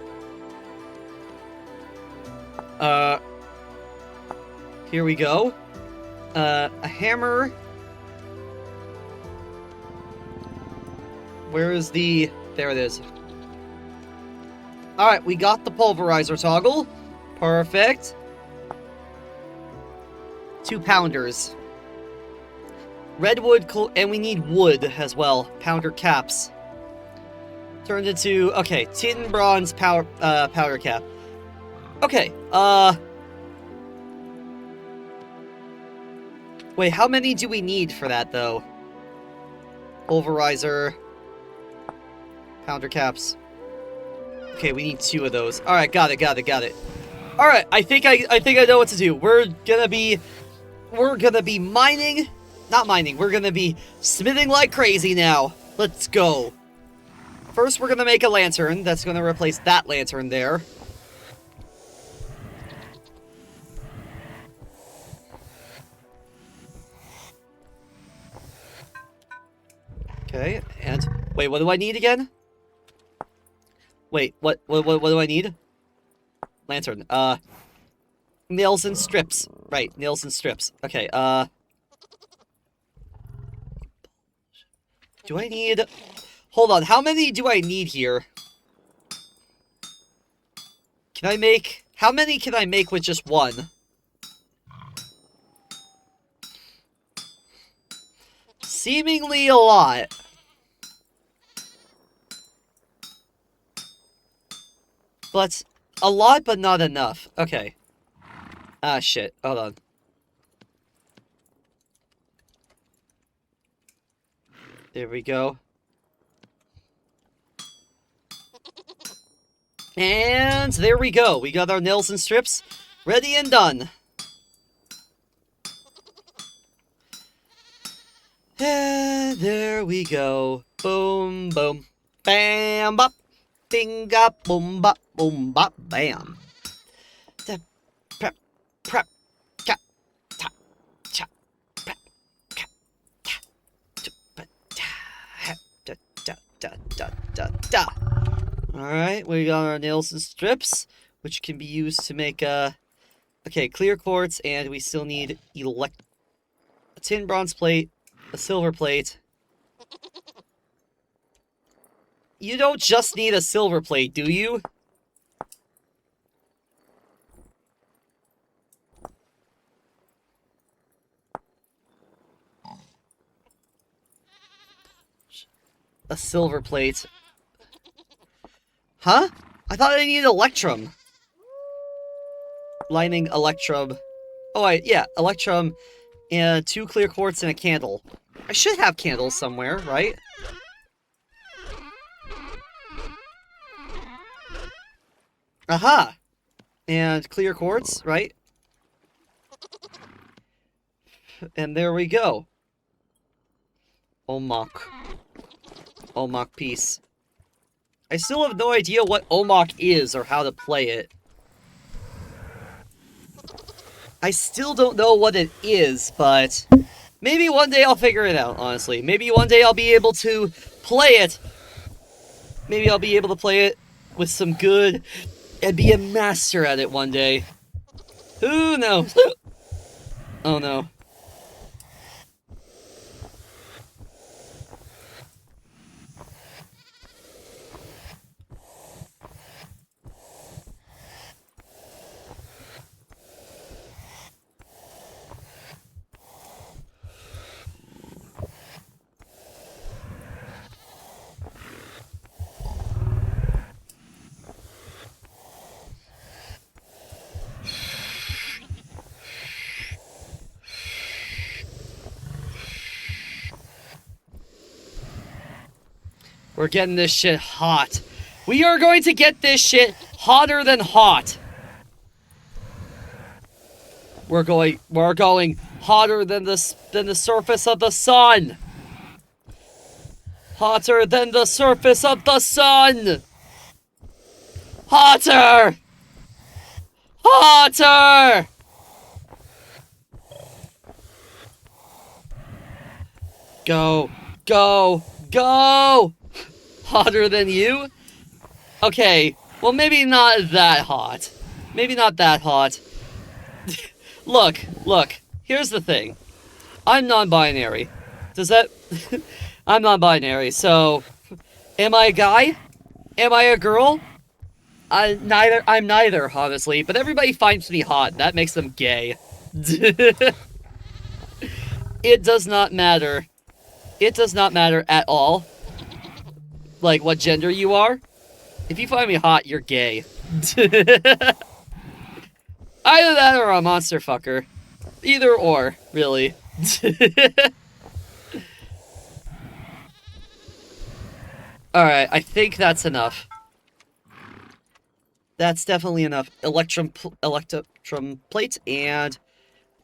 Here we go. A hammer. Where is the... There it is. Alright, we got the pulverizer toggle. Perfect. 2 pounders. Redwood, and we need wood as well. Pounder caps. Turned into... Okay, tin bronze powder cap. Okay, wait, how many do we need for that, though? Pulverizer. Pounder caps. Okay, we need 2 of those. All right, got it. All right, I think I know what to do. We're gonna be mining, not mining. We're gonna be smithing like crazy now. Let's go. First, we're gonna make a lantern that's gonna replace that lantern there. Okay, and wait, what do I need again? Wait, what do I need? Lantern. Nails and strips. Right, nails and strips. Okay, do I need... Hold on, how many do I need here? Can I make... How many can I make with just 1? Seemingly a lot. But a lot, but not enough. Okay. Ah, shit. Hold on. There we go. And there we go. We got our nails and strips ready and done. And there we go. Boom, boom. Bam, bop. Binga, boom, bop, bam. Da, prep, prep, ka, ta, cha, prep, ka, ta, tu, ba, da, da, da, da, da, da. Alright, we got our nails and strips, which can be used to make, okay, clear quartz, and we still need a tin bronze plate, a silver plate. You don't just need a silver plate, do you? A silver plate. Huh? I thought I needed electrum. Lining electrum. Oh, yeah, electrum and 2 clear quartz and a candle. I should have candles somewhere, right? Aha! And clear quartz, right? And there we go. Omok. Omok piece. I still have no idea what Omok is or how to play it. I still don't know what it is, but maybe one day I'll figure it out, honestly. Maybe one day I'll be able to play it. Maybe I'll be able to play it with some good and be a master at it one day. Who knows? Oh no. We're getting this shit hot. We are going to get this shit hotter than hot. We're going hotter than the surface of the sun. Hotter than the surface of the sun. Hotter. Hotter. Go, go, go. Hotter than you? Okay, well maybe not that hot. Maybe not that hot. Look, here's the thing. I'm non-binary. Does that... I'm non-binary, so... Am I a guy? Am I a girl? I'm neither, honestly, but everybody finds me hot. That makes them gay. It does not matter. It does not matter at all. Like, what gender you are. If you find me hot, you're gay. Either that or a monster fucker. Either or, really. Alright, I think that's enough. That's definitely enough electrum plate, and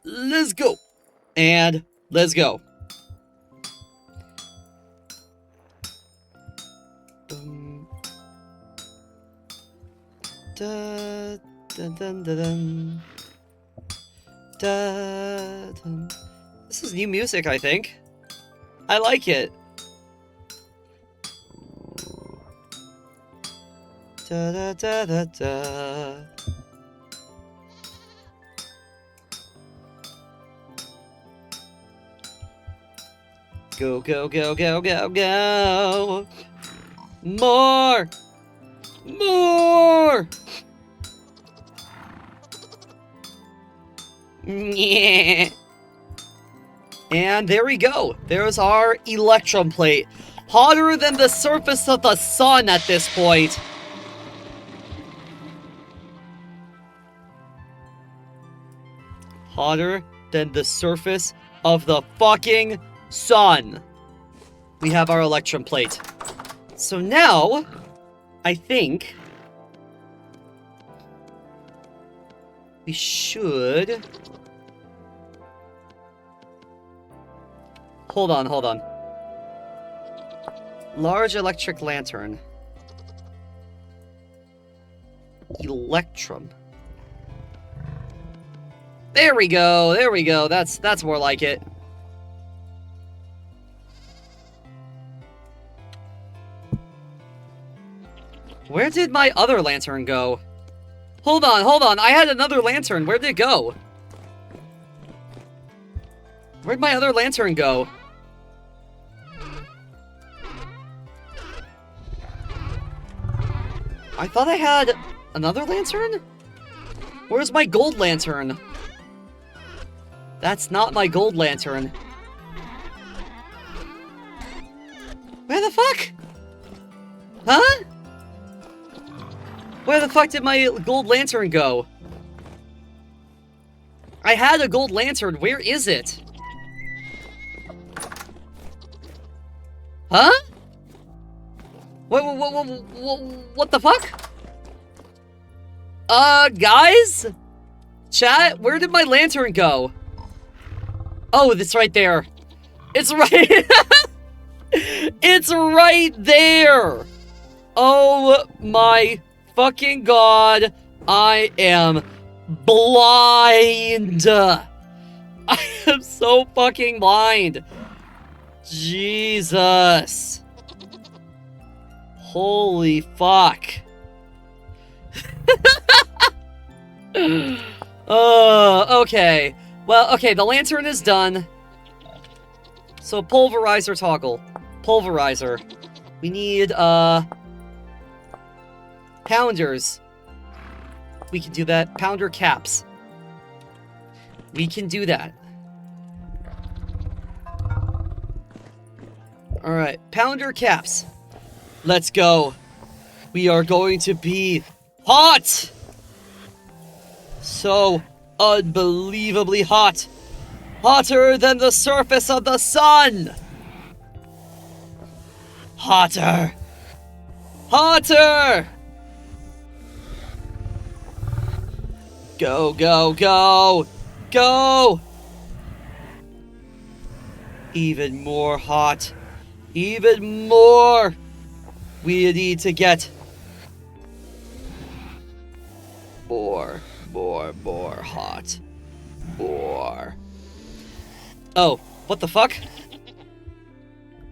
let's go. And let's go. Boom. Da, dun, dun, dun, dun. Da, dun. This is new music, I think. I like it. Da da da da da. Go, go, go, go, go, go! More! More! Yeah. And there we go. There's our electrum plate. Hotter than the surface of the sun at this point. Hotter than the surface of the fucking sun. We have our electrum plate. So now, I think we should... Hold on, hold on. Large electric lantern. Electrum. There we go, there we go. That's more like it. Where did my other lantern go? Hold on. I had another lantern. Where did it go? Where'd my other lantern go? I thought I had another lantern? Where's my gold lantern? That's not my gold lantern. Where the fuck? Huh? Where the fuck did my gold lantern go? I had a gold lantern. Where is it? Huh? What the fuck? Guys? Chat, where did my lantern go? Oh, it's right there. It's right... It's right there! Oh my fucking god. I am blind. I am so fucking blind. Jesus. Holy fuck. Okay. Well, okay, the lantern is done. So pulverizer toggle. Pulverizer. We need, pounders. We can do that. Pounder caps. We can do that. Alright, pounder caps. Let's go. We are going to be hot! So unbelievably hot. Hotter than the surface of the sun! Hotter! Hotter! Go, go, go! Go! Even more hot. Even more! We need to get more hot. More. Oh, what the fuck?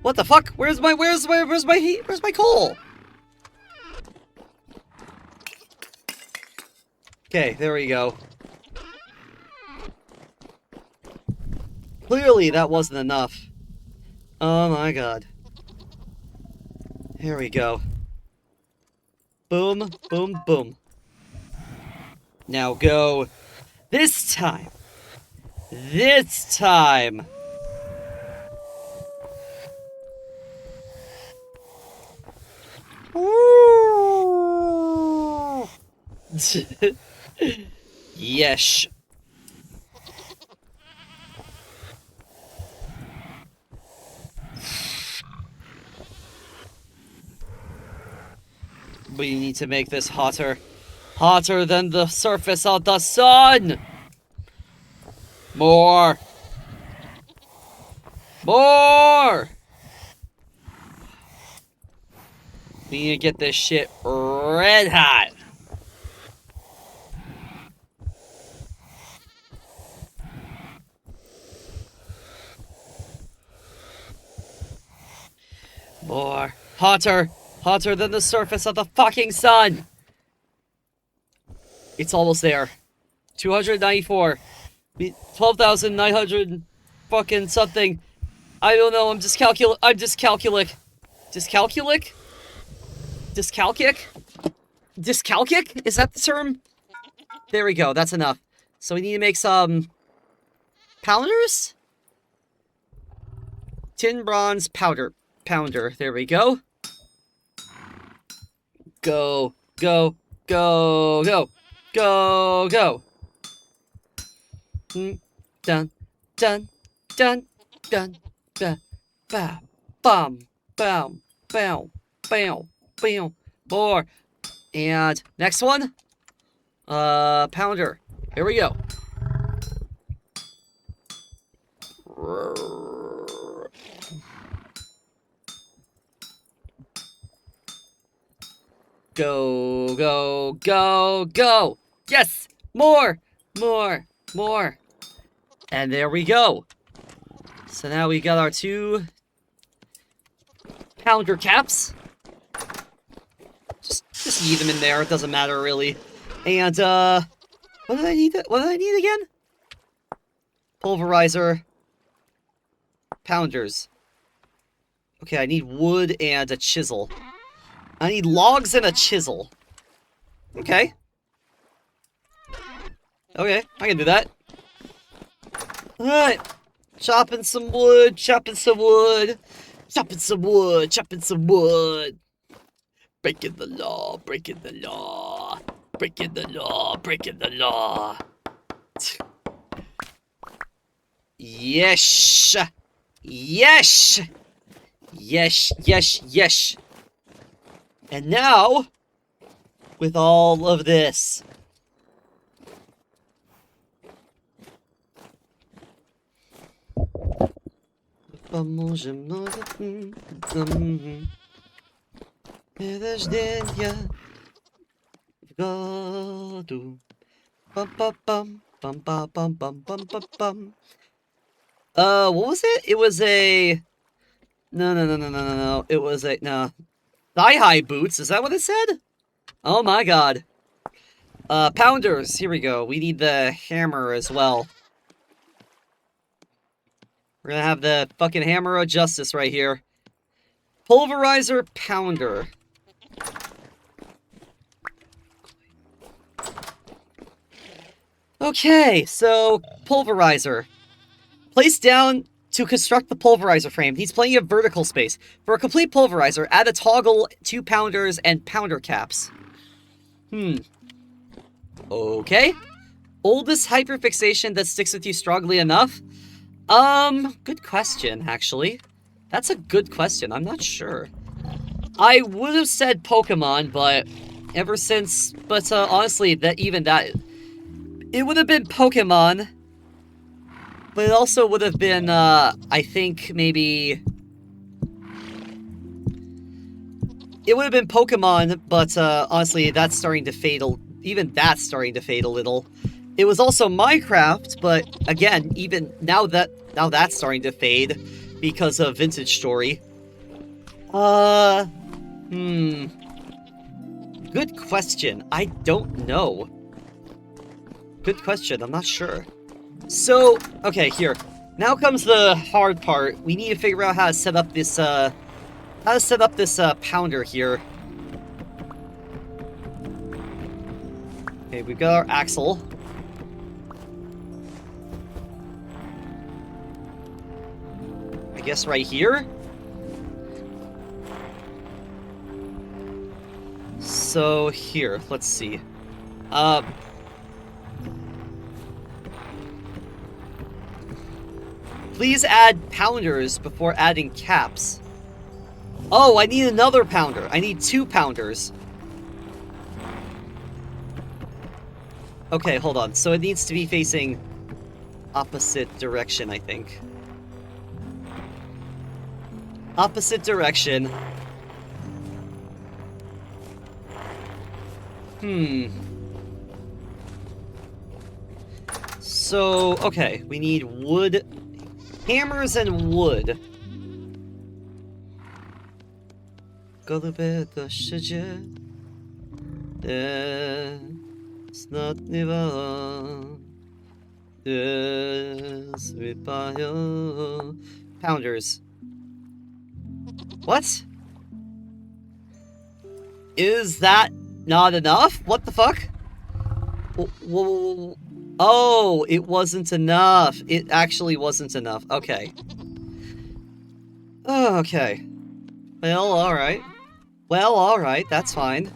What the fuck? Where's my heat? Where's my coal? Okay, there we go. Clearly that wasn't enough. Oh my god. Here we go. Boom, boom, boom. Now go. This time. This time. Woo! Yes. We need to make this hotter. Hotter than the surface of the sun! More! More! We need to get this shit red hot. More. Hotter. Hotter than the surface of the fucking sun. It's almost there. 294. 12,900 fucking something. I don't know, I'm dyscalculic. Dyscalculic? Dyscalculic? Is that the term? There we go, that's enough. So we need to make some pounders? Tin bronze pounder. There we go. Go. Dun. Ba. Bum. Bam. More. And next one. Pounder. Here we go. Go. Yes! More. And there we go. So now we got our 2 pounder caps. Just leave them in there, it doesn't matter really. And what did I need again? Pulverizer. Pounders. Okay, I need wood and a chisel. I need logs and a chisel. Okay. Okay, I can do that. Alright. Chopping some wood. Breaking the law. Yes. And now, with all of this, what was it? It was a... No. It was a... No. Thigh-high boots, is that what it said? Oh my god. Pounders, here we go. We need the hammer as well. We're gonna have the fucking hammer of justice right here. Pulverizer pounder. Okay, so pulverizer. Place down to construct the pulverizer frame. Needs plenty of vertical space. For a complete pulverizer, add a toggle, 2 pounders, and pounder caps. Okay. Oldest hyperfixation that sticks with you strongly enough? Good question, actually. That's a good question. I'm not sure. I would have said Pokemon, but ever since... But, honestly, it would have been Pokemon. But it also would have been, I think, maybe... It would have been Pokemon, but, honestly, that's starting to fade even that's starting to fade a little. It was also Minecraft, but, again, even now that's starting to fade because of Vintage Story. Good question. I don't know. Good question. I'm not sure. So, okay, here. Now comes the hard part. We need to figure out how to set up this, pounder here. Okay, we've got our axle. I guess right here? So, here, let's see. Please add pounders before adding caps. Oh, I need another pounder. I need 2 pounders. Okay, hold on. So it needs to be facing opposite direction, I think. Opposite direction. So, okay, we need wood. Hammers and wood. Голубая шаджа. Pounders. What? Is that not enough? What the fuck? Oh, it wasn't enough. It actually wasn't enough. Okay. Oh, okay. Well, alright. Well, alright, that's fine.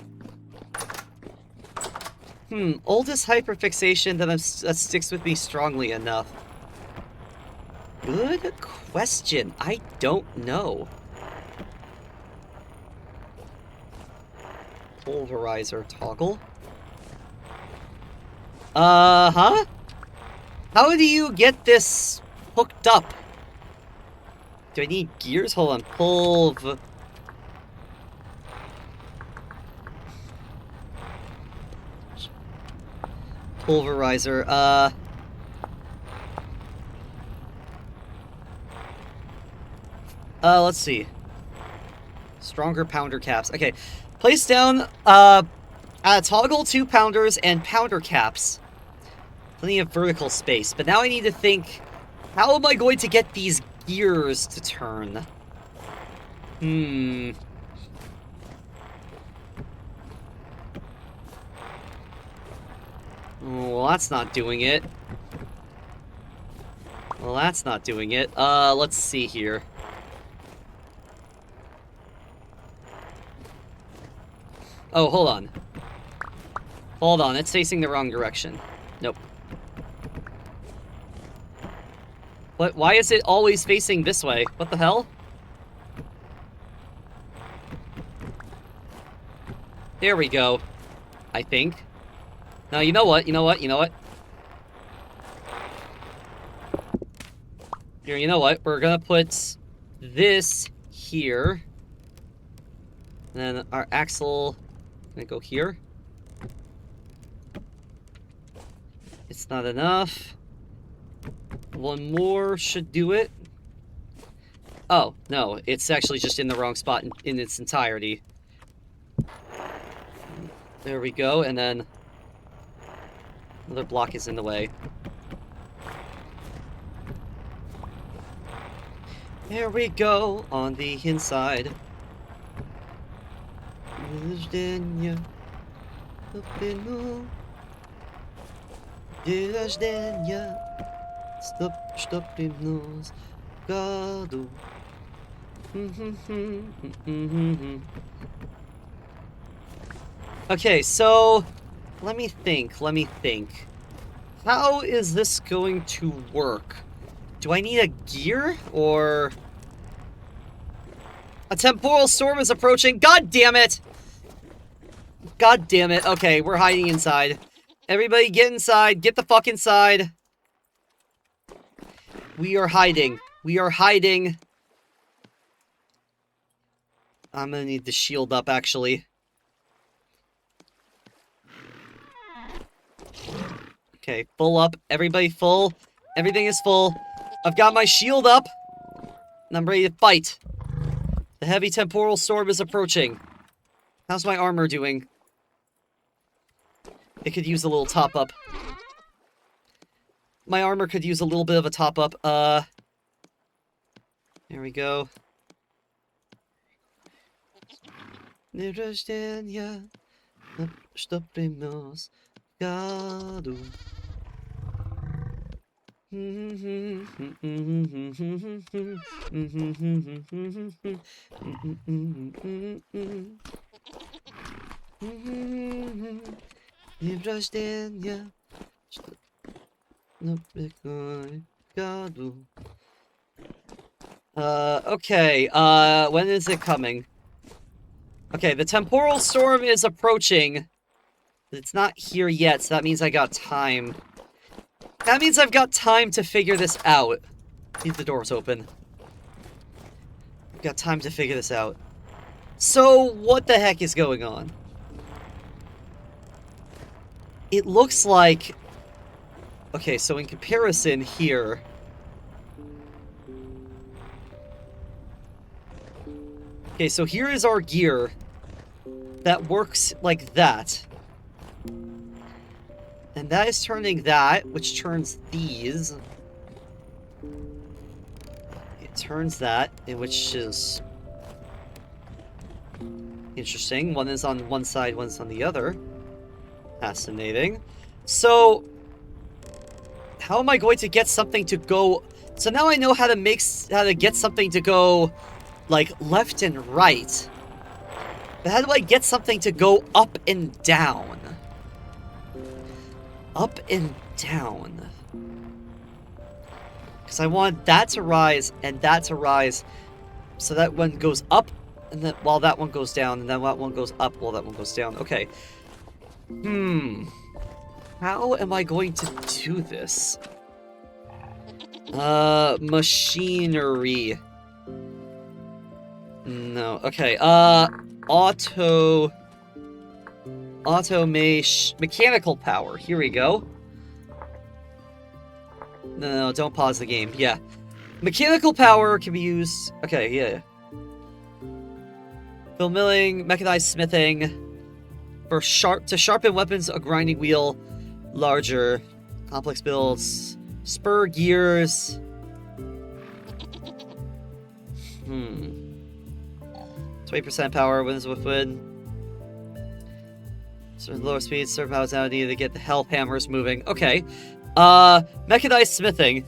Oldest hyperfixation that sticks with me strongly enough. Good question. I don't know. Pulverizer toggle. Huh? How do you get this hooked up? Do I need gears? Hold on. Pulverizer. Let's see. Stronger pounder caps. Okay. Place down, toggle 2 pounders and pounder caps. Plenty of vertical space. But now I need to think, how am I going to get these gears to turn? Well, that's not doing it. Well, that's not doing it. Let's see here. Oh, hold on. Hold on, it's facing the wrong direction. Nope. What? Why is it always facing this way? What the hell? There we go. I think. Now, you know what? You know what? You know what? Here, you know what? We're gonna put this here. And then our axle... gonna go here. It's not enough. One more should do it. Oh, no. It's actually just in the wrong spot in its entirety. There we go, and then... another block is in the way. There we go, on the inside. Okay, so let me think. How is this going to work? Do I need a gear or a temporal storm is approaching? God damn it! God damn it. Okay, we're hiding inside. Everybody get inside. Get the fuck inside. We are hiding. We are hiding. I'm gonna need the shield up, actually. Okay, full up. Everybody full. Everything is full. I've got my shield up. And I'm ready to fight. The heavy temporal storm is approaching. How's my armor doing? It could use a little top-up. My armor could use a little bit of a top-up. There we go. Okay, when is it coming? Okay, the temporal storm is approaching. It's not here yet, so that means I got time. That means I've got time to figure this out. Leave the doors open. I've got time to figure this out. So, what the heck is going on? It looks like... Okay, so in comparison here... Okay, so here is our gear that works like that. And that is turning that, which turns these. It turns that, which is interesting. One is on one side, one is on the other. Fascinating. So, how am I going to get something to go... So now I know how to get something to go, like, left and right. But how do I get something to go up and down? Up and down. Because I want that to rise and that to rise. So that one goes up, and then while that one goes down, and then that one goes up while that one goes down. Okay. How am I going to do this? Machinery. No. Okay. Mechanical power. Here we go. No, don't pause the game. Yeah. Mechanical power can be used... Okay, yeah. Bill milling, mechanized smithing. To sharpen weapons, a grinding wheel. Larger. Complex builds. Spur gears. 20% power, wins with wind. So lower speed, certain powers now needed to get the hell hammers moving. Okay. Mechanized smithing.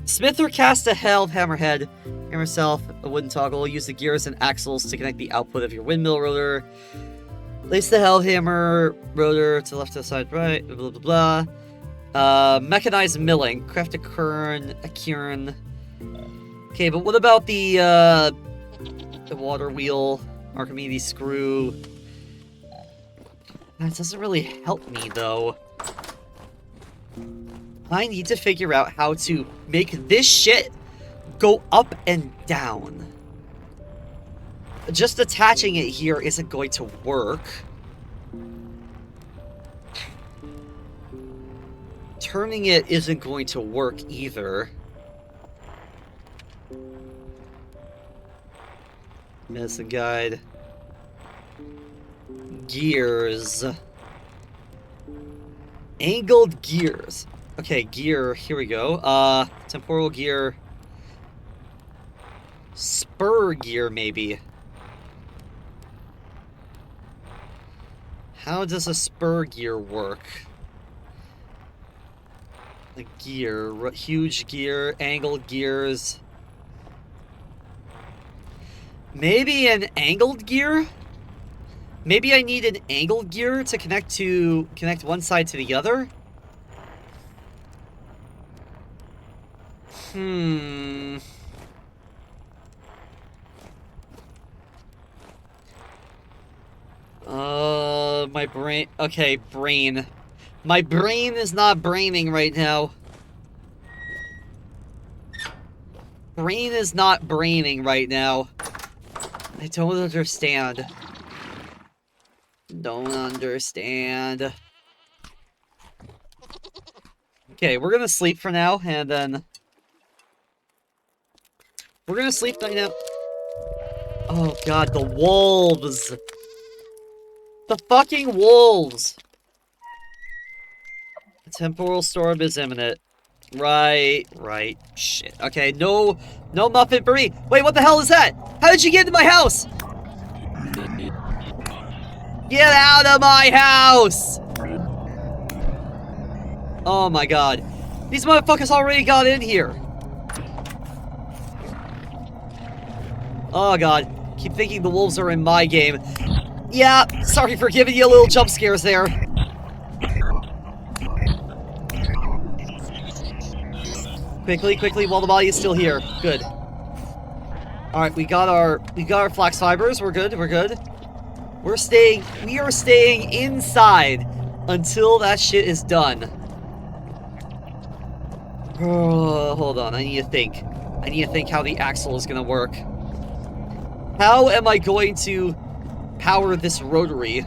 Smith or cast a hell hammerhead. Hammer itself, a wooden toggle. Use the gears and axles to connect the output of your windmill rotor. Place the hell hammer rotor to the left, to the side, right. Blah blah blah. Mechanized milling. Craft a kern. Okay, but what about the water wheel? Archimedes screw. That doesn't really help me, though. I need to figure out how to make this shit go up and down. Just attaching it here isn't going to work. Turning it isn't going to work either. Medicine guide. Gears. Angled gears. Okay, gear. Here we go. Temporal gear. Spur gear, maybe. How does a spur gear work? The gear. Huge gear. Angled gears. Maybe an angled gear? Maybe I need an angled gear to connect one side to the other? My brain... Okay, brain. My brain is not braining right now. Brain is not braining right now. I don't understand. Don't understand. Okay, we're gonna sleep for now, and then... We're gonna sleep right now. Oh god, the wolves! The fucking wolves! The temporal storm is imminent. Right. Shit. Okay, no Muffin Brie. Wait, what the hell is that? How did you get into my house? Get out of my house! Oh my god. These motherfuckers already got in here. Oh god. Keep thinking the wolves are in my game. Yeah, sorry for giving you a little jump scares there. Quickly, while the body is still here. Good. Alright, we got our flax fibers. We're good. We are staying inside until that shit is done. Oh, hold on, I need to think. I need to think how the axle is gonna work. How am I going to power this rotary?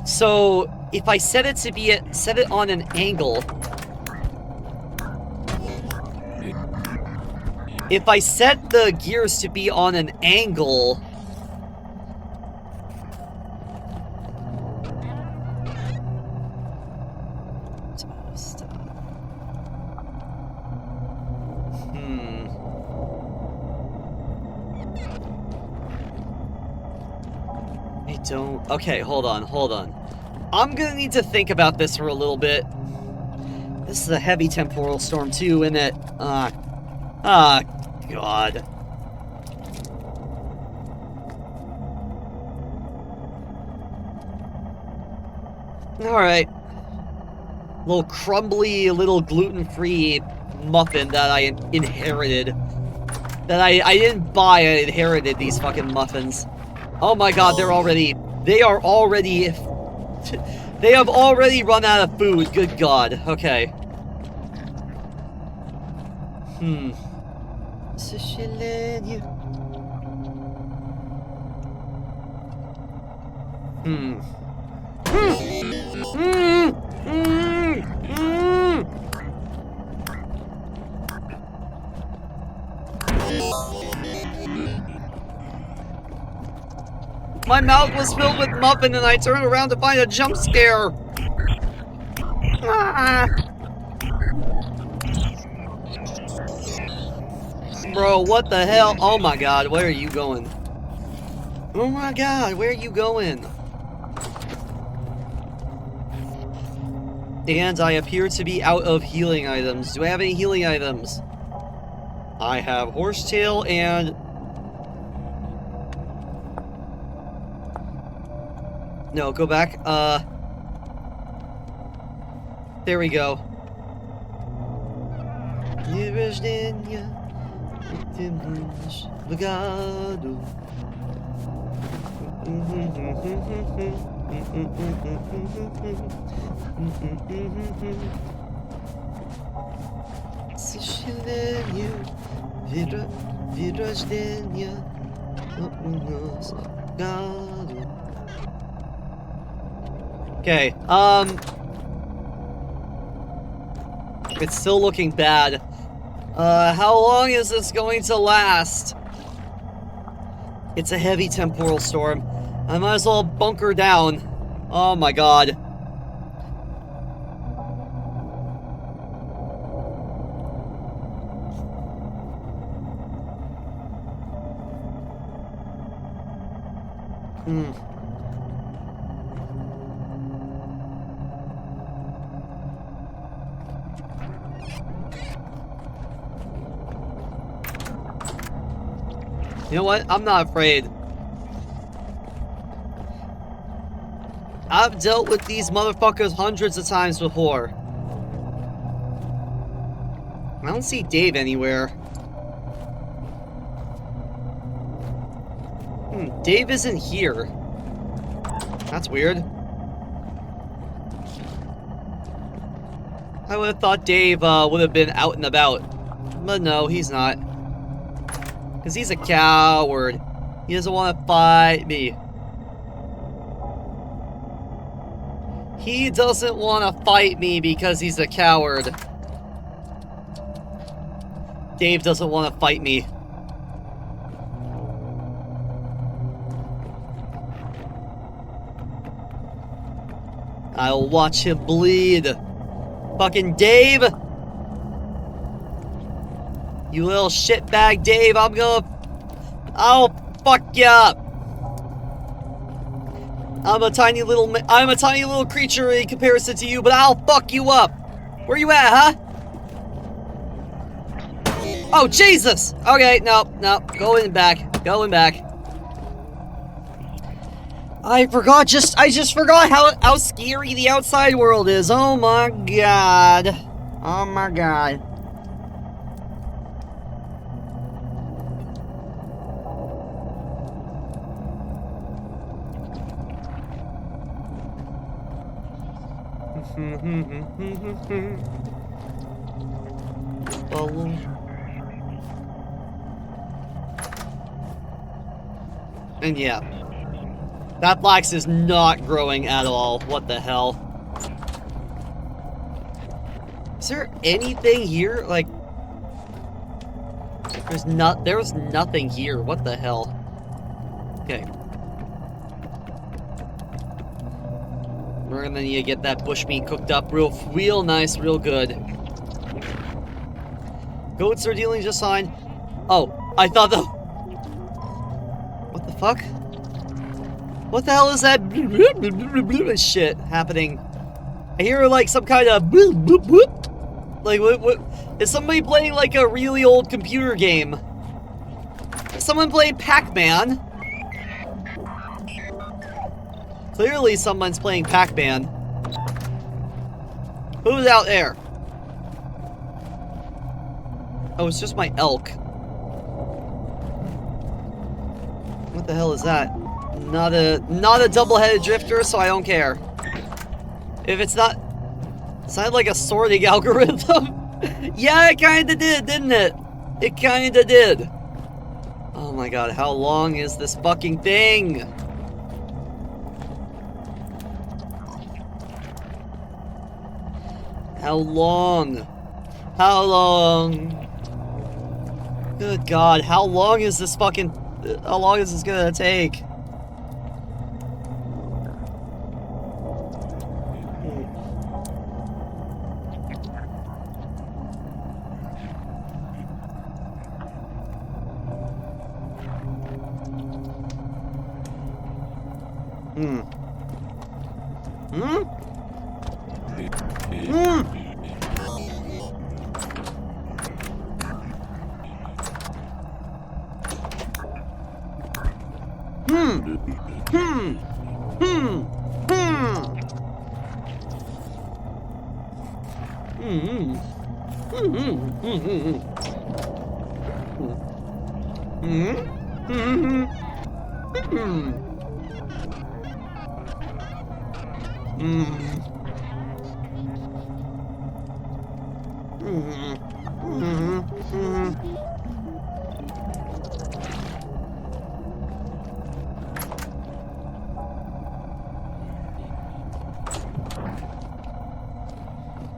So, if I set it on an angle. If I set the gears to be on an angle. Okay, hold on. I'm gonna need to think about this for a little bit. This is a heavy temporal storm too, isn't it? God. Alright. Little crumbly, little gluten-free muffin that I inherited. That I didn't buy, I inherited these fucking muffins. Oh my god, they have already run out of food, good god. Okay. My mouth was filled with muffin and I turned around to find a jump scare. Bro, what the hell? Oh my god, where are you going? Oh my god, where are you going? And I appear to be out of healing items. Do I have any healing items? I have horsetail and... No, go back. There we go. Okay, it's still looking bad. How long is this going to last? It's a heavy temporal storm. I might as well bunker down. Oh my god. You know what? I'm not afraid. I've dealt with these motherfuckers hundreds of times before. I don't see Dave anywhere. Dave isn't here. That's weird. I would have thought Dave would have been out and about. But no, he's not. Because he's a coward. He doesn't want to fight me. He doesn't want to fight me because he's a coward. Dave doesn't want to fight me. I'll watch him bleed. Fucking Dave! You little shitbag, Dave, I'll fuck you up. I'm a tiny little creature in comparison to you, but I'll fuck you up. Where you at, huh? Oh, Jesus! Okay, no, going back. I just forgot how scary the outside world is. Oh my god. Bubble. And yeah. That flax is not growing at all. What the hell? Is there anything here? Like, there's nothing here. What the hell? Okay. We're gonna need to get that bushmeat cooked up real nice, real good. Goats are dealing just fine. Oh, I thought the... What the fuck? What the hell is that shit happening? I hear like some kind of boop boop boop. Like what? Is somebody playing like a really old computer game? Is someone playing Pac-Man? Clearly someone's playing Pac-Man. Who's out there? Oh, it's just my elk. What the hell is that? Not a double-headed drifter, so I don't care. If it's not... It sounded like a sorting algorithm. Yeah, it kinda did, didn't it? It kinda did. Oh my god, how long is this fucking thing? How long? How long? Good god, how long is this fucking... How long is this gonna take?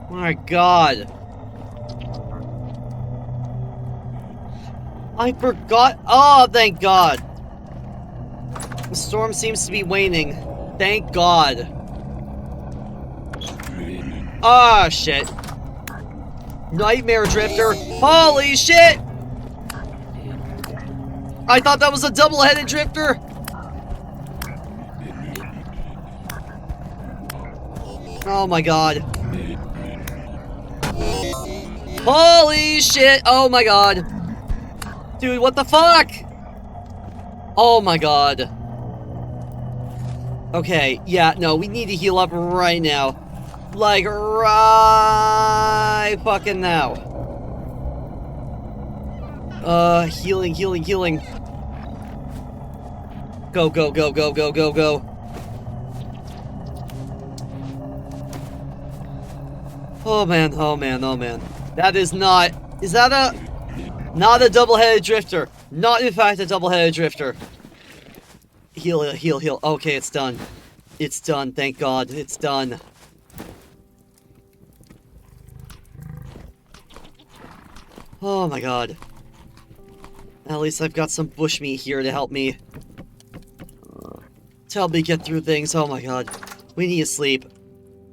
My god. I forgot. Oh, thank god. The storm seems to be waning. Thank god. Ah, shit. Nightmare Drifter. Holy shit! I thought that was a double-headed drifter. Oh my god. Holy shit! Oh my god. Dude, what the fuck? Oh my god. Okay, yeah, no, we need to heal up right now. Like, right fucking now. Healing, healing, healing. Go, go, go, go, go, go, go. Oh man, oh man, oh man. That is not... Is that a... Not a double-headed drifter. Not, in fact, a double-headed drifter. Heal, heal, heal. Okay, it's done. It's done, thank God. It's done. Oh my god. At least I've got some bushmeat here to help me. To help me get through things. Oh my god. We need to sleep.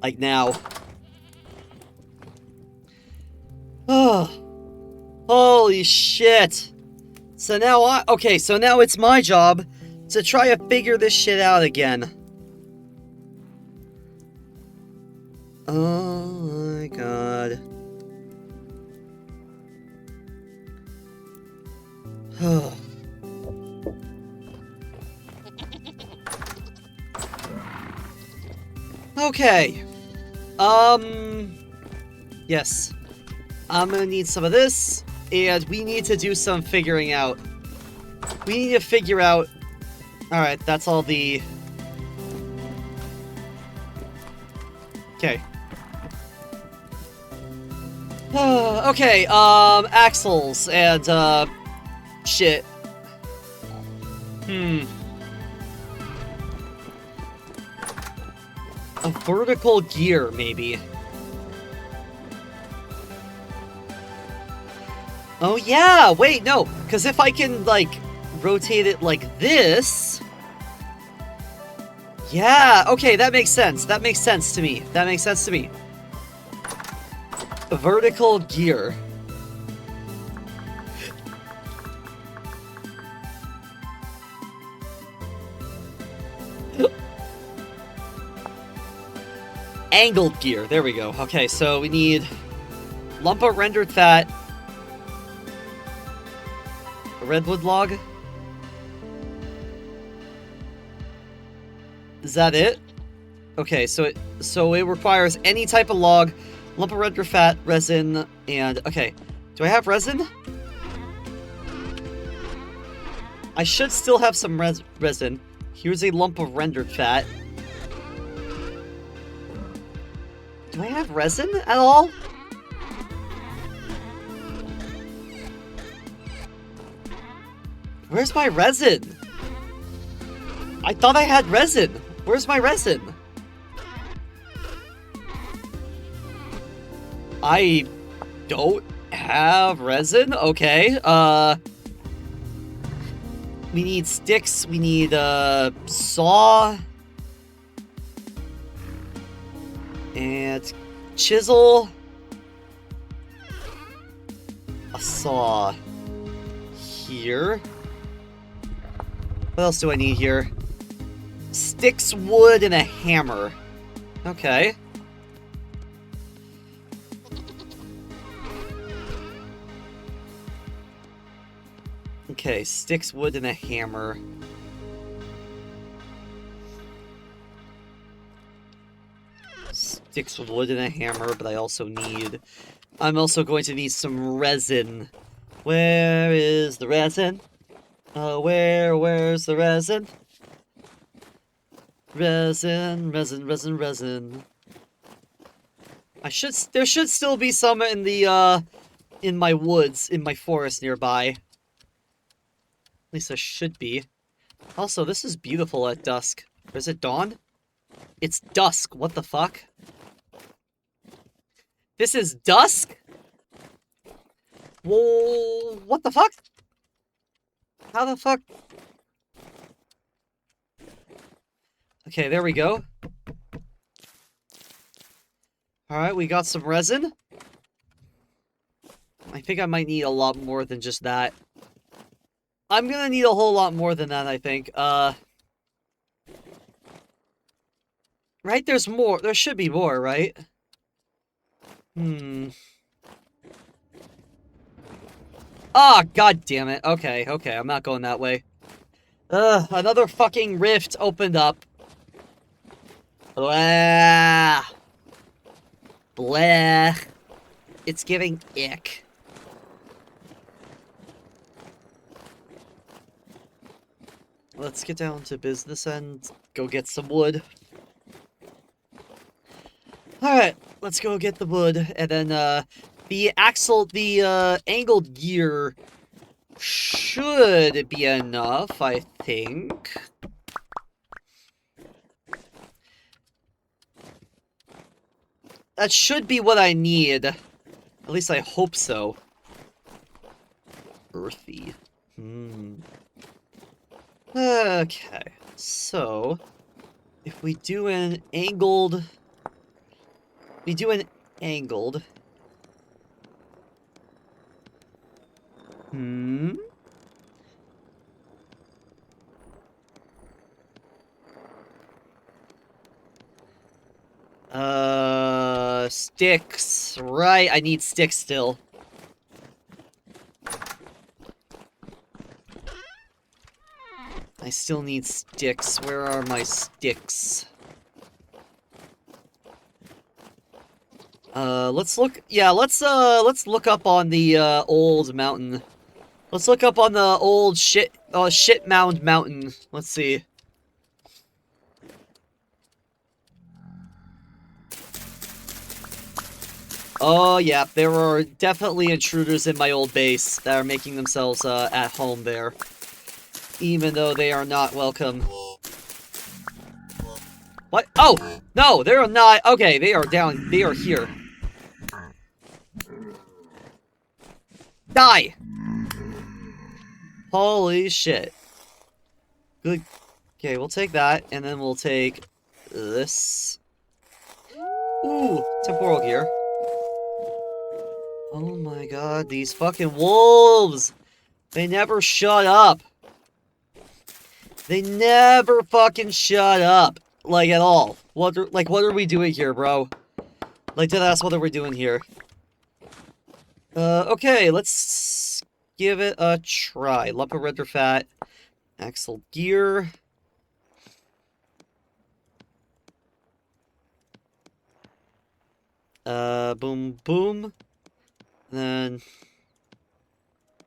Like now. Oh. Holy shit. So now okay, so now it's my job to try to figure this shit out again. Oh my god. Okay. Yes. I'm gonna need some of this, and we need to do some figuring out. We need to figure out... Alright, that's all the... Okay. Okay, axles and, shit. A vertical gear, maybe. Oh yeah, wait, no, because if I can, like, rotate it like this... Yeah, okay, that makes sense. That makes sense to me. That makes sense to me. A vertical gear. Angled gear, there we go. Okay, so we need lump of rendered fat, a redwood log. Is that it? Okay, so it requires any type of log, lump of rendered fat, resin, and okay. Do I have resin? I should still have some resin. Here's a lump of rendered fat. Do I have resin at all? Where's my resin? I thought I had resin. Where's my resin? I don't have resin? Okay, we need sticks, we need a saw. And chisel. A saw. Here. What else do I need here? Sticks, wood, and a hammer. Okay. Okay, sticks, wood, and a hammer. Sticks, wood, and a hammer, but I'm also going to need some resin. Where is the resin? Where's the resin? Resin. There should still be some in the, in my woods, in my forest nearby. At least there should be. Also, this is beautiful at dusk. Or is it dawn? It's dusk. What the fuck? This is dusk? Whoa, what the fuck? How the fuck? Okay, there we go. Alright, we got some resin. I think I might need a lot more than just that. I'm gonna need a whole lot more than that, I think. Right, there's more. There should be more, right? Ah, god damn it. Okay, I'm not going that way. Another fucking rift opened up. Blah. Blah. It's giving ick. Let's get down to business and go get some wood. Alright, let's go get the wood, and then, the angled gear should be enough, I think. That should be what I need. At least I hope so. Earthy. Okay, so if we do an angled... Sticks. Right, I need sticks still. I still need sticks. Where are my sticks? Let's look up on the, old mountain. Let's look up on the old shit mound mountain. Let's see. Oh, yeah, there are definitely intruders in my old base that are making themselves at home there. Even though they are not welcome. What? Oh! No, they are not. Okay, they are down. They are here. Die! Holy shit. Good. Okay, we'll take that, and then we'll take this. Ooh, temporal gear. Oh my god, these fucking wolves! They never shut up. They never fucking shut up. Like, at all. What are we doing here, bro? Like, deadass, what are we doing here? Okay, let's give it a try. Lump of render fat. Axle gear. Boom, boom. Then...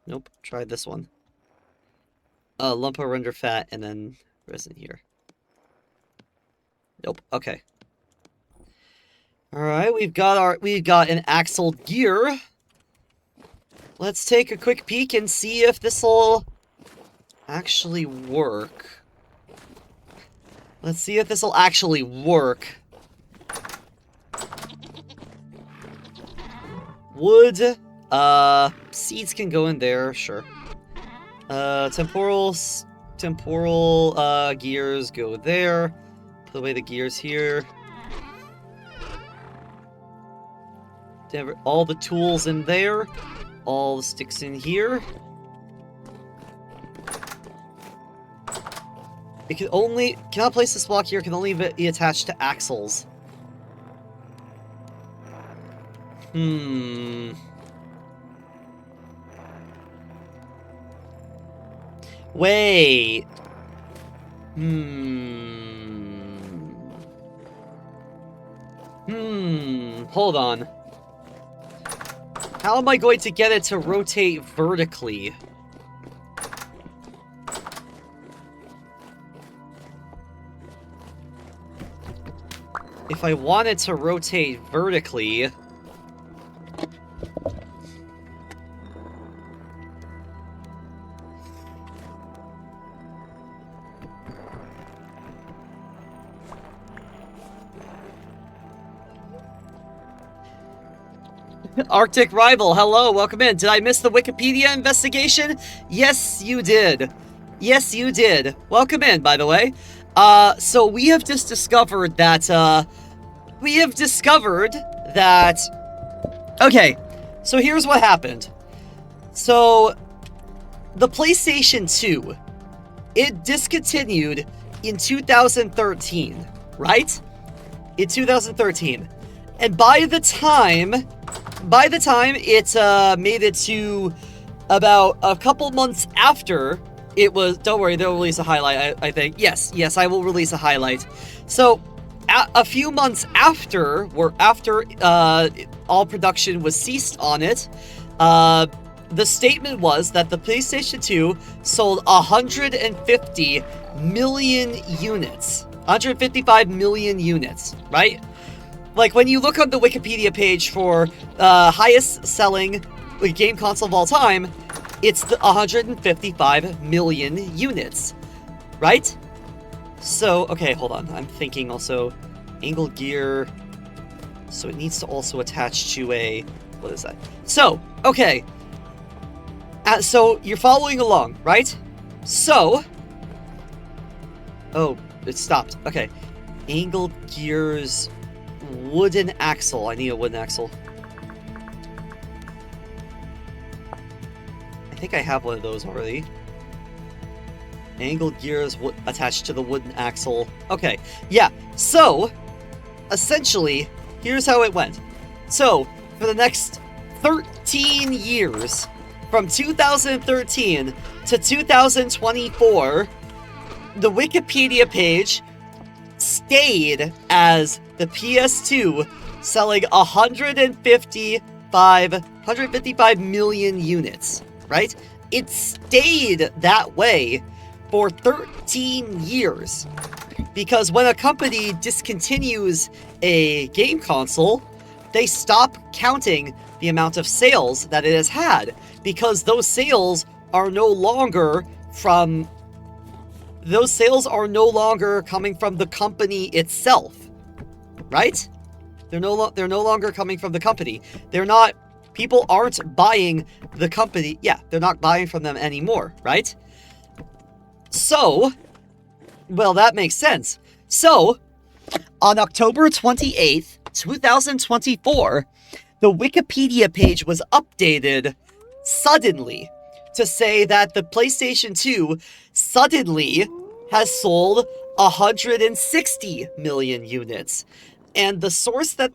Nope, try this one. Lump of render fat, and then resin here. Nope, okay. Alright, we've got an axle gear. Let's take a quick peek and see if this'll actually work. Let's see if this'll actually work. Wood, seeds can go in there, sure. Temporal gears go there. Put away the gears here. All the tools in there. All the sticks in here. It cannot place this block here, can only be attached to axles. Wait. Hold on. How am I going to get it to rotate vertically? If I want it to rotate vertically... Arctic Rival, hello, welcome in. Did I miss the Wikipedia investigation? Yes, you did. Yes, you did. Welcome in, by the way. So we have just discovered that, okay, so here's what happened. So, the PlayStation 2, it discontinued in 2013, right? In 2013. And by the time it made it to about a couple months after it was... Don't worry, they'll release a highlight, I think. Yes, I will release a highlight. So, a few months after all production was ceased on it, the statement was that the PlayStation 2 sold 150 million units. 155 million units, right? Like, when you look on the Wikipedia page for highest selling game console of all time, it's the 155 million units, right? So, okay, hold on. I'm thinking also angle gear. So it needs to also attach to a... What is that? So, okay. So, you're following along, right? So... Oh, it stopped. Okay. Angle gears... Wooden axle. I need a wooden axle. I think I have one of those already. Angle gears attached to the wooden axle. Okay, yeah. So, essentially, here's how it went. So, for the next 13 years, from 2013 to 2024, the Wikipedia page stayed as the PS2 selling 155 million units, right? It stayed that way for 13 years. Because when a company discontinues a game console, they stop counting the amount of sales that it has had, because those sales are no longer coming from the company itself, right? They're no longer coming from the company. People aren't buying the company. Yeah, they're not buying from them anymore, right? So, well, that makes sense. So, on October 28th, 2024, the Wikipedia page was updated suddenly to say that the PlayStation 2 suddenly has sold 160 million units. And the source that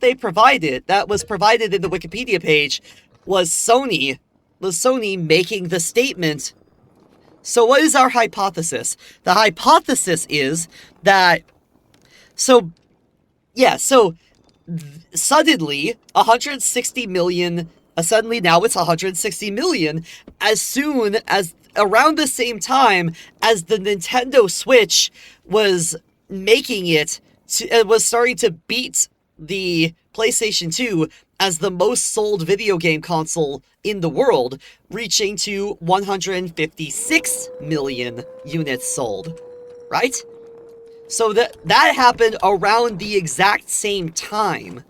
was provided in the Wikipedia page was Sony making the statement. So what is our hypothesis? The hypothesis is that, suddenly 160 million, suddenly now it's 160 million, as soon as, around the same time as the Nintendo Switch was was starting to beat the PlayStation 2 as the most sold video game console in the world, reaching to 156 million units sold, right? So that happened around the exact same time.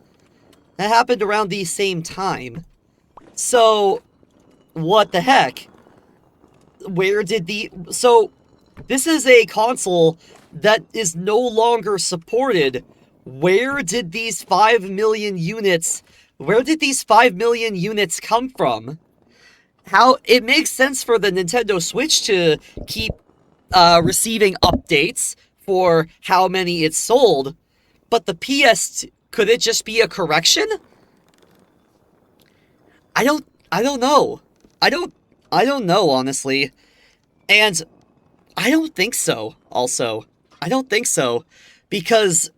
So, what the heck? So, this is a console that is no longer supported. Where did these 5 million units come from? It makes sense for the Nintendo Switch to keep receiving updates for how many it's sold, but the could it just be a correction? I don't know. I don't know, honestly. And I don't think so, also. I don't think so. Because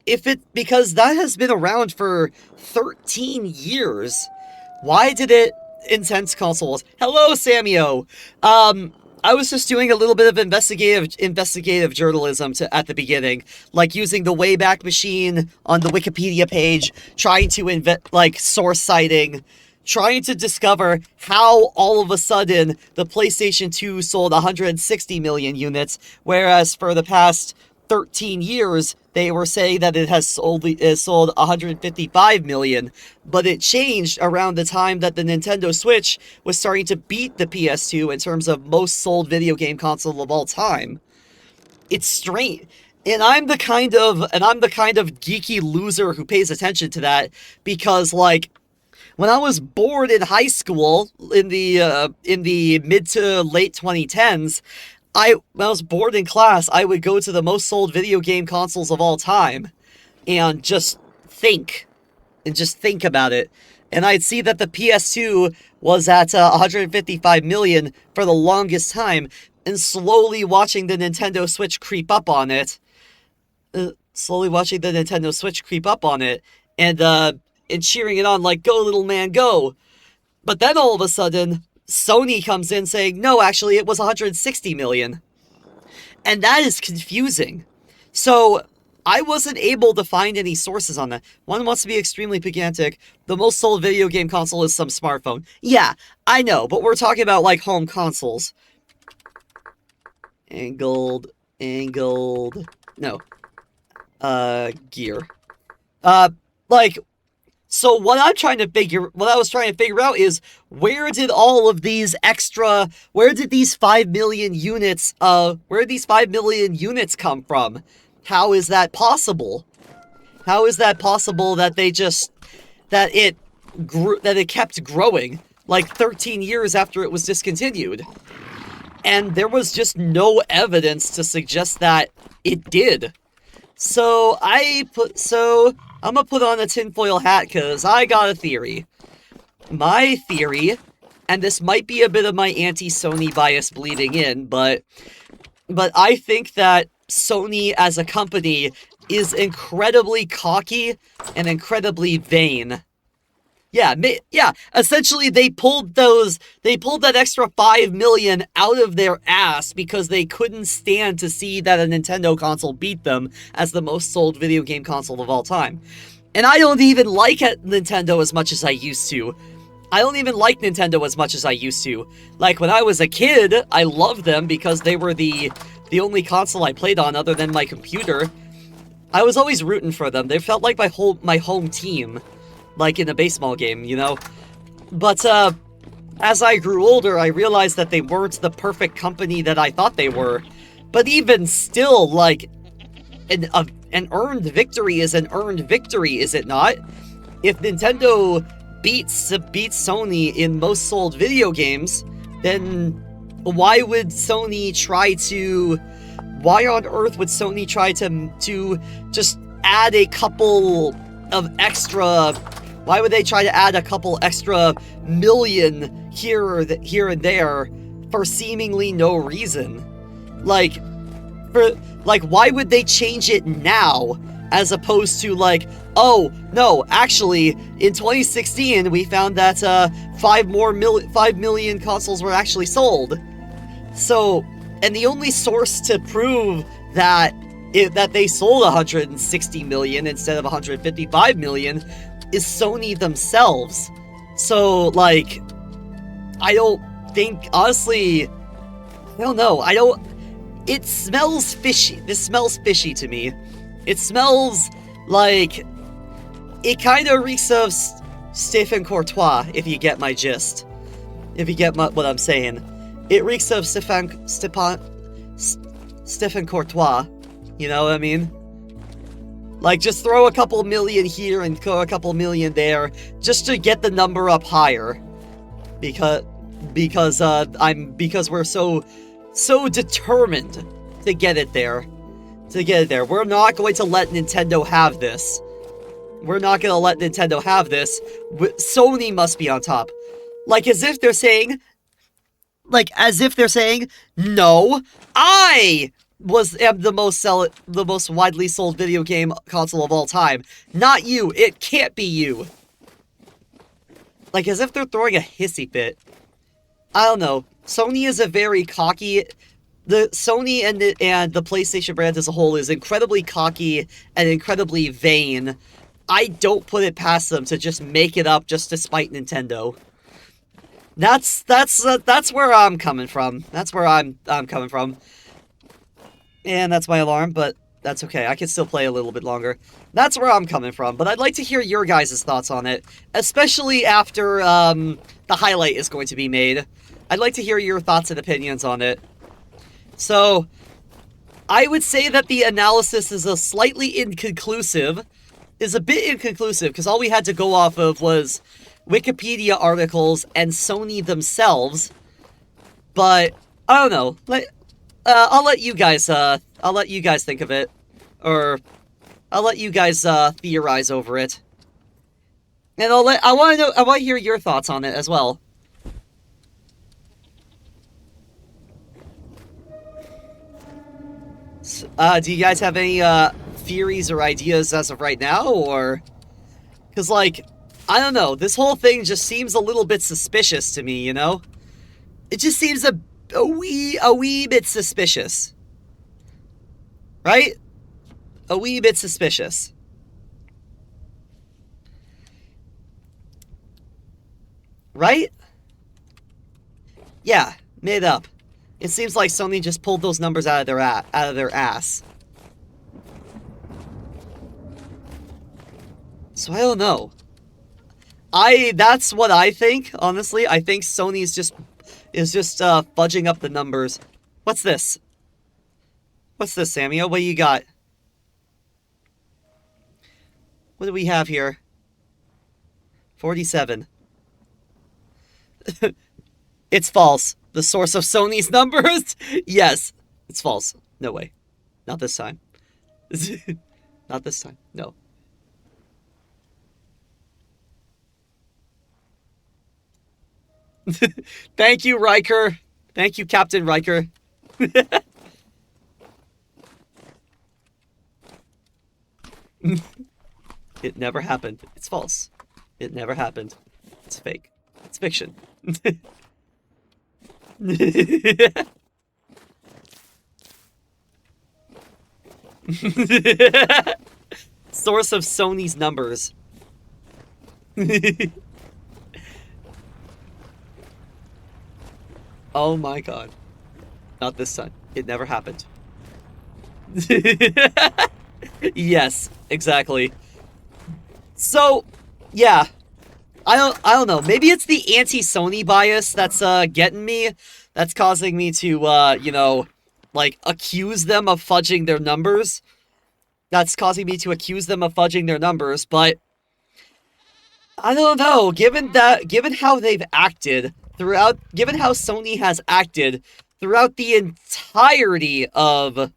that has been around for 13 years. Why did it intense consoles? Hello, Samio. I was just doing a little bit of investigative journalism at the beginning, like using the Wayback Machine on the Wikipedia page, trying to source citing, trying to discover how all of a sudden the PlayStation 2 sold 160 million units, whereas for the past 13 years, they were saying that it has sold 155 million, but it changed around the time that the Nintendo Switch was starting to beat the PS2 in terms of most sold video game console of all time. It's strange. And I'm the kind of geeky loser who pays attention to that, because, like, when I was bored in high school in the mid to late 2010s, when I was bored in class, I would go to the most sold video game consoles of all time and just think about it. And I'd see that the PS2 was at 155 million for the longest time, and slowly watching the Nintendo Switch creep up on it. And cheering it on like, go little man, go. But then all of a sudden, Sony comes in saying, no, actually, it was 160 million. And that is confusing. So, I wasn't able to find any sources on that. One wants to be extremely pedantic. The most sold video game console is some smartphone. Yeah, I know, but we're talking about, like, home consoles. Angled, no. Gear. So what I was trying to figure out is, where did these 5 million units come from? How is that possible? How is that possible that it kept growing, like 13 years after it was discontinued? And there was just no evidence to suggest that it did. So I'm gonna put on a tinfoil hat, because I got a theory. My theory, and this might be a bit of my anti-Sony bias bleeding in, but I think that Sony as a company is incredibly cocky and incredibly vain. Yeah, essentially they pulled that extra 5 million out of their ass because they couldn't stand to see that a Nintendo console beat them as the most sold video game console of all time. And I don't even like Nintendo as much as I used to. I don't even like Nintendo as much as I used to. Like, when I was a kid, I loved them because they were the only console I played on other than my computer. I was always rooting for them. They felt like my home team. Like in a baseball game, you know? But, as I grew older, I realized that they weren't the perfect company that I thought they were. But even still, like, an earned victory is an earned victory, is it not? If Nintendo beats Sony in most sold video games, then why would Sony try to... Why on earth would Sony try to just add a couple of extra... Why would they try to add a couple extra million here and there for seemingly no reason? Like, why would they change it now, as opposed to, like, oh, no, actually, in 2016, we found that 5 million consoles were actually sold. So, and the only source to prove that they sold 160 million instead of 155 million is Sony themselves. So, like, I don't think, honestly, I don't know, it smells fishy. This smells fishy to me. It smells like, it kind of reeks of Stephen Courtois, if you get my gist. If you get what I'm saying. It reeks of Stephen Courtois, you know what I mean? Like, just throw a couple million here and throw a couple million there, just to get the number up higher. Because we're so determined to get it there. We're not going to let Nintendo have this. We're not going to let Nintendo have this. Sony must be on top. Like, as if they're saying, no, I am the most widely sold video game console of all time. Not you. It can't be you. Like, as if they're throwing a hissy fit. I don't know. Sony is a very cocky... The Sony and the PlayStation brand as a whole is incredibly cocky and incredibly vain. I don't put it past them to just make it up just to spite Nintendo. That's where I'm coming from. That's where I'm coming from. And that's my alarm, but that's okay. I can still play a little bit longer. That's where I'm coming from, but I'd like to hear your guys' thoughts on it, especially after the highlight is going to be made. I'd like to hear your thoughts and opinions on it. So, I would say that the analysis is a bit inconclusive, because all we had to go off of was Wikipedia articles and Sony themselves. But I don't know. I'll let you guys think of it, or I'll let you guys theorize over it, and I want to hear your thoughts on it as well. Do you guys have any theories or ideas as of right now, or? Because, like, I don't know, this whole thing just seems a little bit suspicious to me, you know? It just seems a wee bit suspicious. Right? A wee bit suspicious. Right? Yeah, made up. It seems like Sony just pulled those numbers out of their ass. So I don't know. That's what I think, honestly. I think Sony is just fudging up the numbers. What's this? What's this, Samuel? What do you got? What do we have here? 47. It's false. The source of Sony's numbers? Yes. It's false. No way. Not this time. Not this time. No. Thank you, Riker. Thank you, Captain Riker. It never happened. It's false. It never happened. It's fake. It's fiction. source of Sony's numbers. Oh my god. Not this time. It never happened. Yes, exactly. So, yeah. I don't know. Maybe it's the anti-Sony bias that's getting me. That's causing me to you know, like accuse them of fudging their numbers. That's causing me to accuse them of fudging their numbers, but I don't know. Given how they've acted given how Sony has acted throughout the entirety of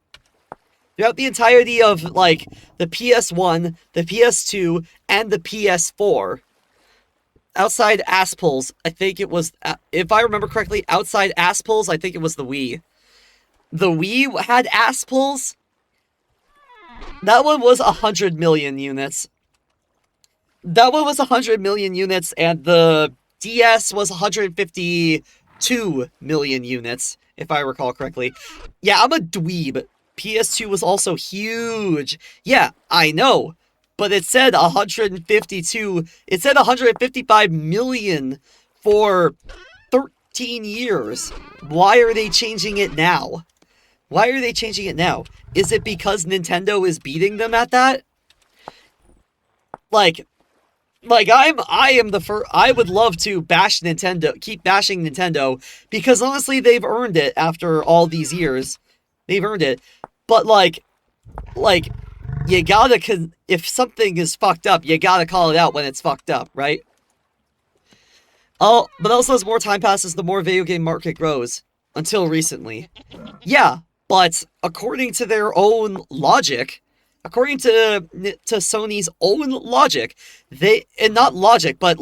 like the PS1, the PS2, and the PS4. Outside Aspulls, I think it was, if I remember correctly, outside Aspulls, I think it was the Wii. The Wii had Aspulls. That one was 100 million units. That one was 100 million units, and the DS was 152 million units, if I recall correctly. Yeah, I'm a dweeb. PS2 was also huge. Yeah, I know. But it said 152, it said 155 million for 13 years. Why are they changing it now? Why are they changing it now? Is it because Nintendo is beating them at that? I am the first. I would love to bash Nintendo, keep bashing Nintendo, because honestly, they've earned it after all these years. They've earned it. But you gotta, if something is fucked up, you gotta call it out when it's fucked up, right? Oh, but also as more time passes, the more video game market grows. Until recently. Yeah, but according to their own logic, according to Sony's own logic, not logic, but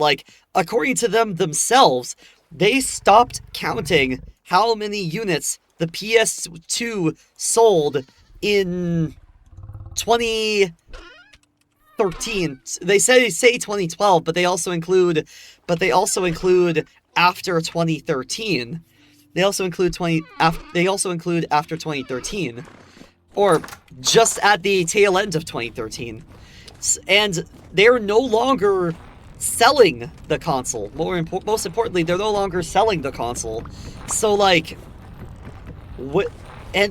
according to them themselves, they stopped counting how many units the PS2 sold in 2013. They say 2012, but they also include after 2013. They also include after 2013, or just at the tail end of 2013, and they're no longer selling the console. Most importantly, they're no longer selling the console. So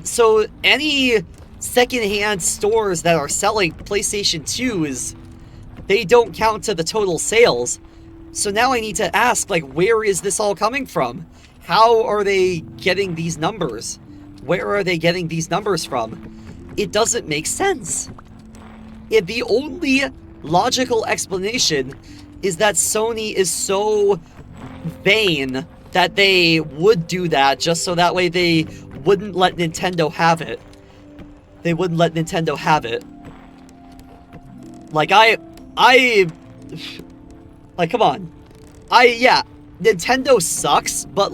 so any secondhand stores that are selling PlayStation 2s, they don't count to the total sales. So now I need to ask, where is this all coming from? How are they getting these numbers? Where are they getting these numbers from? It doesn't make sense. The only logical explanation is that Sony is so vain that they would do that just so that way they wouldn't let Nintendo have it. They wouldn't let Nintendo have it. Come on. Nintendo sucks, but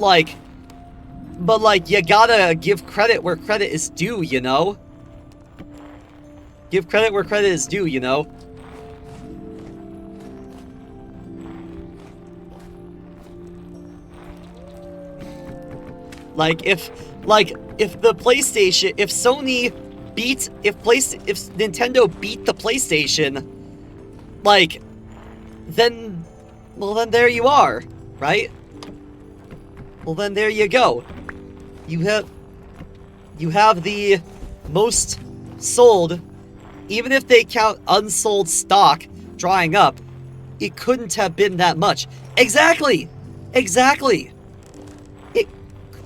you gotta give credit where credit is due, you know? Give credit where credit is due, you know? If Nintendo beat the PlayStation, then there you are, right? Well, then there you go. You have the most sold, even if they count unsold stock drying up, it couldn't have been that much. Exactly! It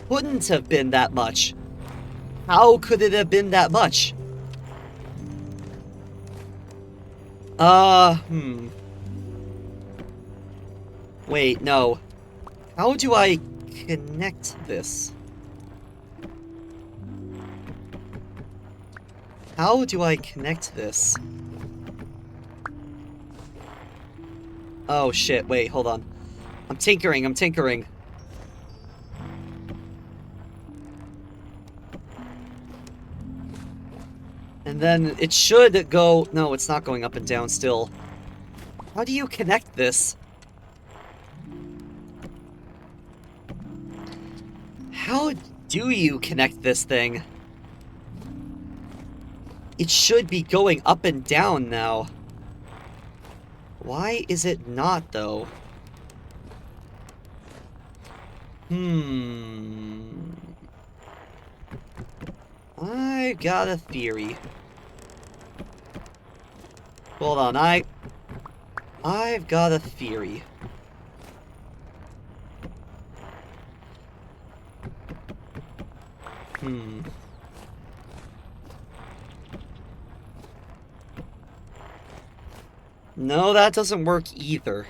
couldn't have been that much. How could it have been that much? Wait, no. How do I connect this? How do I connect this? Oh shit, wait, hold on. I'm tinkering. And then it should go... No, it's not going up and down still. How do you connect this? How do you connect this thing? It should be going up and down now. Why is it not, though? I got a theory. Hold on, I've got a theory. No, that doesn't work either.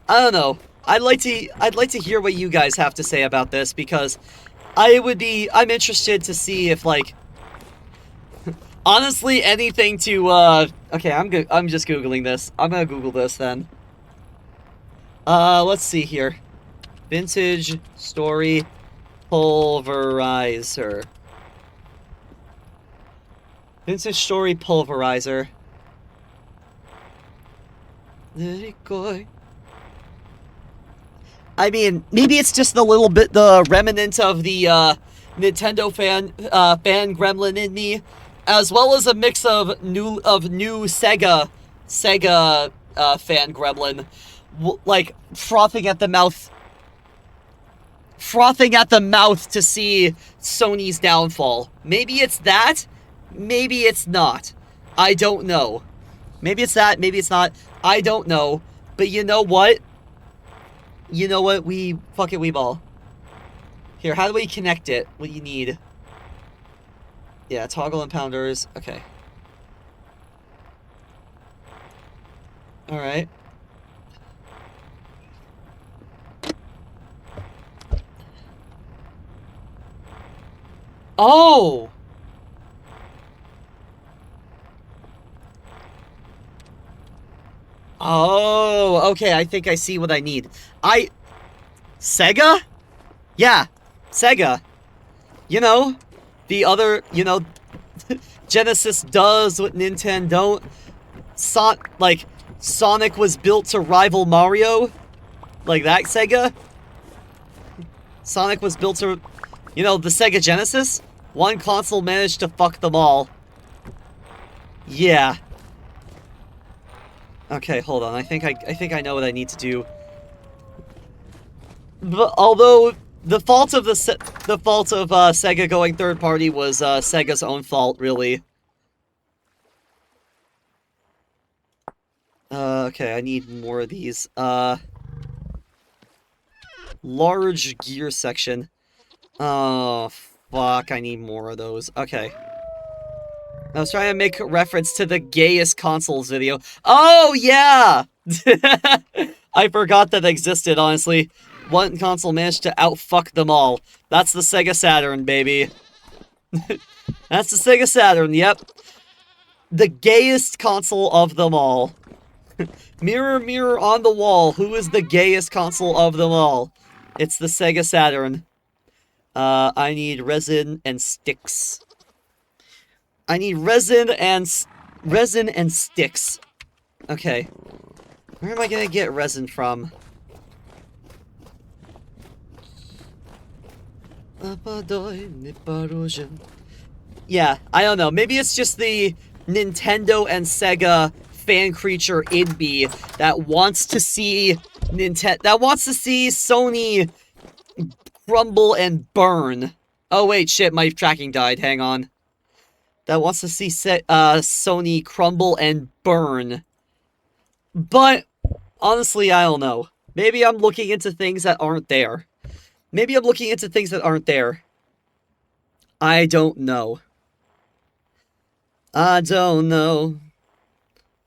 I don't know. I'd like to hear what you guys have to say about this, because I'm interested to see if, like, honestly, anything to, okay, I'm just Googling this. I'm gonna Google this then. Let's see here. Vintage story pulverizer. Vintage story pulverizer. I mean, maybe it's just the remnant of the Nintendo fan gremlin in me, as well as a mix of new Sega fan gremlin, like frothing at the mouth to see Sony's downfall. Maybe it's that, maybe it's not. I don't know. Maybe it's that, maybe it's not. I don't know. But you know what? Fuck it, Weeball. Here, how do we connect it? What do you need? Yeah, toggle impounders. Okay. Alright. Oh! Oh, okay, I think I see what I need. Sega? Yeah, Sega. You know, the other, Genesis does what Nintendo don't. Sonic was built to rival Mario. Like that Sega. Sonic was built to, the Sega Genesis. One console managed to fuck them all. Yeah. Okay, hold on. I think I know what I need to do. But although the fault of Sega going third party was Sega's own fault, really. Okay, I need more of these. Large gear section. Oh, fuck, I need more of those. Okay. I was trying to make a reference to the gayest consoles video. Oh, yeah! I forgot that existed, honestly. One console managed to outfuck them all. That's the Sega Saturn, baby. That's the Sega Saturn, yep. The gayest console of them all. Mirror, mirror on the wall, who is the gayest console of them all? It's the Sega Saturn. I need resin and sticks. I need resin and sticks. Okay. Where am I gonna get resin from? Yeah, I don't know. Maybe it's just the Nintendo and Sega fan creature in me that wants to see Sony crumble and burn. Oh wait, shit, my tracking died. Hang on. That wants to see Sony crumble and burn. But honestly, I don't know. Maybe I'm looking into things that aren't there. I don't know. I don't know.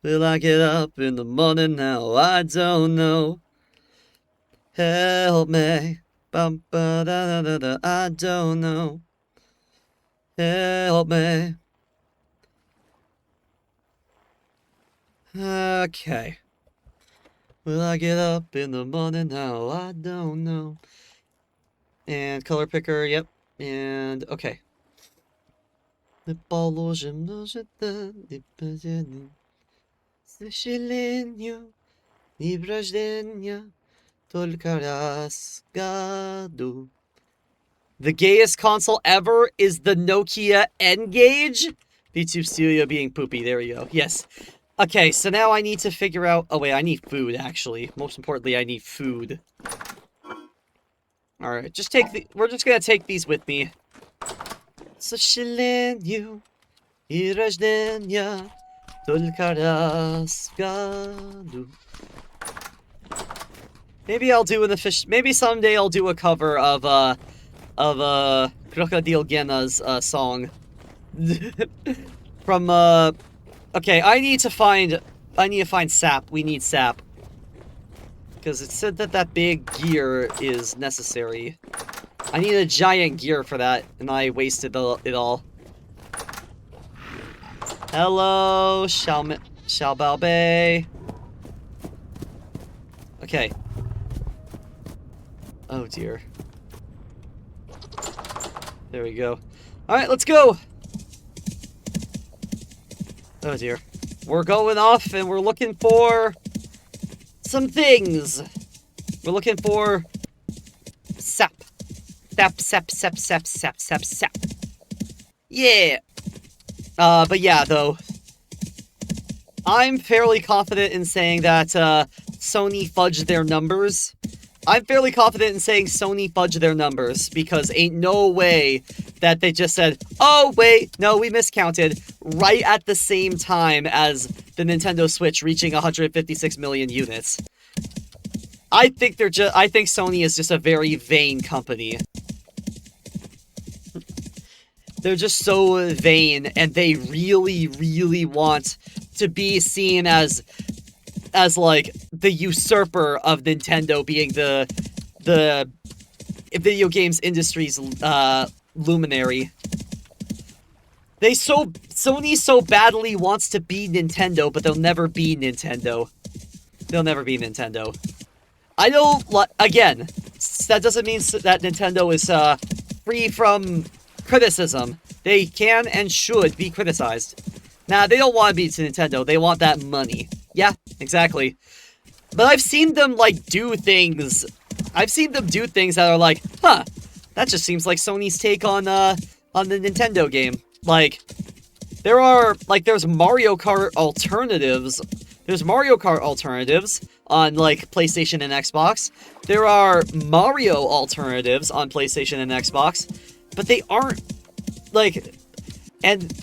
Will I get up in the morning now? I don't know. Help me. Bum, ba, da, da, da, da. I don't know. Help me. Okay. Will I get up in the morning now? I don't know. And color picker, yep. And, okay. Не положим ножета, не поделим. Сожалению, ни рождения, только раз в году. The gayest console ever is the Nokia N-Gage. V2 Studio being poopy, there we go. Yes. Okay, so now I need to figure out... Oh, wait, I need food, actually. Most importantly, I need food. Alright, just take the... We're just gonna take these with me. Сожалению, и рождения только раз в году. Maybe I'll do an official... Maybe someday I'll do a cover of Crocodile Gena's, song. From, Okay, I need to find sap. We need sap. Because it said that that big gear is necessary. I need a giant gear for that, and I wasted it all. Hello, Xiaobao Bei. Okay. Oh dear. There we go. Alright, let's go! Oh dear. We're going off and we're looking for some things. We're looking for sap. Sap. Yeah. But yeah, though. I'm fairly confident in saying that, Sony fudged their numbers. I'm fairly confident in saying Sony fudged their numbers, because ain't no way that they just said, oh, wait, no, we miscounted, right at the same time as the Nintendo Switch reaching 156 million units. I think Sony is just a very vain company. They're just so vain, and they really, really want to be seen as like the usurper of Nintendo, being the video games industry's luminary. Sony so badly wants to be Nintendo, but they'll never be Nintendo. They'll never be Nintendo. I don't again, that doesn't mean that Nintendo is free from criticism. They can and should be criticized. Nah, they don't want to be Nintendo. They want that money. Yeah, exactly. But I've seen them, like, do things... I've seen them do things that are like, huh, that just seems like Sony's take on the Nintendo game. Like, there's Mario Kart alternatives. There's Mario Kart alternatives on, like, PlayStation and Xbox. There are Mario alternatives on PlayStation and Xbox. But they aren't, like...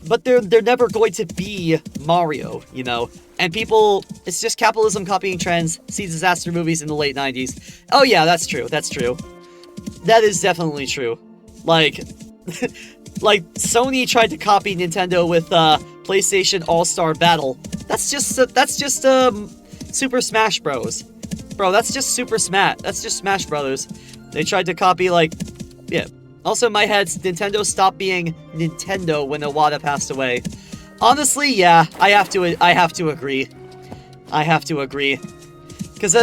But they're never going to be Mario, you know? And people, it's just capitalism copying trends, see disaster movies in the late 90s. Oh yeah, that's true, that's true. That is definitely true. Like, like, Sony tried to copy Nintendo with, PlayStation All-Star Battle. That's just, Super Smash Bros. Bro, that's just that's just Smash Brothers. They tried to copy, like, yeah. Also, in my head, Nintendo stopped being Nintendo when Iwata passed away. Honestly, yeah, I have to agree. I have to agree. Because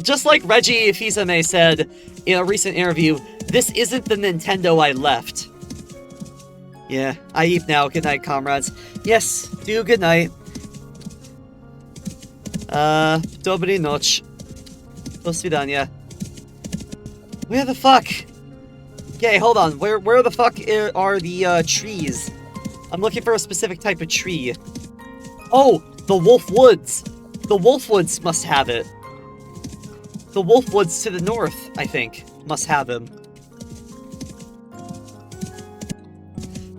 just like Reggie Fils-Aimé said in a recent interview, this isn't the Nintendo I left. Yeah, I eat now. Good night, comrades. Yes, do good night. Dobry noc. Do svidania. Where the fuck? Okay, hold on. Where the fuck are the trees? I'm looking for a specific type of tree. Oh, the Wolf Woods. The Wolf Woods must have it. The Wolf Woods to the north, I think, must have him.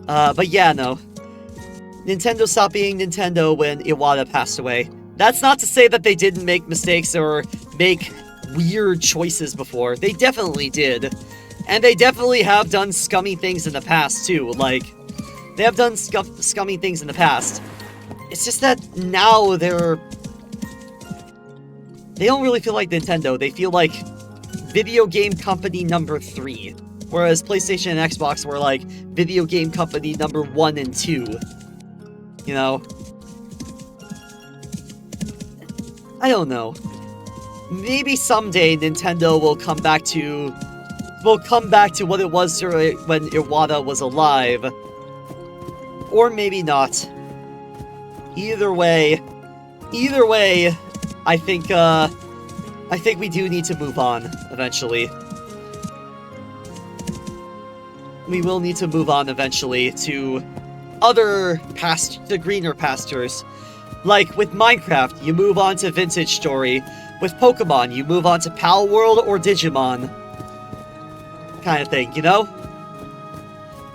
But yeah, no. Nintendo stopped being Nintendo when Iwata passed away. That's not to say that they didn't make mistakes or make weird choices before. They definitely did. And they definitely have done scummy things in the past, too. Like, they have done scummy things in the past. It's just that now they don't really feel like Nintendo. They feel like video game company number 3. Whereas PlayStation and Xbox were like video game company number 1 and 2. You know? I don't know. Maybe someday Nintendo will come back to what it was when Iwata was alive. Or maybe not. Either way, I think we do need to move on eventually. We will need to move on eventually to greener pastures. Like, with Minecraft, you move on to Vintage Story. With Pokemon, you move on to Pal World or Digimon. Kind of thing, you know?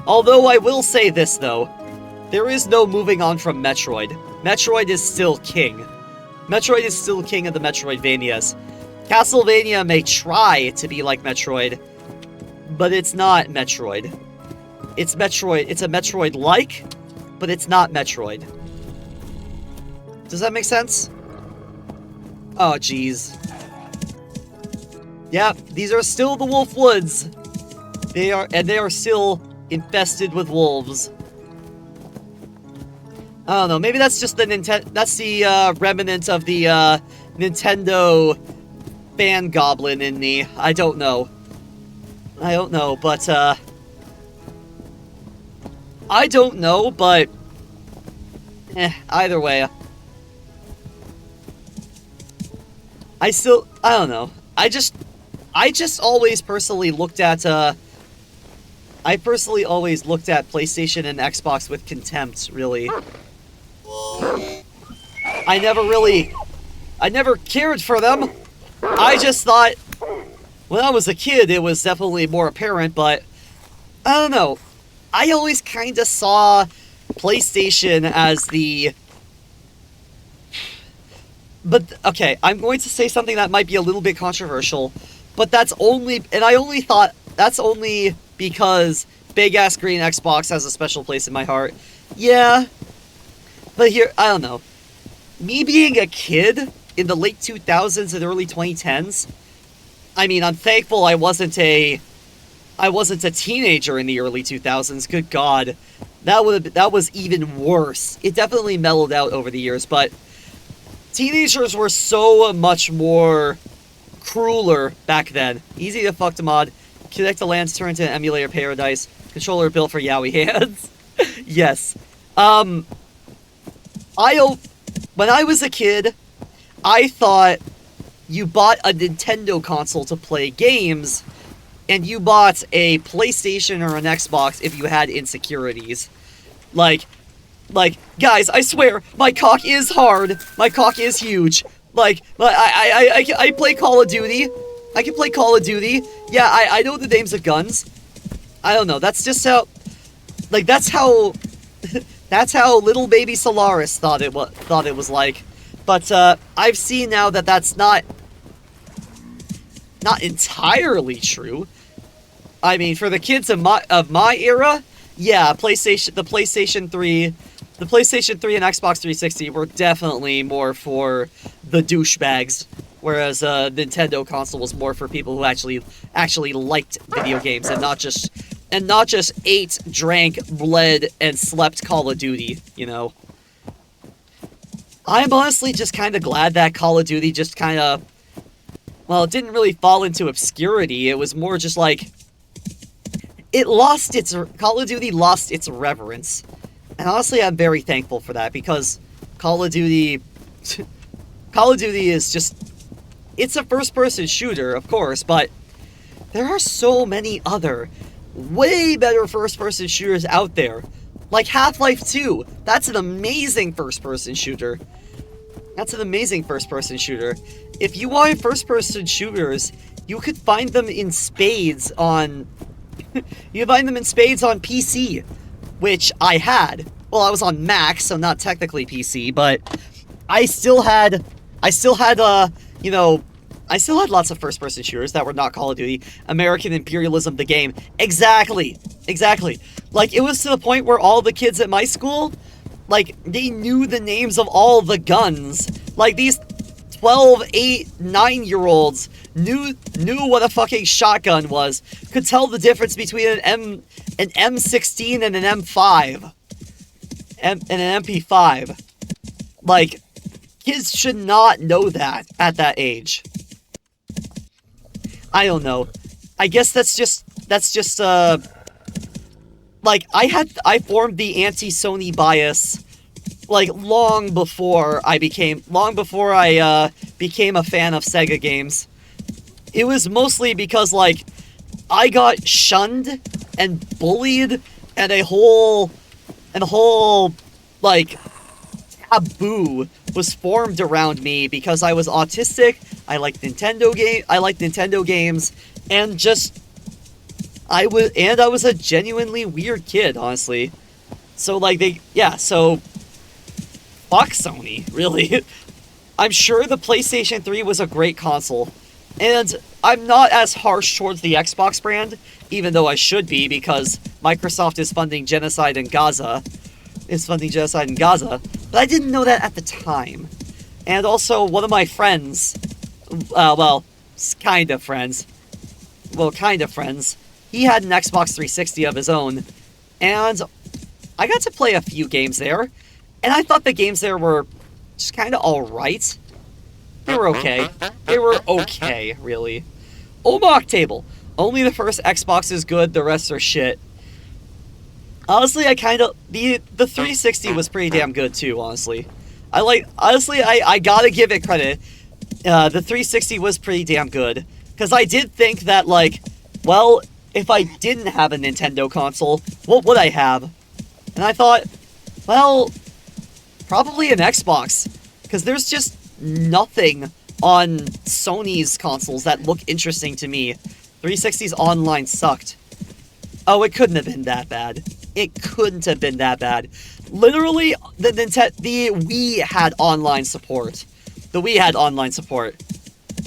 Although I will say this, though. There is no moving on from Metroid. Metroid is still king. Metroid is still king of the Metroidvanias. Castlevania may try to be like Metroid, but it's not Metroid. It's Metroid. It's a Metroid-like, but it's not Metroid. Does that make sense? Oh, jeez. Yeah, these are still the Wolf Woods. They are still infested with wolves. I don't know, maybe that's just the that's the remnant of the Nintendo fan goblin in me. I don't know. I don't know, but either way. I don't know. I just always personally looked at PlayStation and Xbox with contempt, really. I never cared for them. I just thought, when I was a kid, it was definitely more apparent, but I don't know. I always kind of saw PlayStation as the... But, okay, I'm going to say something that might be a little bit controversial, but that's only because big-ass green Xbox has a special place in my heart. Yeah, but here, I don't know. Me being a kid in the late 2000s and early 2010s, I mean, I'm thankful I wasn't a teenager in the early 2000s. Good God, that was even worse. It definitely mellowed out over the years, but teenagers were so much more crueler back then. Easy to fuck to mod. Connect the lands, turn into an emulator paradise. Controller built for yaoi hands. Yes. When I was a kid, I thought you bought a Nintendo console to play games, and you bought a PlayStation or an Xbox if you had insecurities. Like, guys, I swear, my cock is hard. My cock is huge. Like, I play Call of Duty. I can play Call of Duty. Yeah, I know the names of guns. I don't know. That's just how... Like, that's how... that's how little baby Solaris thought it was like. But, I've seen now that that's not entirely true. I mean, for the kids of my era, yeah, the PlayStation 3 and Xbox 360 were definitely more for the douchebags, whereas Nintendo console was more for people who actually liked video games and not just ate, drank, bled, and slept Call of Duty, you know. I'm honestly just kind of glad that Call of Duty just kind of, well, it didn't really fall into obscurity. It was more just like, Call of Duty lost its reverence. And honestly, I'm very thankful for that, because Call of Duty is just, it's a first-person shooter, of course, but there are so many other way better first-person shooters out there. Like Half-Life 2, that's an amazing first-person shooter. That's an amazing first-person shooter. If you want first-person shooters, you could find them in spades on... you find them in spades on PC, which I had. Well, I was on Mac, so not technically PC, but I still had lots of first-person shooters that were not Call of Duty. American Imperialism, the game. Exactly. Like, it was to the point where all the kids at my school, like, they knew the names of all the guns. Like, these 12, 8, 9-year-olds knew what a fucking shotgun was. Could tell the difference between an M16 and an M5. And an MP5. Like, kids should not know that at that age. I don't know. I guess that's just like, I formed the anti-Sony bias, like, long before I became a fan of Sega games. It was mostly because, like, I got shunned and bullied and a whole, like, taboo formed around me because I was autistic. I liked Nintendo games, and just I was a genuinely weird kid, honestly. So like so fuck Sony, really. I'm sure the PlayStation 3 was a great console, and I'm not as harsh towards the Xbox brand, even though I should be, because Microsoft is funding genocide in Gaza. But I didn't know that at the time. And also, one of my friends, kind of friends, he had an Xbox 360 of his own, and I got to play a few games there, and I thought the games there were just kind of alright. They were okay. They were okay, really. Omok Table. Only the first Xbox is good, the rest are shit. Honestly, the 360 was pretty damn good too, honestly. I gotta give it credit. The 360 was pretty damn good. Because I did think that, like, well, if I didn't have a Nintendo console, what would I have? And I thought, well, probably an Xbox. Because there's just nothing on Sony's consoles that look interesting to me. 360's online sucked. Oh, it couldn't have been that bad. It couldn't have been that bad. Literally, the Wii had online support. The Wii had online support.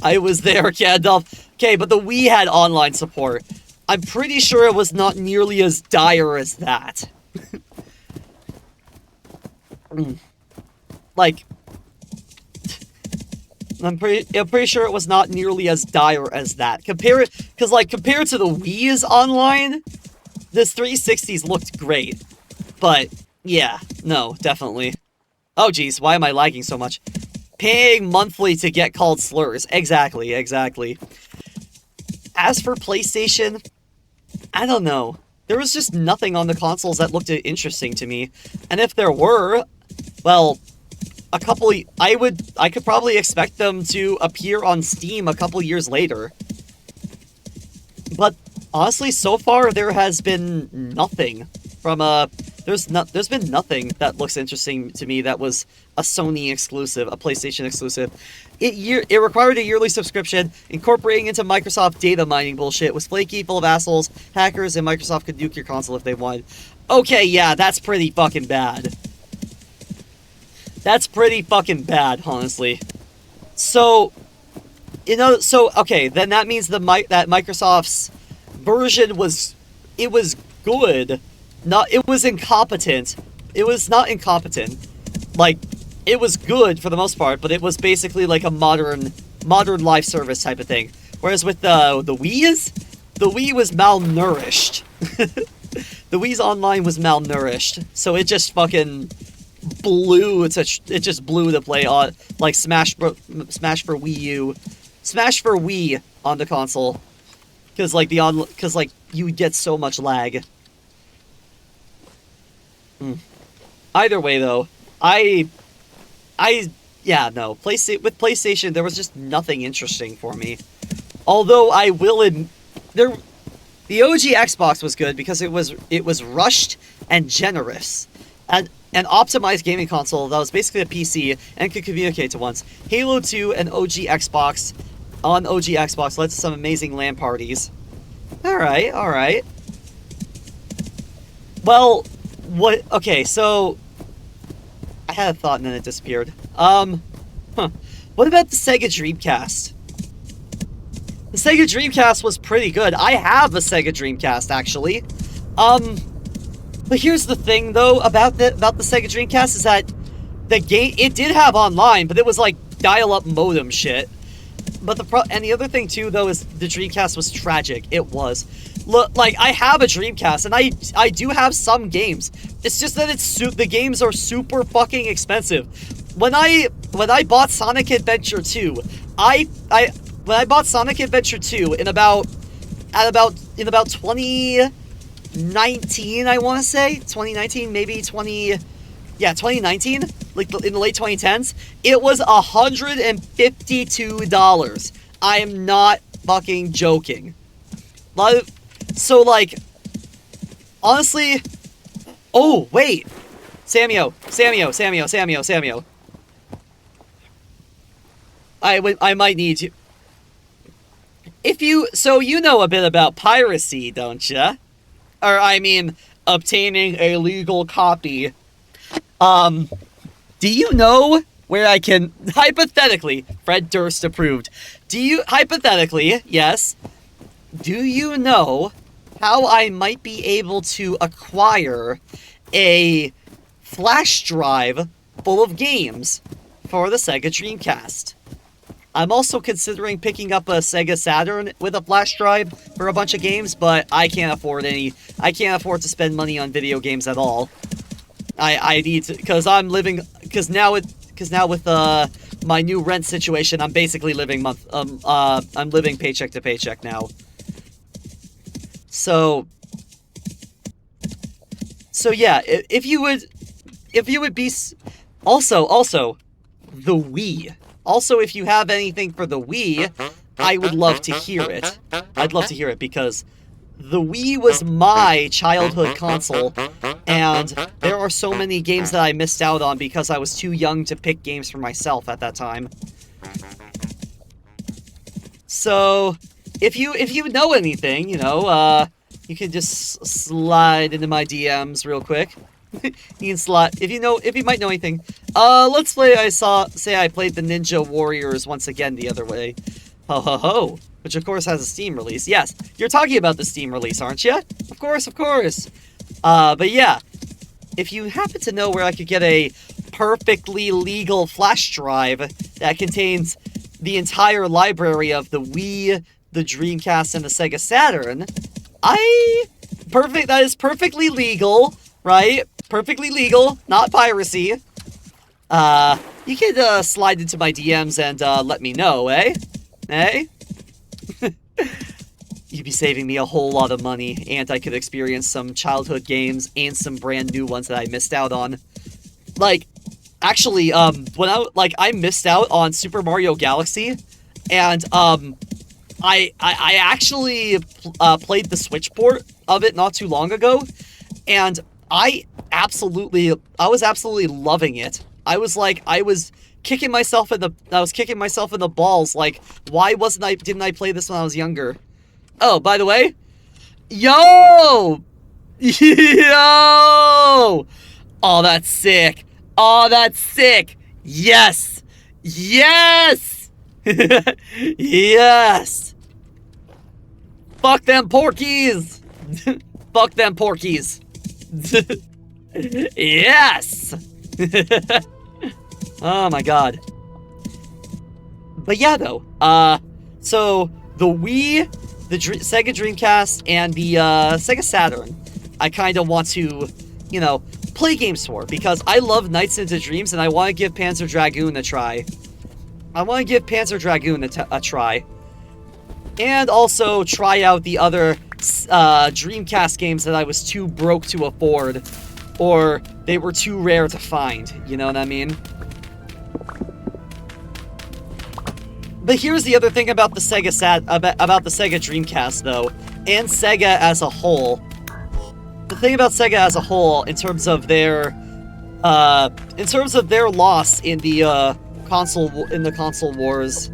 I was there, Gandalf. Okay, but the Wii had online support. I'm pretty sure it was not nearly as dire as that. Like, I'm pretty sure it was not nearly as dire as that. Compared to the Wii's online, this 360's looked great. But, yeah, no, definitely. Oh, geez, why am I lagging so much? Paying monthly to get called slurs. Exactly. As for PlayStation, I don't know. There was just nothing on the consoles that looked interesting to me. And if there were, well, I could probably expect them to appear on Steam a couple years later. But honestly, so far there has been nothing from there's been nothing that looks interesting to me that was a Sony exclusive, a PlayStation exclusive. It required a yearly subscription, incorporating into Microsoft data mining bullshit, was flaky, full of assholes, hackers, and Microsoft could nuke your console if they wanted. Okay, yeah, that's pretty fucking bad. That's pretty fucking bad, honestly. So, okay, then that means that Microsoft's version was good. It was incompetent. It was not incompetent. Like, it was good for the most part, but it was basically like a modern live service type of thing. Whereas with the Wii was malnourished. The Wii's online was malnourished, so it just fucking blew to play on, like, Smash for Wii on the console, because you get so much lag. Either way, though, with PlayStation there was just nothing interesting for me. Although I will admit, the OG Xbox was good because it was rushed and generous, and an optimized gaming console that was basically a PC and could communicate to once. Halo 2 and OG Xbox led to some amazing LAN parties. Alright. Well, okay, so I had a thought and then it disappeared. What about the Sega Dreamcast? The Sega Dreamcast was pretty good. I have a Sega Dreamcast, actually. But here's the thing, though, about the Sega Dreamcast is that the game, it did have online, but it was like dial-up modem shit. But the other thing too, though, is the Dreamcast was tragic. It was. Look, like, I have a Dreamcast, and I do have some games. It's just that the games are super fucking expensive. When I bought Sonic Adventure 2, when I bought Sonic Adventure 2 in about 2019, I want to say 2019, maybe 2019, like in the late 2010s, it was $152. I am not fucking joking. So, like, honestly, oh wait, Samio. I might need to. So you know a bit about piracy, don't you? Or I mean, obtaining a legal copy. Do you know where I can, hypothetically, Fred Durst approved. Hypothetically, yes, do you know how I might be able to acquire a flash drive full of games for the Sega Dreamcast? I'm also considering picking up a Sega Saturn with a flash drive for a bunch of games, but I can't afford to spend money on video games at all. I need to, because now with my new rent situation, I'm basically living I'm living paycheck to paycheck now. So yeah, if you would be, also, the Wii. Also, if you have anything for the Wii, I would love to hear it. I'd love to hear it, because the Wii was my childhood console, and there are so many games that I missed out on because I was too young to pick games for myself at that time. So, if you know anything, you can just slide into my DMs real quick. You can slide if you might know anything. Let's play. I played the Ninja Warriors once again the other way. Ho ho ho! Which of course has a Steam release. Yes, you're talking about the Steam release, aren't you? Of course. But yeah, if you happen to know where I could get a perfectly legal flash drive that contains the entire library of the Wii, the Dreamcast, and the Sega Saturn, that is perfectly legal, right? Perfectly legal, not piracy. You can slide into my DMs and let me know, eh? Eh? You'd be saving me a whole lot of money, and I could experience some childhood games and some brand new ones that I missed out on. Like, actually, I missed out on Super Mario Galaxy, and I actually played the Switch port of it not too long ago, and I was absolutely loving it. I was kicking myself in the balls, like, why didn't I play this when I was younger? Oh, by the way, yo! Oh, that's sick. Yes! Yes! Fuck them porkies! Fuck them porkies! Yes! Oh my god. But yeah, though. So the Wii, the Sega Dreamcast, and the Sega Saturn, I kind of want to, play games for, because I love Nights into Dreams, and I want to give Panzer Dragoon a try. And also try out the other Dreamcast games that I was too broke to afford, or they were too rare to find, you know what I mean? But here's the other thing about the Sega Dreamcast, though, and Sega as a whole. The thing about Sega as a whole, in terms of their loss in the console wars,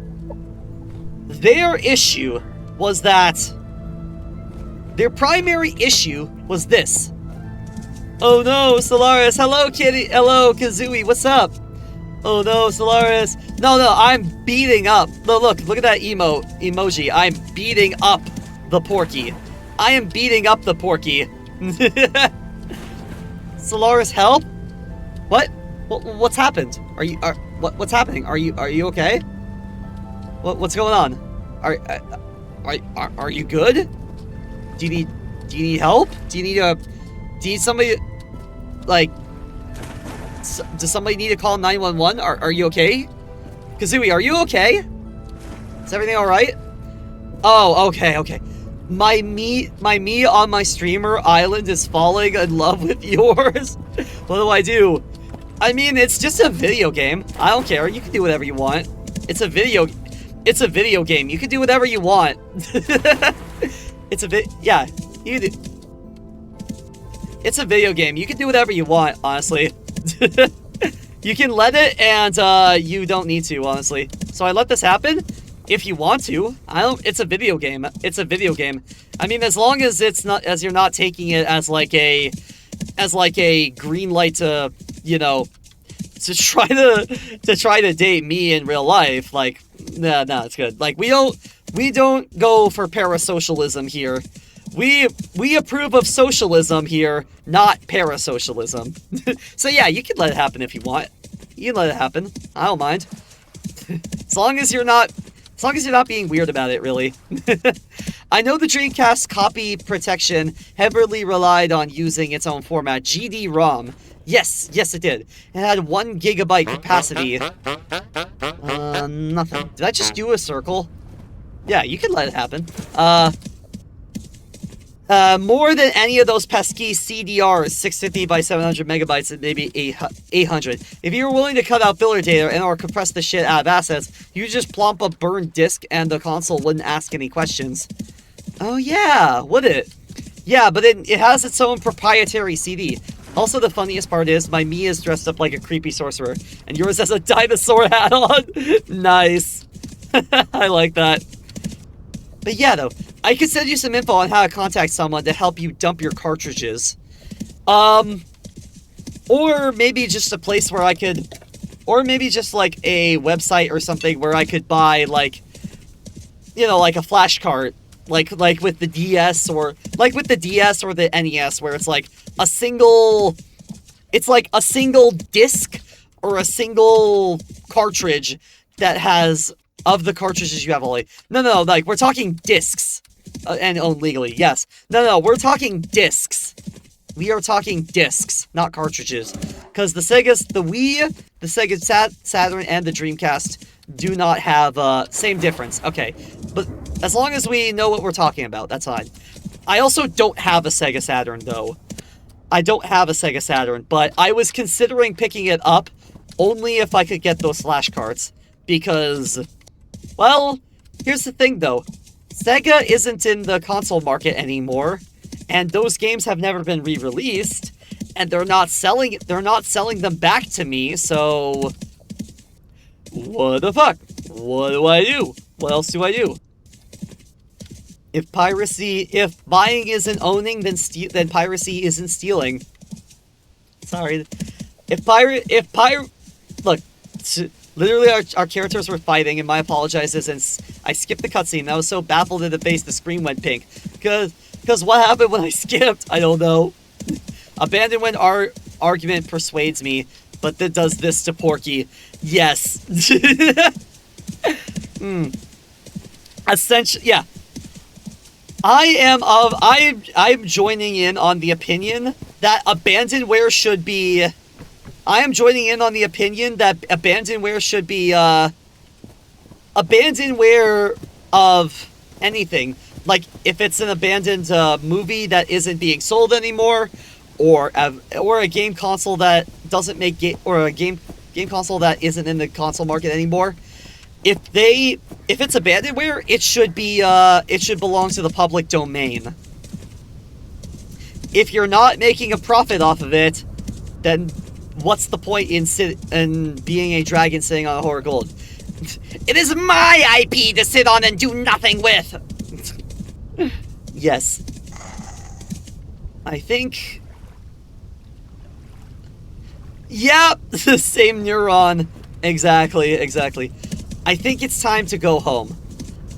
their primary issue was this. Oh no, Solaris! Hello, Kitty! Hello, Kazooie! What's up? Oh no, Solaris! No, I'm beating up. Look at that emoji. I'm beating up the Porky. I am beating up the Porky. Solaris, help! What? What's happened? What's happening? Are you okay? What's going on? Are you good? Do you need help? Do you need somebody, like, does somebody need to call 911? Are you okay? Kazooie, are you okay? Is everything alright? Oh, okay. My me on my streamer island is falling in love with yours. What do I do? I mean, it's just a video game. I don't care. You can do whatever you want. It's a video game. You can do whatever you want. Yeah, you can do. It's a video game. You can do whatever you want, honestly. You can let it, and you don't need to, honestly. So I let this happen. If you want to, I don't. It's a video game. It's a video game. I mean, as long as it's not, as you're not taking it as like a green light to, you know, to try to date me in real life. Like, no, it's good. Like, we don't go for parasocialism here. We approve of socialism here, not parasocialism. So yeah, you can let it happen if you want. You can let it happen. I don't mind. As long as you're not being weird about it, really. I know the Dreamcast copy protection heavily relied on using its own format, GD-ROM. Yes, it did. It had 1 gigabyte capacity. Nothing. Did I just do a circle? Yeah, you can let it happen. More than any of those pesky CDRs, 650 by 700 megabytes and maybe 800. If you were willing to cut out filler data and or compress the shit out of assets, you just plump a burned disk and the console wouldn't ask any questions. Oh yeah, would it? Yeah, but it has its own proprietary CD. Also, the funniest part is, my me is dressed up like a creepy sorcerer, and yours has a dinosaur hat on. Nice. I like that. But yeah, though, I could send you some info on how to contact someone to help you dump your cartridges. Or maybe just a place where I could... Or maybe just, like, a website or something where I could buy, like... You know, like a flash cart. Like with the DS or... Like with the DS or the NES, where it's, like, a single... It's, like, a single disc or a single cartridge that has... Of the cartridges you have only. No, like, we're talking discs. And owned legally, yes. No, we're talking discs. We are talking discs, not cartridges. Because the Wii, the Sega Saturn, and the Dreamcast do not have, same difference. Okay, but as long as we know what we're talking about, that's fine. I also don't have a Sega Saturn, though. I don't have a Sega Saturn, but I was considering picking it up only if I could get those flashcards. Because... Well, here's the thing, though. Sega isn't in the console market anymore, and those games have never been re-released, and they're not selling them back to me, so... What the fuck? What do I do? What else do I do? If buying isn't owning, then piracy isn't stealing. Sorry. Look... Literally, our characters were fighting, and my apologizes, and I skipped the cutscene. I was so baffled in the face, the screen went pink. Because what happened when I skipped? I don't know. Abandoned when argument persuades me, but that does this to Porky. Yes. Essentially, yeah. I'm joining in on the opinion that abandonware should be... I am joining in on the opinion that abandonware should be, abandonware of anything. Like, if it's an abandoned, movie that isn't being sold anymore, or a game console that doesn't make or a game console that isn't in the console market anymore, if it's abandonware, it should belong to the public domain. If you're not making a profit off of it, then what's the point in being a dragon sitting on a hoard of gold? It is my IP to sit on and do nothing with! Yes. I think... Yep! The same neuron. Exactly. I think it's time to go home.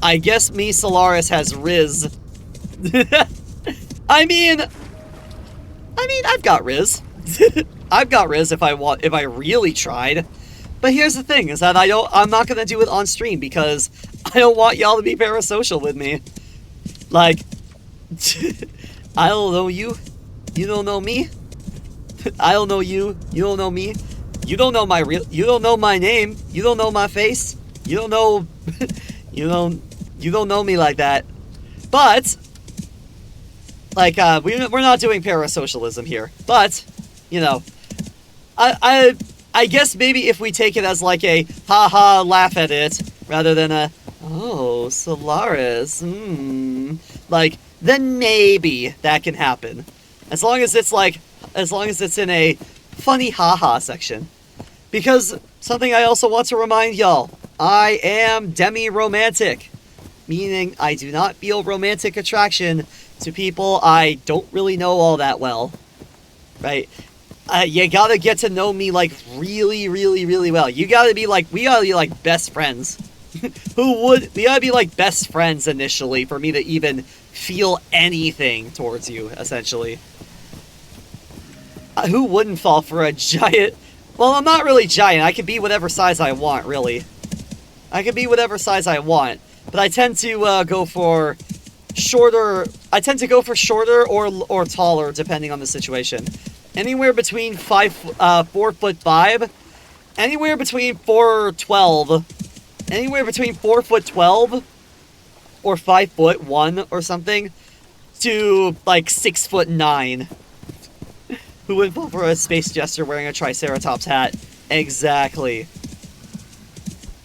I guess me, Solaris, has Riz. I mean, I've got Riz. I've got Riz if I really tried. But here's the thing, is that I'm not gonna do it on stream because I don't want y'all to be parasocial with me. Like, I don't know you. You don't know me. I don't know you. You don't know me. You don't know you don't know my name. You don't know my face. You don't know, you don't know me like that. But, like, we're not doing parasocialism here. But, you know, I guess maybe if we take it as like a haha laugh at it rather than a oh Solaris, like, then maybe that can happen, as long as it's in a funny haha section. Because something I also want to remind y'all, I am demi-romantic, meaning I do not feel romantic attraction to people I don't really know all that well, right? You gotta get to know me, like, really, really, really well. You gotta be like, we gotta be like best friends. We gotta be like best friends initially for me to even feel anything towards you, essentially. Who wouldn't fall for a giant... Well, I'm not really giant. I can be whatever size I want, really. I can be whatever size I want. But I tend to go for shorter... I tend to go for shorter or taller, depending on the situation. Anywhere between 4'5", anywhere between 4'12", anywhere between 4'12" or 5'1" or something, to like 6'9". Who would fall for a space jester wearing a Triceratops hat? Exactly.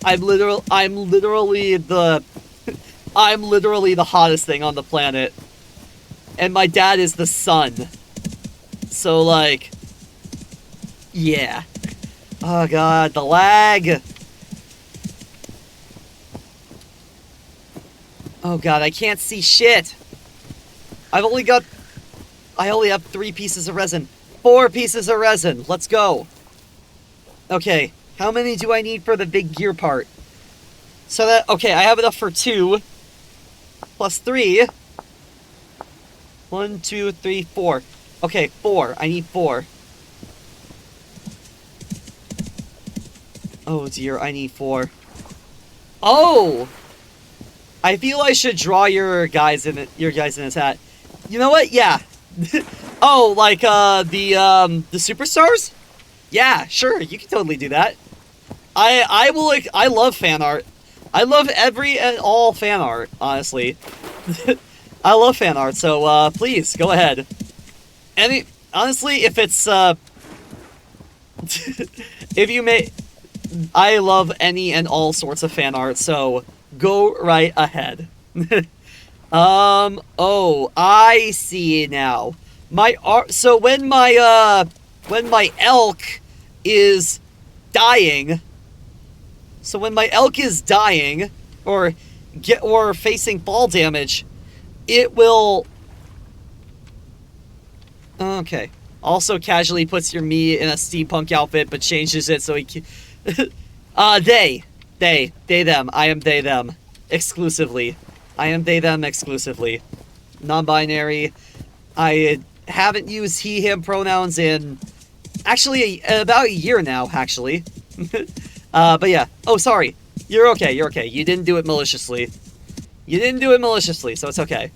I'm literally the hottest thing on the planet. And my dad is the sun. So, like, yeah. Oh god, the lag. Oh god, I can't see shit. I only have 3 pieces of resin. 4 pieces of resin. Let's go. Okay, how many do I need for the big gear part? So that, okay, I have enough for 2. Plus 3. 1, 2, 3, 4. Okay, 4. I need 4. Oh dear, I need 4. Oh! I feel I should draw your guys in his hat. You know what? Yeah. Oh, like the superstars? Yeah, sure, you can totally do that. I love fan art. I love every and all fan art, honestly. I love fan art, so please go ahead. Honestly, if it's if you may, I love any and all sorts of fan art, so go right ahead. Oh, I see now. So when my elk is dying, or facing fall damage, it will... Okay. Also casually puts your me in a steampunk outfit, but changes it so he can... They, them. I am they, them. Exclusively. I am they, them exclusively. Non-binary. I haven't used he, him pronouns in... Actually, about a year now, actually. But yeah. Oh, sorry. You're okay, you're okay. You didn't do it maliciously. You didn't do it maliciously, so it's okay.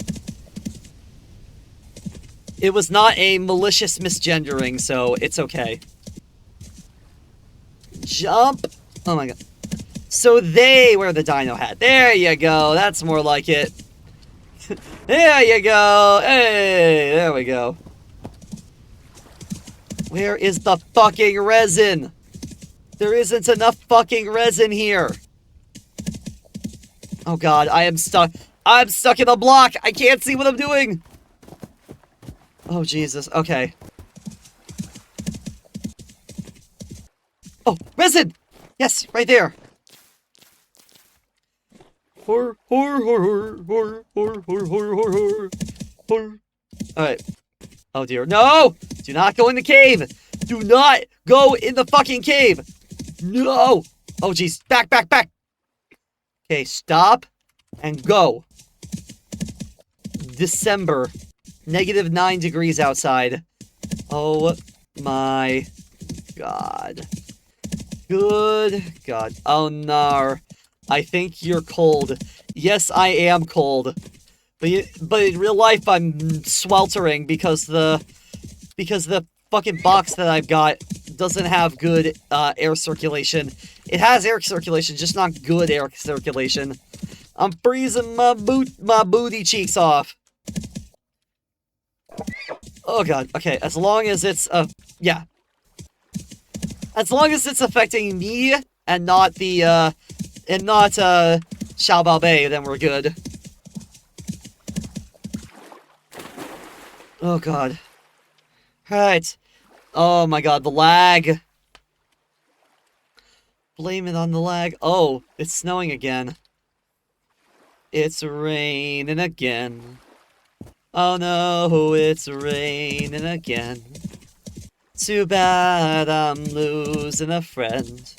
It was not a malicious misgendering, so it's okay. Jump! Oh my god. So they wear the dino hat. There you go. That's more like it. There you go. Hey, there we go. Where is the fucking resin? There isn't enough fucking resin here. Oh god, I am stuck. I'm stuck in a block. I can't see what I'm doing. Oh, Jesus. Okay. Oh, resin! Yes, right there. Alright. Oh dear. No! Do not go in the cave! Do not go in the fucking cave! No! Oh jeez. Back, back, back! Okay, stop and go. December. -9 degrees outside. Oh my god. Good god. Oh no. I think you're cold. Yes, I am cold. But in real life, I'm sweltering because the fucking box that I've got doesn't have good air circulation. It has air circulation, just not good air circulation. I'm freezing my booty cheeks off. Oh god. Okay, as long as it's yeah. As long as it's affecting me and not the Xiao Bao Bei, then we're good. Oh god. Alright. Oh my god, the lag. blame it on the lag. Oh, it's snowing again. It's raining again. Oh no, it's raining again. Too bad I'm losing a friend.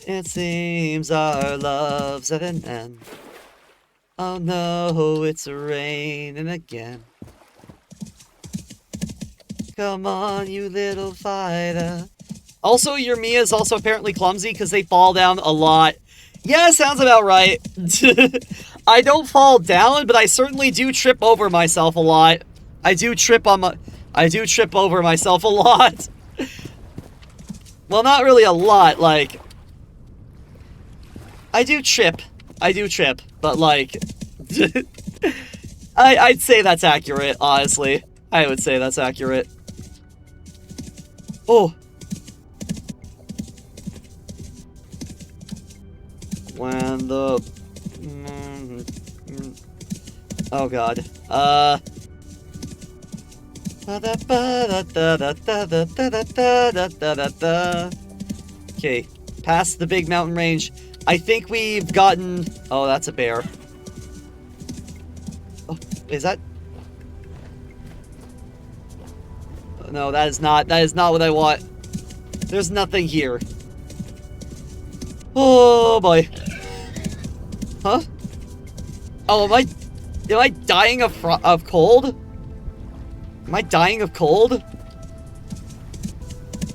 It seems our love's at an end. Oh no, it's raining again. Come on, you little fighter. Also, your Mia's also apparently clumsy because they fall down a lot. Yeah, sounds about right. I don't fall down, but I certainly do trip over myself a lot. I do trip over myself a lot. Well, not really a lot, like... I do trip, but like... I'd say that's accurate, honestly. I would say that's accurate. Oh. When the... Oh god. Okay, past the big mountain range. I think we've gotten... Oh, that's a bear. Oh, is that... No, that is not what I want. There's nothing here. Oh boy. Huh? Oh, am I dying of cold? Am I dying of cold?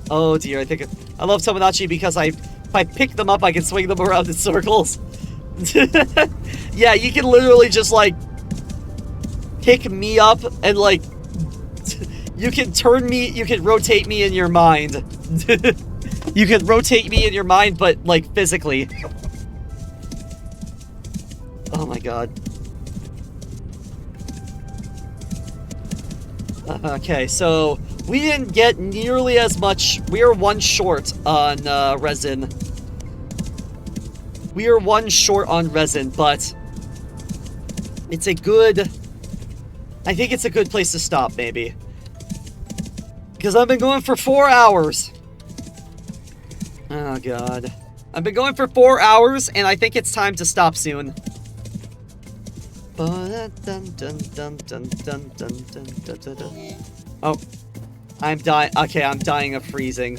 Oh dear, I love Tomodachi because if I pick them up, I can swing them around in circles. Yeah, you can literally just, like, pick me up and, like, you can rotate me in your mind. You can rotate me in your mind, but, like, physically. Oh my god. Okay, so we didn't get nearly as much. We are one short on resin. We are one short on resin, but it's a good... I think it's a good place to stop, maybe. Because I've been going for 4 hours. Oh, God. I've been going for 4 hours, and I think it's time to stop soon. Oh, I'm dying. Okay, I'm dying of freezing.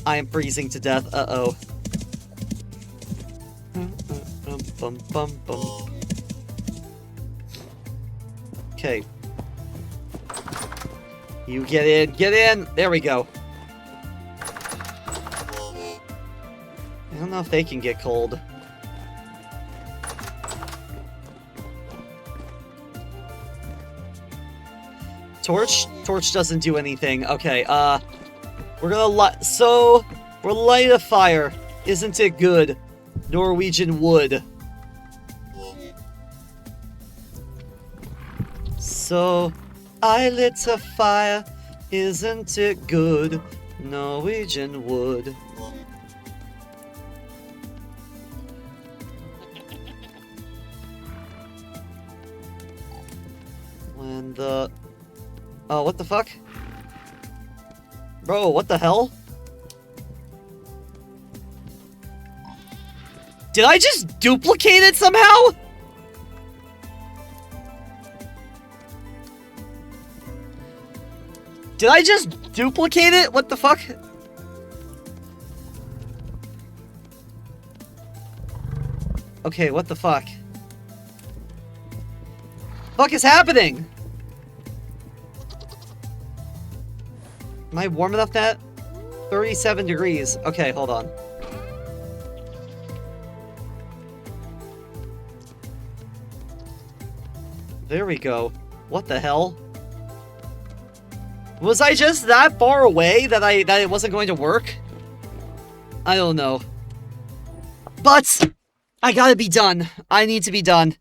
I am freezing to death. Uh-oh. Okay. You get in. Get in. There we go. I don't know if they can get cold. Torch doesn't do anything. Okay, we're gonna we'll light a fire. Isn't it good? Norwegian wood. So, I lit a fire. Isn't it good? Norwegian wood. When the... Oh, what the fuck? Bro, what the hell? Did I just duplicate it somehow? Did I just duplicate it? What the fuck? Okay, what the fuck? Fuck is happening? Am I warm enough that? 37 degrees. Okay, hold on. There we go. What the hell? Was I just that far away that it wasn't going to work? I don't know. But I gotta be done. I need to be done.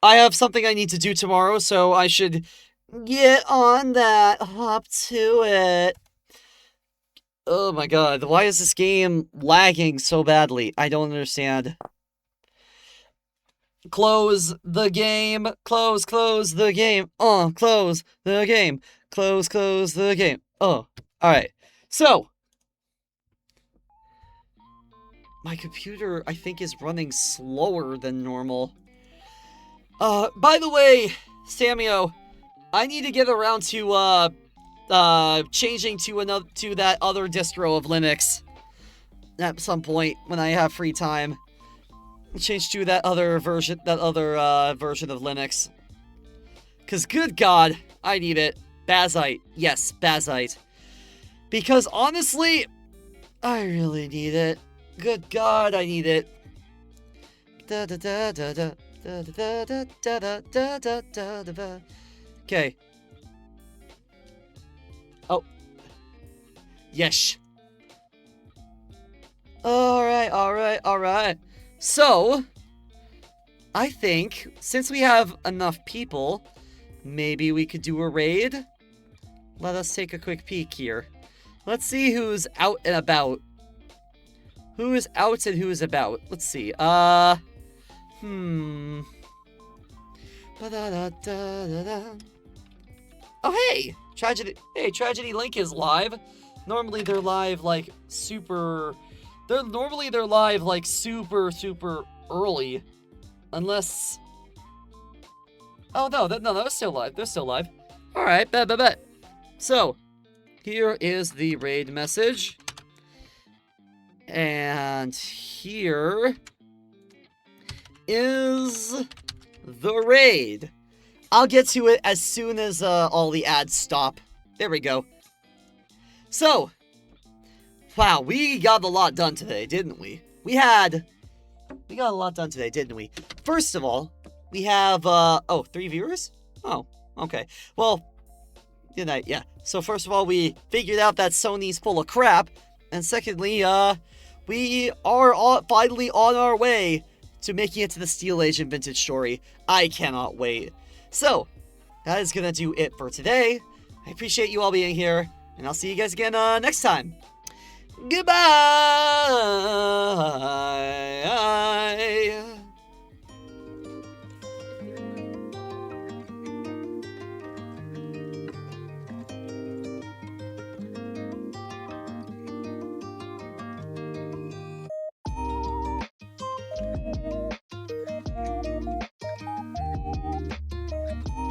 I have something I need to do tomorrow, so I should get on that. Hop to it. Oh my god, why is this game lagging so badly? I don't understand. Close the game. Close the game. Close the game. Close the game. Oh, alright. So, my computer, I think, is running slower than normal. By the way, Samio, I need to get around to, changing to that other distro of Linux at some point when I have free time. Change to that other version of Linux. Cause good God, I need it. Bazite. Yes, Bazite. Because honestly, I really need it. Good God, I need it. Okay. Oh. Yes. Alright. So, I think, since we have enough people, maybe we could do a raid? Let us take a quick peek here. Let's see who's out and about. Who is out and who is about? Let's see. Oh, hey! Tragedy Link is live. Normally they're live like super early. Unless... Oh, no, they're still live. They're still live. Alright, bet. So, here is the raid message. And here is the raid. I'll get to it as soon as all the ads stop. There we go. So, wow, we got a lot done today, didn't we? We got a lot done today, didn't we? First of all, we have, 3 viewers? Oh, okay. Well, good night, yeah. So first of all, we figured out that Sony's full of crap. And secondly, we are finally on our way to making it to the Steel Age and Vintage story. I cannot wait. So, that is gonna do it for today. I appreciate you all being here, and I'll see you guys again next time. Goodbye!